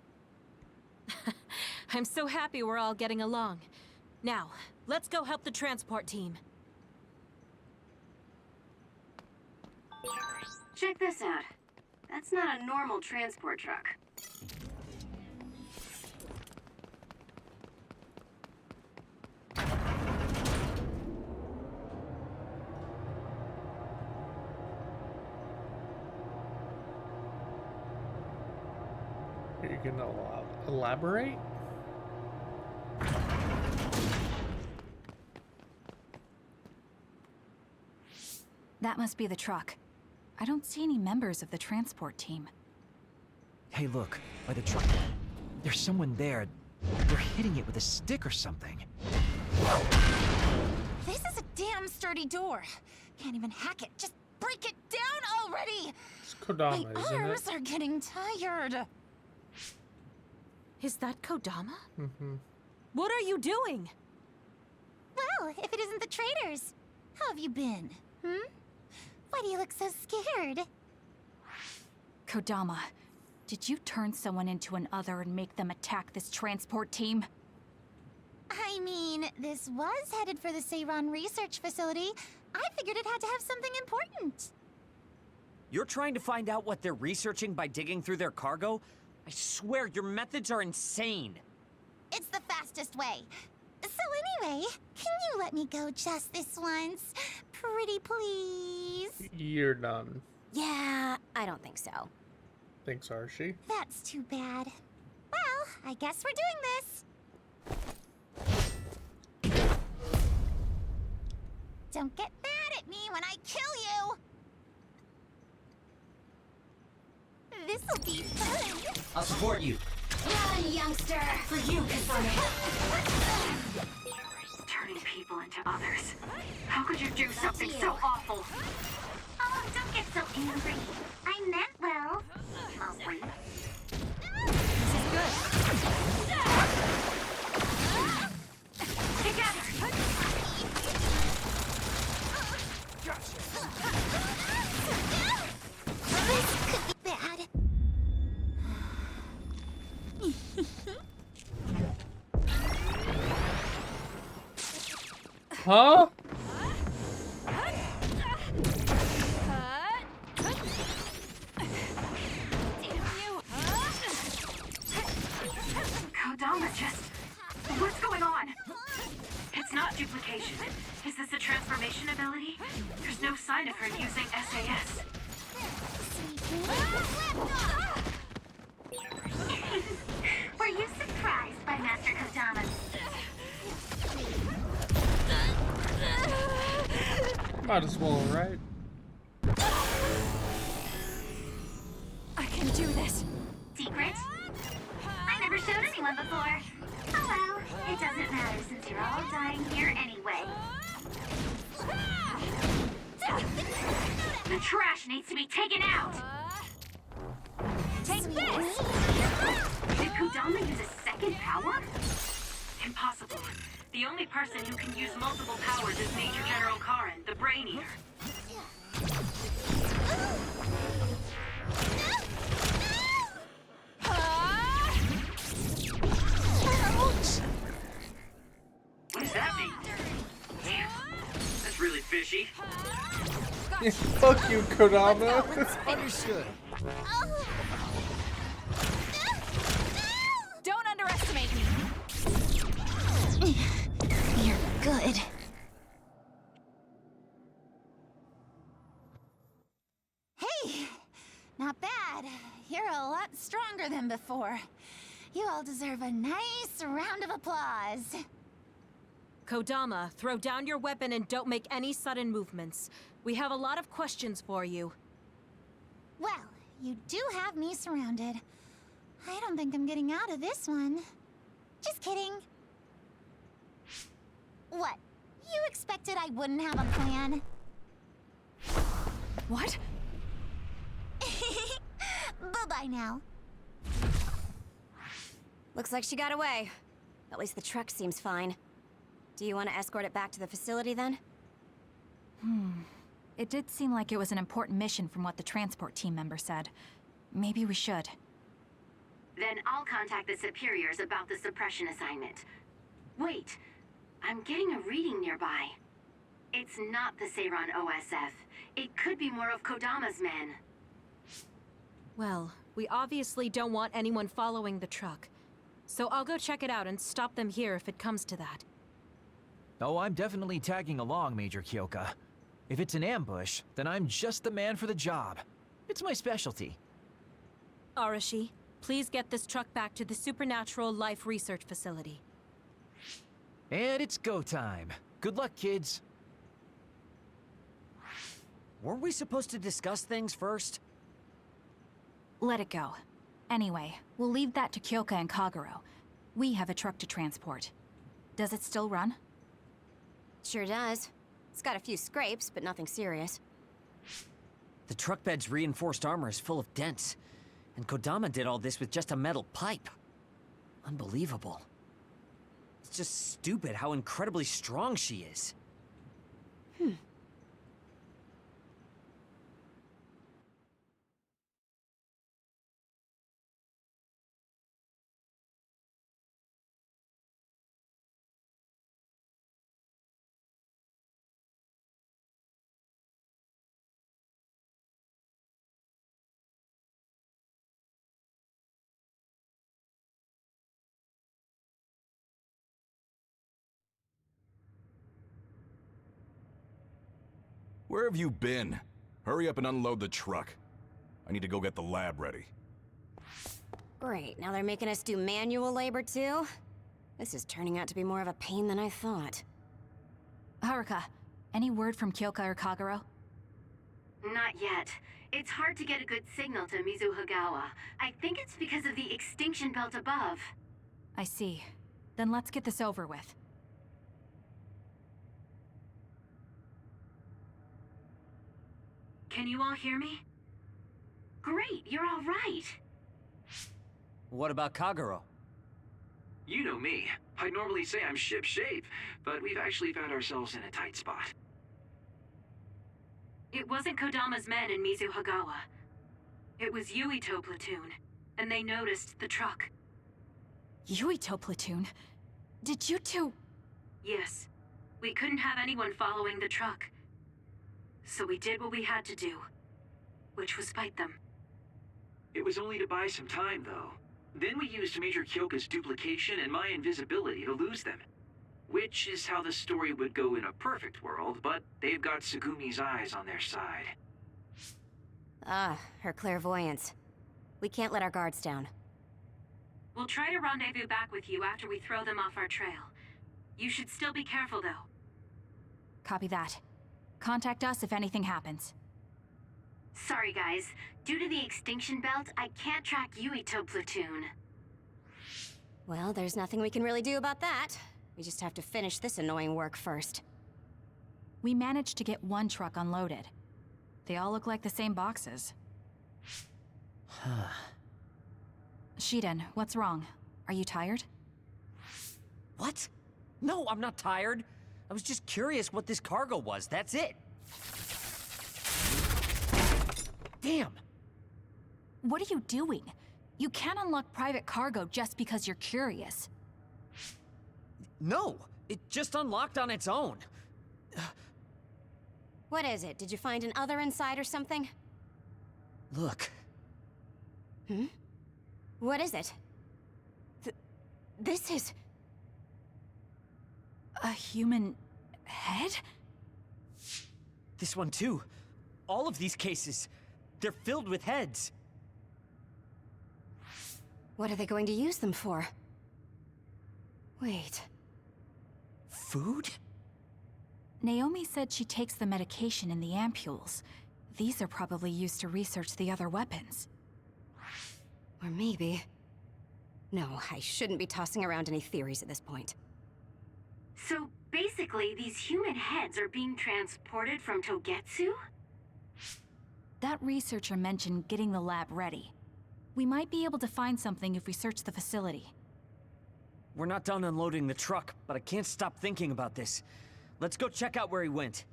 I'm so happy we're all getting along. Now, let's go help the transport team. Check this out. That's not a normal transport truck. Are you gonna elaborate? That must be the truck. I don't see any members of the transport team. Hey, look, by the truck. There's someone there. They're hitting it with a stick or something. This is a damn sturdy door. Can't even hack it. Just break it down already! It's Kodama, My isn't arms it? are getting tired. Is that Kodama? Mm-hmm. What are you doing? Well, if it isn't the traitors, how have you been? Why do you look so scared? Kodama, did you turn someone into an other and make them attack this transport team? I mean, this was headed for the Seiran research facility. I figured it had to have something important. You're trying to find out what they're researching by digging through their cargo? I swear, your methods are insane. It's the fastest way. So anyway, can you let me go just this once? Pretty please? You're done. Yeah, I don't think so. Thanks, Archie. That's too bad. Well, I guess we're doing this. Don't get mad at me when I kill you! This'll be fun! I'll support you. Run, youngster! For you, Kasane. Turning people into others. How could you do something so awful? Oh, don't get so angry. I meant well. Mostly. Together! This could be bad. Huh? Kodama just... What's going on? It's not duplication. Is this a transformation ability? There's no sign of her using SAS. Were you surprised by Master Kodama? Might as well, right? I can do this. Secret? I never showed anyone before. Oh well, it doesn't matter since you're all dying here anyway. The trash needs to be taken out! Take this! Did Kodama use a second power? Impossible. The only person who can use multiple powers is Major General Karen, the Brain Eater. What does that mean? Damn, that's really fishy. Fuck you, Kodama. Understood. Don't underestimate me. You're good. Hey, not bad. You're a lot stronger than before. You all deserve a nice round of applause. Kodama, throw down your weapon and don't make any sudden movements. We have a lot of questions for you. Well, you do have me surrounded. I don't think I'm getting out of this one. Just kidding. What? You expected I wouldn't have a plan? What? Bye-bye now. Looks like she got away. At least the truck seems fine. Do you want to escort it back to the facility then? It did seem like it was an important mission from what the transport team member said. Maybe we should. Then I'll contact the superiors about the suppression assignment. Wait, I'm getting a reading nearby. It's not the Seiran OSF. It could be more of Kodama's men. Well, we obviously don't want anyone following the truck. So I'll go check it out and stop them here if it comes to that. Oh, I'm definitely tagging along, Major Kyoka. If it's an ambush, then I'm just the man for the job. It's my specialty. Arashi, please get this truck back to the Supernatural Life Research Facility. And it's go time. Good luck, kids. Weren't we supposed to discuss things first? Let it go. Anyway, we'll leave that to Kyoka and Kagero. We have a truck to transport. Does it still run? Sure does. It's got a few scrapes, but nothing serious. The truck bed's reinforced armor is full of dents, and Kodama did all this with just a metal pipe. Unbelievable. It's just stupid how incredibly strong she is. Where have you been? Hurry up and unload the truck. I need to go get the lab ready. Great, now they're making us do manual labor too? This is turning out to be more of a pain than I thought. Haruka, any word from Kyoka or Kagero? Not yet. It's hard to get a good signal to Mizuhagawa. I think it's because of the extinction belt above. I see. Then let's get this over with. Can you all hear me? Great, you're all right. What about Kagero? You know me. I'd normally say I'm ship-shape, but we've actually found ourselves in a tight spot. It wasn't Kodama's men in Mizuhagawa. It was Yuito platoon, and they noticed the truck. Yuito platoon? Did you two... Yes. We couldn't have anyone following the truck. So we did what we had to do, which was fight them. It was only to buy some time, though. Then we used Major Kyoka's duplication and my invisibility to lose them. Which is how the story would go in a perfect world, but they've got Tsugumi's eyes on their side. Ah, her clairvoyance. We can't let our guards down. We'll try to rendezvous back with you after we throw them off our trail. You should still be careful, though. Copy that. Contact us if anything happens. Sorry guys, due to the extinction belt, I can't track Yuito platoon. Well, there's nothing we can really do about that. We just have to finish this annoying work first. We managed to get one truck unloaded. They all look like the same boxes. Shiden, what's wrong? Are you tired? What? No, I'm not tired. I was just curious what this cargo was, that's it. Damn! What are you doing? You can't unlock private cargo just because you're curious. No, it just unlocked on its own. What is it? Did you find an other inside or something? Look. Hmm? What is it? This is... a human head? This one too. All of these cases. They're filled with heads. What are they going to use them for? Wait. Food? Naomi said she takes the medication in the ampules. These are probably used to research the other weapons. Or maybe... No, I shouldn't be tossing around any theories at this point. So basically, these human heads are being transported from Togetsu? That researcher mentioned getting the lab ready. We might be able to find something if we search the facility. We're not done unloading the truck, but I can't stop thinking about this. Let's go check out where he went.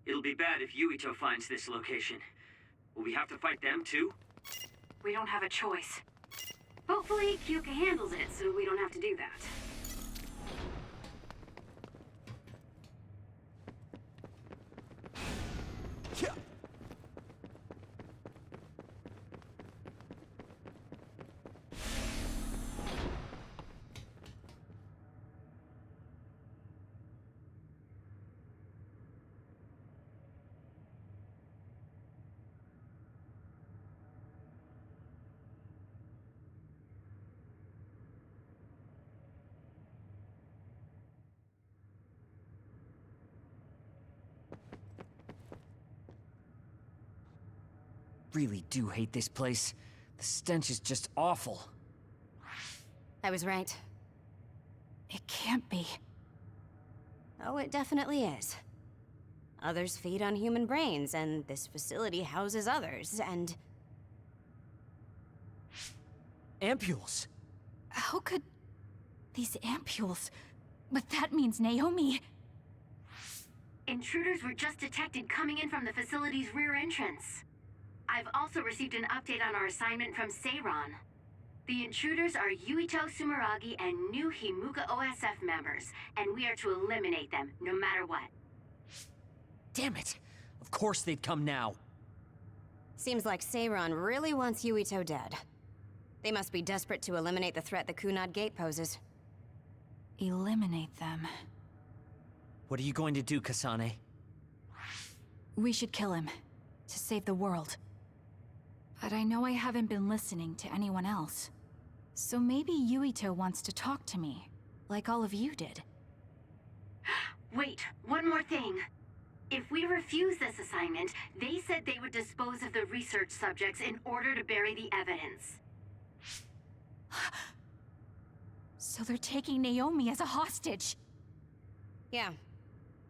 It'll be bad if Yuito finds this location. Will we have to fight them too? We don't have a choice. Hopefully, Kyoka handles it so we don't have to do that. Really do hate this place. The stench is just awful. I was right. It can't be. Oh, it definitely is. Others feed on human brains, and this facility houses others, and... Ampules. How could... these ampules... But that means Naomi... Intruders were just detected coming in from the facility's rear entrance. I've also received an update on our assignment from Seiran. The intruders are Yuito Sumeragi and new Himuka OSF members, and we are to eliminate them, no matter what. Damn it! Of course they'd come now. Seems like Seiran really wants Yuito dead. They must be desperate to eliminate the threat the Kunad Gate poses. Eliminate them. What are you going to do, Kasane? We should kill him, to save the world. But I know I haven't been listening to anyone else. So maybe Yuito wants to talk to me, like all of you did. Wait, one more thing. If we refuse this assignment, they said they would dispose of the research subjects in order to bury the evidence. So they're taking Naomi as a hostage. Yeah.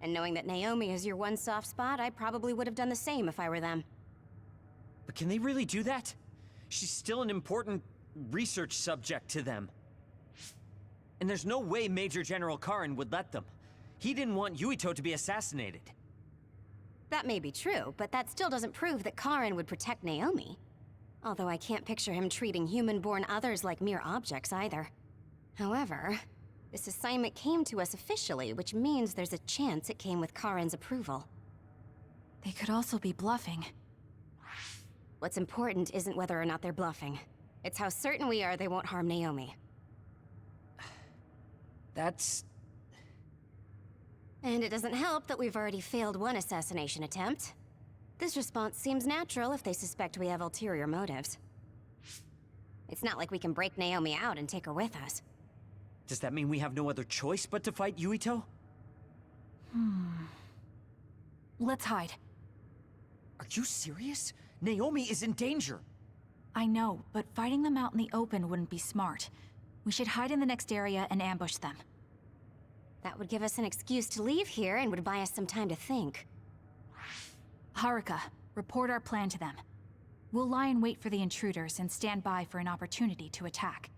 And knowing that Naomi is your one soft spot, I probably would have done the same if I were them. But can they really do that? She's still an important research subject to them. And there's no way Major General Karin would let them. He didn't want Yuito to be assassinated. That may be true, but that still doesn't prove that Karin would protect Naomi. Although I can't picture him treating human-born others like mere objects either. However, this assignment came to us officially, which means there's a chance it came with Karin's approval. They could also be bluffing. What's important isn't whether or not they're bluffing. It's how certain we are they won't harm Naomi. That's... And it doesn't help that we've already failed one assassination attempt. This response seems natural if they suspect we have ulterior motives. It's not like we can break Naomi out and take her with us. Does that mean we have no other choice but to fight Yuito? Let's hide. Are you serious? Naomi is in danger. I know, but fighting them out in the open wouldn't be smart. We should hide in the next area and ambush them. That would give us an excuse to leave here and would buy us some time to think. Haruka, report our plan to them. We'll lie in wait for the intruders and stand by for an opportunity to attack.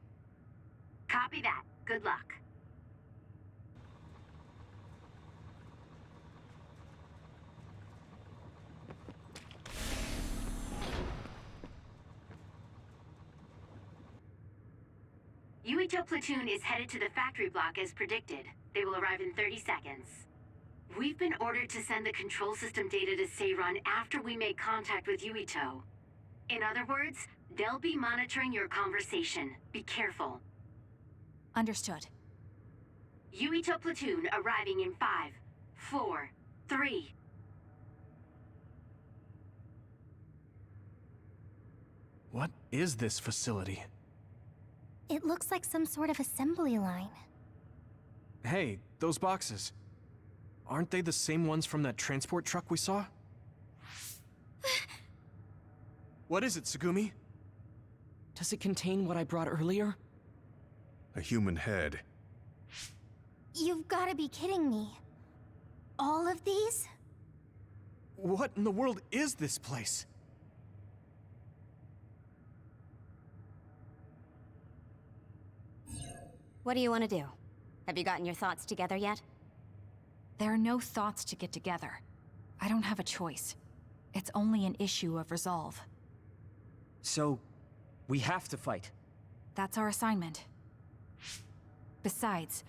Copy that. Good luck. Yuito platoon is headed to the factory block as predicted. They will arrive in 30 seconds. We've been ordered to send the control system data to Seiran after we make contact with Yuito. In other words, they'll be monitoring your conversation. Be careful. Understood. Yuito platoon arriving in 5, 4, 3. What is this facility? It looks like some sort of assembly line. Hey, those boxes. Aren't they the same ones from that transport truck we saw? What is it, Tsugumi? Does it contain what I brought earlier? A human head. You've gotta be kidding me. All of these? What in the world is this place? What do you want to do? Have you gotten your thoughts together yet? There are no thoughts to get together. I don't have a choice. It's only an issue of resolve. So, we have to fight. That's our assignment. Besides,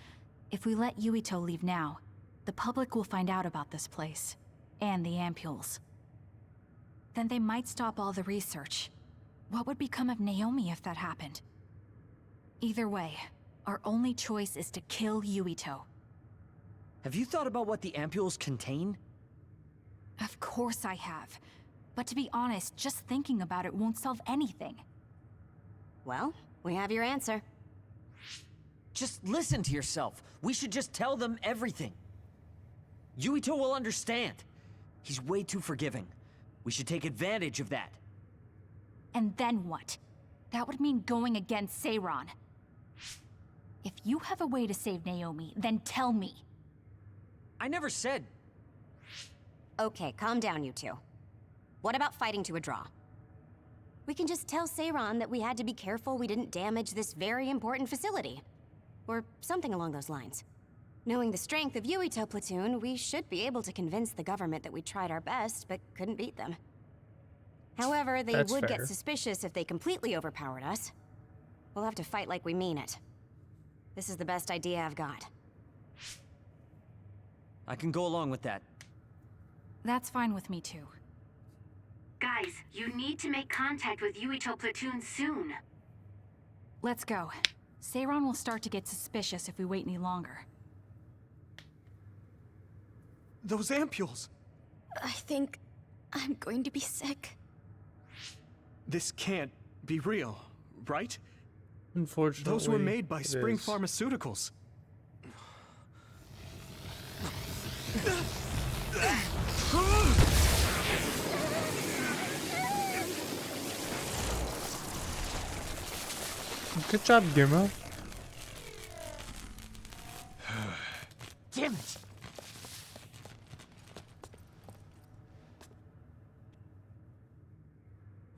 if we let Yuito leave now, the public will find out about this place, and the ampules. Then they might stop all the research. What would become of Naomi if that happened? Either way, our only choice is to kill Yuito. Have you thought about what the ampules contain? Of course I have. But to be honest, just thinking about it won't solve anything. Well, we have your answer. Just listen to yourself. We should just tell them everything. Yuito will understand. He's way too forgiving. We should take advantage of that. And then what? That would mean going against Seiran. If you have a way to save Naomi, then tell me. I never said... Okay, calm down, you two. What about fighting to a draw? We can just tell Seiran that we had to be careful we didn't damage this very important facility. Or something along those lines. Knowing the strength of Yuito platoon, we should be able to convince the government that we tried our best, but couldn't beat them. However, they That's would fair. get suspicious if they completely overpowered us. We'll have to fight like we mean it. This is the best idea I've got. I can go along with that. That's fine with me too. Guys, you need to make contact with Yuito platoon soon. Let's go. Seiran will start to get suspicious if we wait any longer. Those ampules! I think I'm going to be sick. This can't be real, right? Unfortunately, those were made by it Spring is. Pharmaceuticals. Good job, Gimmo. Damn it!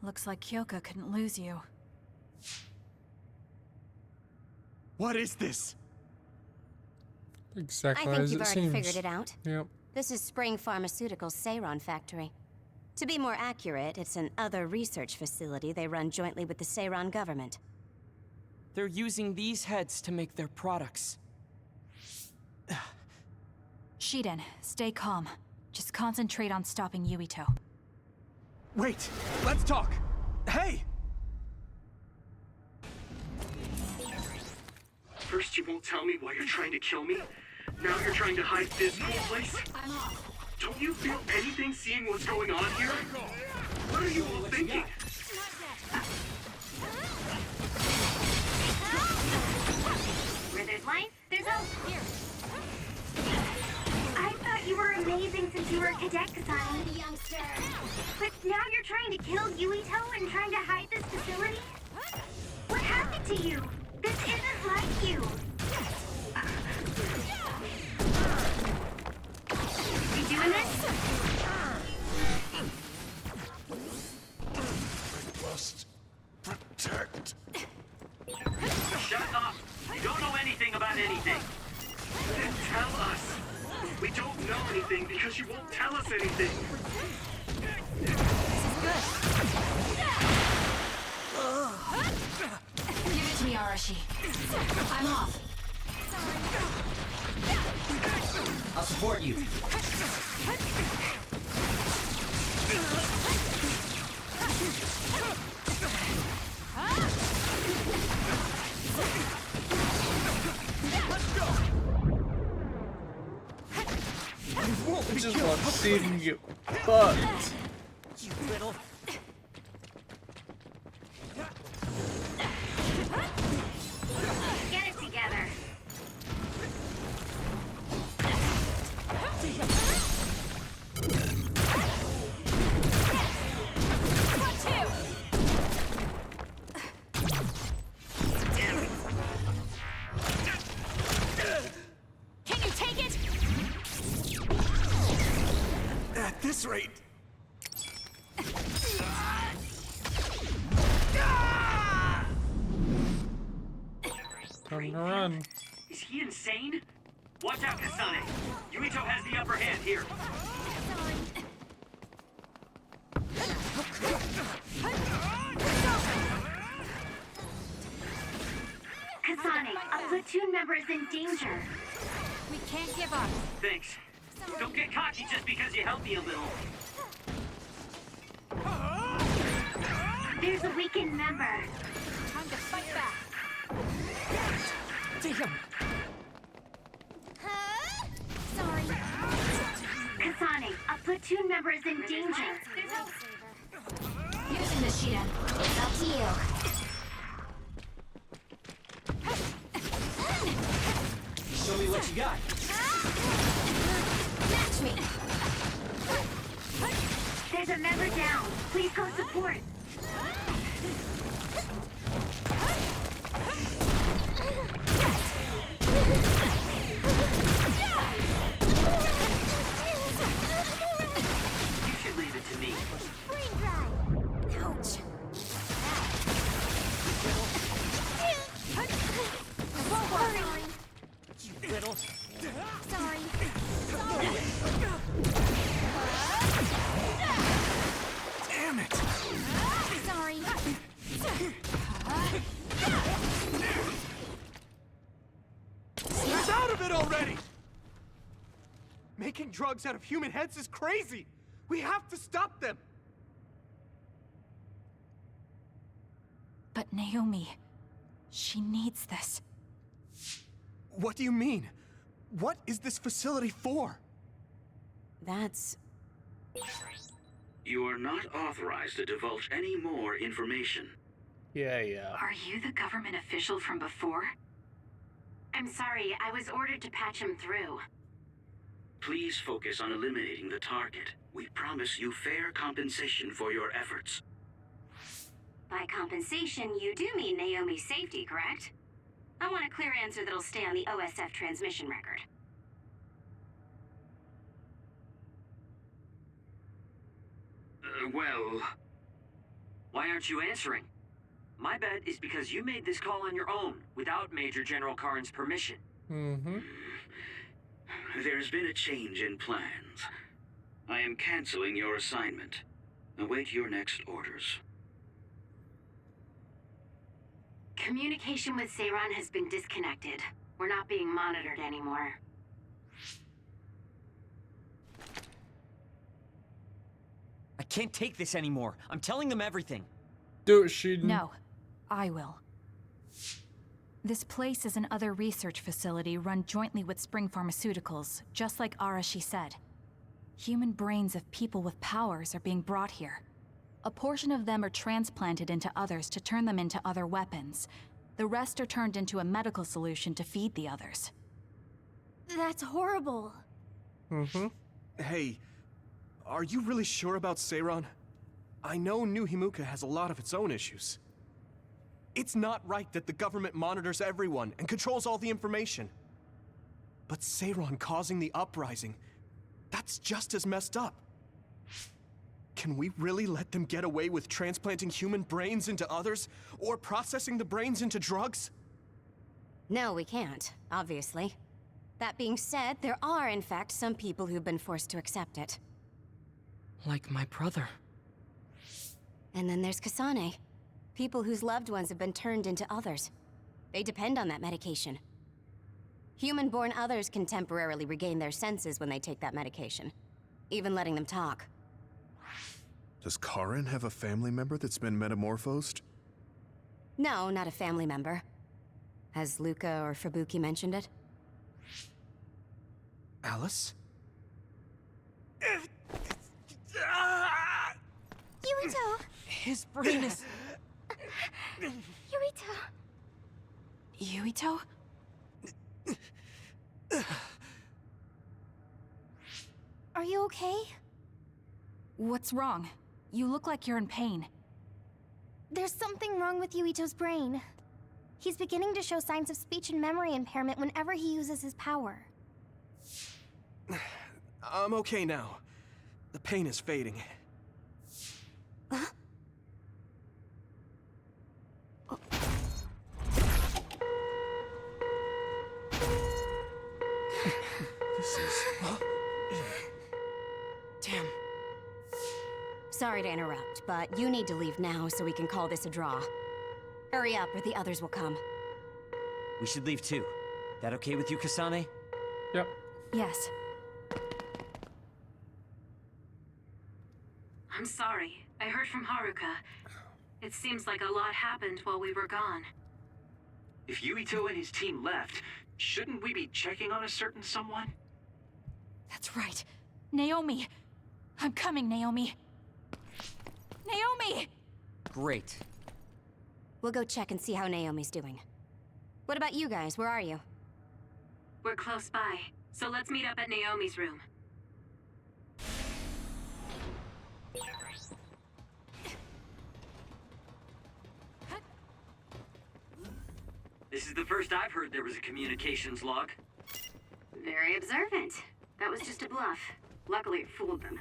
Looks like Kyoka couldn't lose you. What is this? Exactly I think as you've it already seems. figured it out. Yep. This is Spring Pharmaceuticals' Seiran factory. To be more accurate, it's an other research facility they run jointly with the Seiran government. They're using these heads to make their products. Shiden, stay calm. Just concentrate on stopping Yuito. Wait, let's talk. Hey! First you won't tell me why you're trying to kill me. Now you're trying to hide this whole place? I'm off. Don't you feel anything seeing what's going on here? What are you all thinking? Where there's life, there's hope. Here. I thought you were amazing since you were a cadet, Kasane. Youngster. But now you're trying to kill Yuito and trying to hide this facility? What happened to you? This isn't like you. You doing this? I must protect. Shut up! You don't know anything about anything. Then tell us. We don't know anything because you won't tell us anything. Give it to me, Arashi. I'm off. I'll support you. I just want to see him get fucked. You little... Get it together. Can you take it? At this rate. Time to run. Is he insane? Watch out, Kasane. Yuito has the upper hand here. Kasane, a platoon member is in danger. We can't give up. Thanks. Don't get cocky just because you helped me a little. There's a weakened member. Time to fight back. Damn! Sorry. Kasane, a platoon member is in danger. Using the Shiden. It's up to you. Show me what you got. Match me. There's a member down. Please go support. You should leave it to me. Ouch. You little... Sorry. Damn it! Sorry. Snap out of it already! Making drugs out of human heads is crazy! We have to stop them! But Naomi, She needs this. What do you mean? What is this facility for? That's... You are not authorized to divulge any more information. Yeah. Are you the government official from before? I'm sorry, I was ordered to patch him through. Please focus on eliminating the target. We promise you fair compensation for your efforts. By compensation, you do mean Naomi's safety, correct? I want a clear answer that'll stay on the OSF transmission record. Well... Why aren't you answering? My bet is because you made this call on your own, without Major General Karen's permission. Mm-hmm. There's been a change in plans. I am canceling your assignment. Await your next orders. Communication with Seiran has been disconnected. We're not being monitored anymore. I can't take this anymore. I'm telling them everything. Do it, Sheldon. No, I will. This place is an other research facility run jointly with Spring Pharmaceuticals, just like Arashi said. Human brains of people with powers are being brought here. A portion of them are transplanted into others to turn them into other weapons. The rest are turned into a medical solution to feed the others. That's horrible. Mm-hmm. Hey, are you really sure about Seiran? I know New Himuka has a lot of its own issues. It's not right that the government monitors everyone and controls all the information. But Seiran causing the uprising, that's just as messed up. Can we really let them get away with transplanting human brains into others, or processing the brains into drugs? No, we can't, obviously. That being said, there are, in fact, some people who've been forced to accept it. Like my brother. And then there's Kasane. People whose loved ones have been turned into others. They depend on that medication. Human-born others can temporarily regain their senses when they take that medication, even letting them talk. Does Karen have a family member that's been metamorphosed? No, not a family member. Has Luca or Fubuki mentioned it? Alice? Yuito! His brain is... Yuito? Yuito? Are you okay? What's wrong? You look like you're in pain. There's something wrong with Yuito's brain. He's beginning to show signs of speech and memory impairment whenever he uses his power. I'm okay now. The pain is fading. This is... Damn. Sorry to interrupt, but you need to leave now so we can call this a draw. Hurry up or the others will come. We should leave too. That okay with you, Kasane? Yep. Yes. I'm sorry. I heard from Haruka. It seems like a lot happened while we were gone. If Yuito and his team left, shouldn't we be checking on a certain someone? That's right. Naomi! I'm coming, Naomi! Naomi! Great. We'll go check and see how Naomi's doing. What about you guys? Where are you? We're close by, so let's meet up at Naomi's room. This is the first I've heard there was a communications log. Very observant. That was just a bluff. Luckily, it fooled them.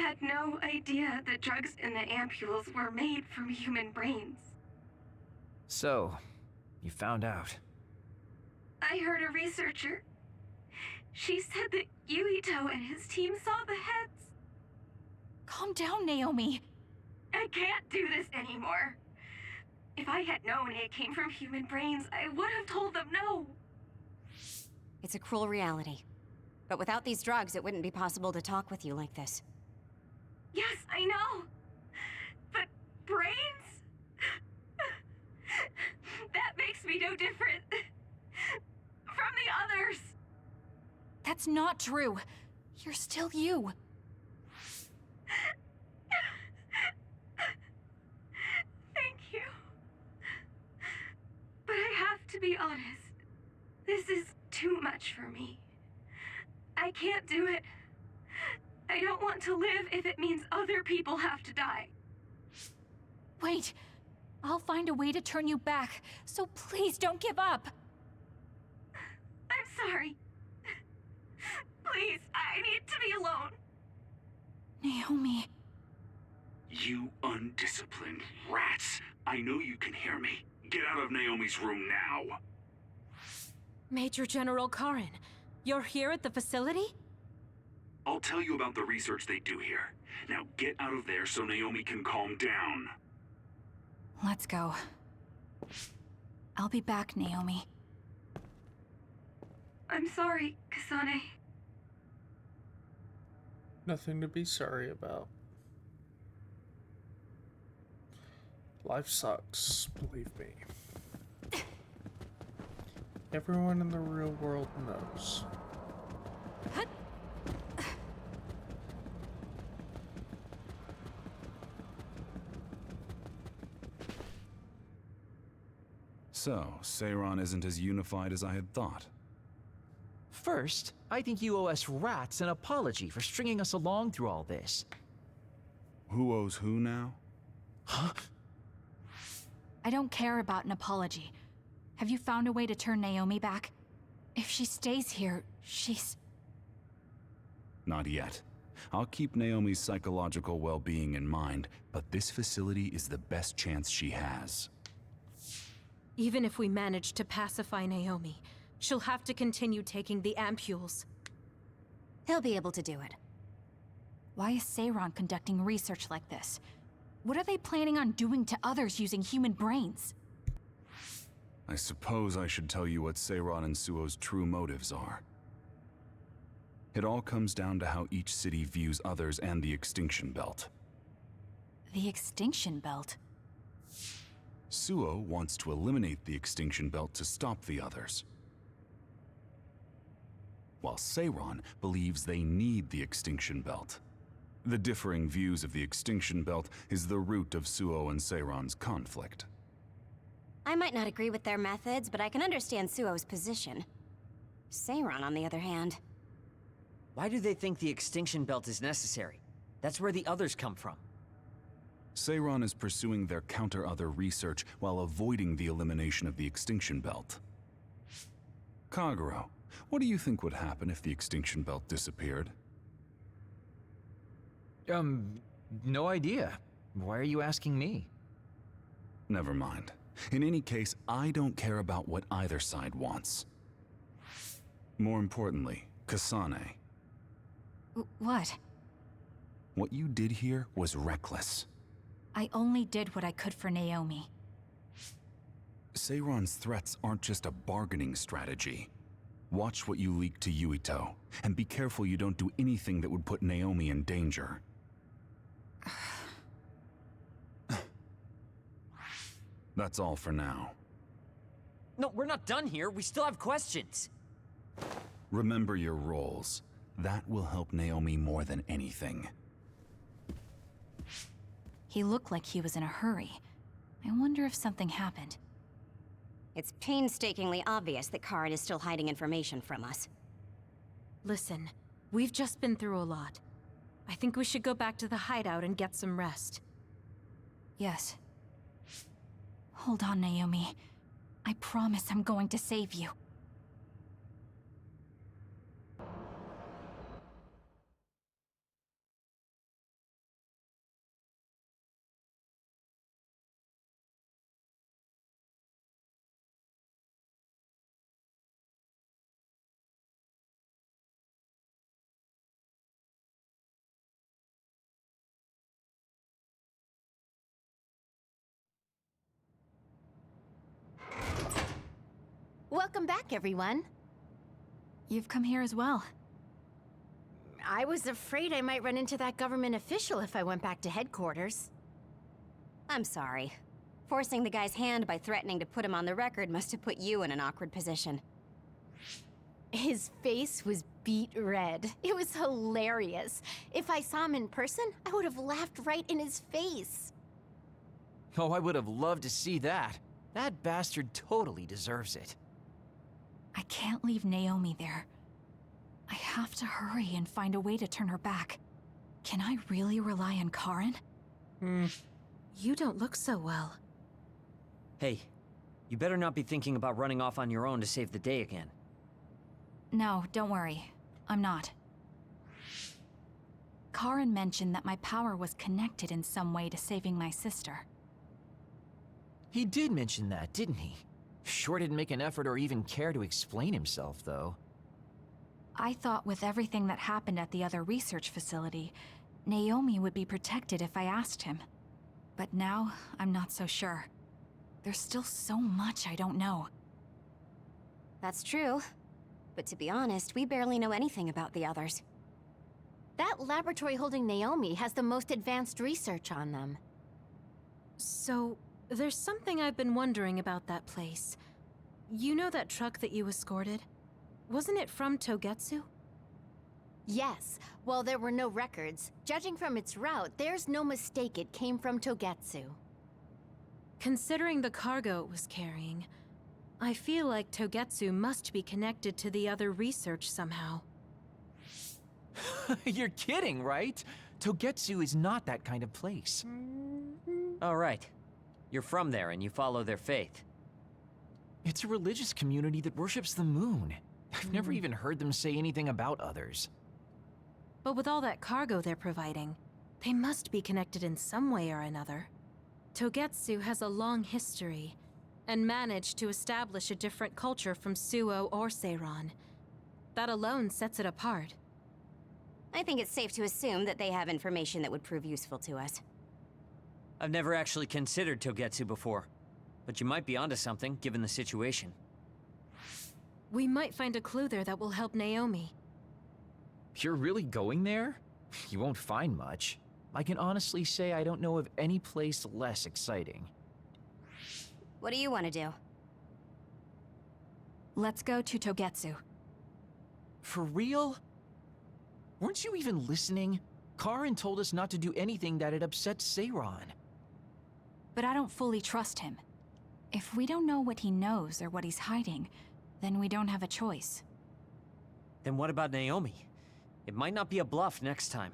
had no idea the drugs in the ampules were made from human brains. So, you found out. I heard a researcher. She said that Yuito and his team saw the heads. Calm down, Naomi. I can't do this anymore. If I had known it came from human brains, I would have told them no. It's a cruel reality. But without these drugs, it wouldn't be possible to talk with you like this. Yes, I know. But brains? That makes me no different from the others. That's not true. You're still you. Thank you. But I have to be honest. This is too much for me. I can't do it. I don't want to live if it means other people have to die. Wait. I'll find a way to turn you back, so please don't give up. I'm sorry. Please, I need to be alone. Naomi. You undisciplined rats. I know you can hear me. Get out of Naomi's room now. Major General Karen, you're here at the facility? I'll tell you about the research they do here. Now get out of there so Naomi can calm down. Let's go. I'll be back, Naomi. I'm sorry, Kasane. Nothing to be sorry about. Life sucks, believe me. Everyone in the real world knows. So, Seiran isn't as unified as I had thought. First, I think you owe us rats an apology for stringing us along through all this. Who owes who now? Huh? I don't care about an apology. Have you found a way to turn Naomi back? If she stays here, she's... Not yet. I'll keep Naomi's psychological well-being in mind, but this facility is the best chance she has. Even if we manage to pacify Naomi, she'll have to continue taking the ampules. He'll be able to do it. Why is Seiran conducting research like this? What are they planning on doing to others using human brains? I suppose I should tell you what Seiran and Suo's true motives are. It all comes down to how each city views others and the Extinction Belt. The Extinction Belt? Suo wants to eliminate the Extinction Belt to stop the others, while Seiran believes they need the Extinction Belt. The differing views of the Extinction Belt is the root of Suo and Seiran's conflict. I might not agree with their methods, but I can understand Suo's position. Seiran, on the other hand... Why do they think the Extinction Belt is necessary? That's where the others come from. Seiran is pursuing their counter-other research while avoiding the elimination of the Extinction Belt. Kagero, what do you think would happen if the Extinction Belt disappeared? No idea. Why are you asking me? Never mind. In any case, I don't care about what either side wants. More importantly, Kasane. What? What you did here was reckless. I only did what I could for Naomi. Seiran's threats aren't just a bargaining strategy. Watch what you leak to Yuito, and be careful you don't do anything that would put Naomi in danger. That's all for now. No, we're not done here. We still have questions. Remember your roles. That will help Naomi more than anything. He looked like he was in a hurry. I wonder if something happened. It's painstakingly obvious that Karen is still hiding information from us. Listen, we've just been through a lot. I think we should go back to the hideout and get some rest. Yes. Hold on, Naomi. I promise I'm going to save you. Welcome back, everyone. You've come here as well. I was afraid I might run into that government official if I went back to headquarters. I'm sorry. Forcing the guy's hand by threatening to put him on the record must have put you in an awkward position. His face was beet red. It was hilarious. If I saw him in person, I would have laughed right in his face. Oh, I would have loved to see that. That bastard totally deserves it. I can't leave Naomi there. I have to hurry and find a way to turn her back. Can I really rely on Karen? You don't look so well. Hey, you better not be thinking about running off on your own to save the day again. No, don't worry. I'm not. Karen mentioned that my power was connected in some way to saving my sister. He did mention that, didn't he? Sure didn't make an effort or even care to explain himself, though. I thought with everything that happened at the other research facility, Naomi would be protected if I asked him. But now, I'm not so sure. There's still so much I don't know. That's true. But to be honest, we barely know anything about the others. That laboratory holding Naomi has the most advanced research on them. So, there's something I've been wondering about that place. You know that truck that you escorted? Wasn't it from Togetsu? Yes. While there were no records, judging from its route, there's no mistake it came from Togetsu. Considering the cargo it was carrying, I feel like Togetsu must be connected to the other research somehow. You're kidding, right? Togetsu is not that kind of place. All right. You're from there and you follow their faith. It's a religious community that worships the moon. I've never even heard them say anything about others. But with all that cargo they're providing, they must be connected in some way or another. Togetsu has a long history, and managed to establish a different culture from Suo or Seiran. That alone sets it apart. I think it's safe to assume that they have information that would prove useful to us. I've never actually considered Togetsu before, but you might be onto something, given the situation. We might find a clue there that will help Naomi. You're really going there? You won't find much. I can honestly say I don't know of any place less exciting. What do you want to do? Let's go to Togetsu. For real? Weren't you even listening? Karen told us not to do anything that'd upset Seiran. But I don't fully trust him. If we don't know what he knows or what he's hiding, then we don't have a choice. Then what about Naomi? It might not be a bluff next time.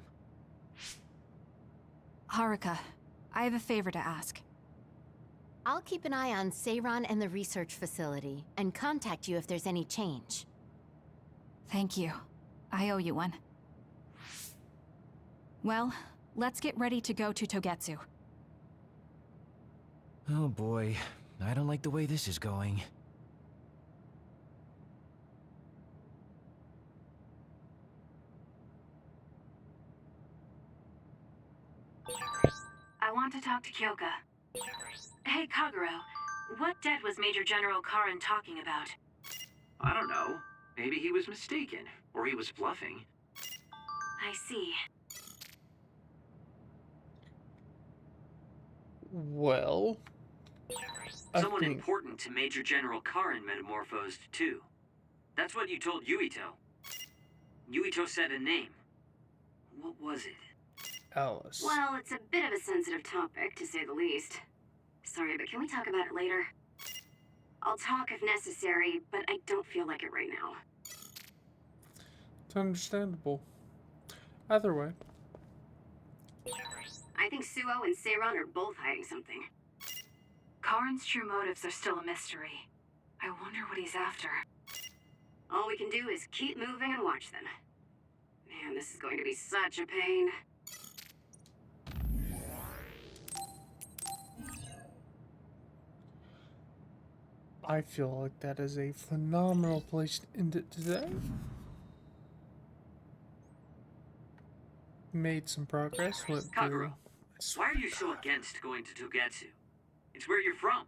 Haruka, I have a favor to ask. I'll keep an eye on Seiran and the research facility, and contact you if there's any change. Thank you. I owe you one. Well, let's get ready to go to Togetsu. Oh boy, I don't like the way this is going. I want to talk to Kyoka. Hey, Kagero. What debt was Major General Karen talking about? I don't know. Maybe he was mistaken, or he was bluffing. I see. Well, Someone important to Major General Karen metamorphosed too. That's what you told Yuito. Yuito said a name. What was it? Alice. Well, it's a bit of a sensitive topic, to say the least. Sorry, but can we talk about it later? I'll talk if necessary, but I don't feel like it right now. It's understandable. Either way. I think Suo and Seiran are both hiding something. Karen's true motives are still a mystery. I wonder what he's after. All we can do is keep moving and watch them. Man, this is going to be such a pain. I feel like that is a phenomenal place to end it today. Made some progress. Went through. Why are you so against going to Togetsu? It's where you're from.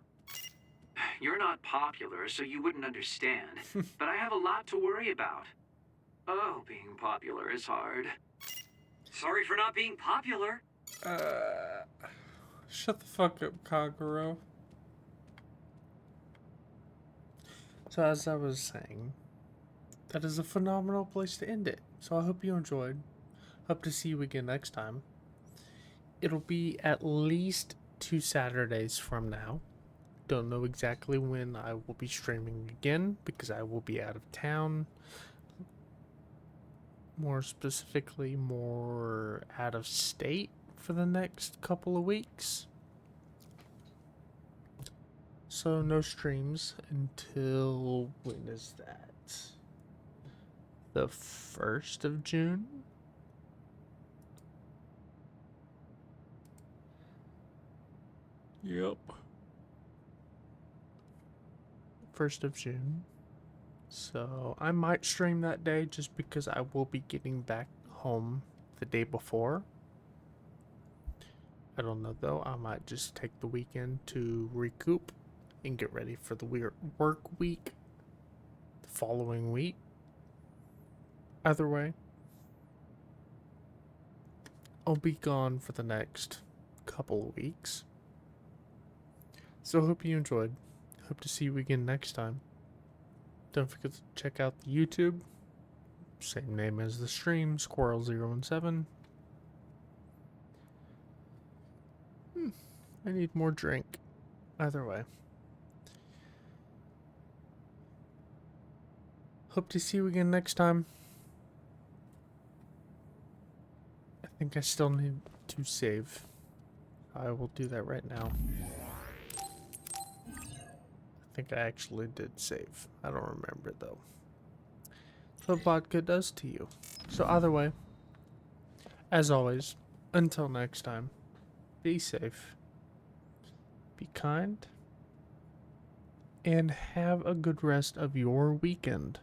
You're not popular, so you wouldn't understand. But I have a lot to worry about. Oh, being popular is hard. Sorry for not being popular. Shut the fuck up, Kaguro. So as I was saying, that is a phenomenal place to end it. So I hope you enjoyed. Hope to see you again next time. It'll be at least 2 Saturdays from now. Don't know exactly when I will be streaming again because I will be out of town. More specifically, more out of state for the next couple of weeks. So no streams until, when is that? The 1st of June? Yep. 1st of June. So I might stream that day just because I will be getting back home the day before. I don't know though, I might just take the weekend to recoup and get ready for the work week the following week. Either way, I'll be gone for the next couple of weeks. So hope you enjoyed. Hope to see you again next time. Don't forget to check out the YouTube. Same name as the stream, Squirrel017. I need more drink. Either way. Hope to see you again next time. I think I still need to save. I will do that right now. I think I actually did save. I don't remember though. That's what vodka does to you. So either way, as always, until next time, be safe, be kind, and have a good rest of your weekend.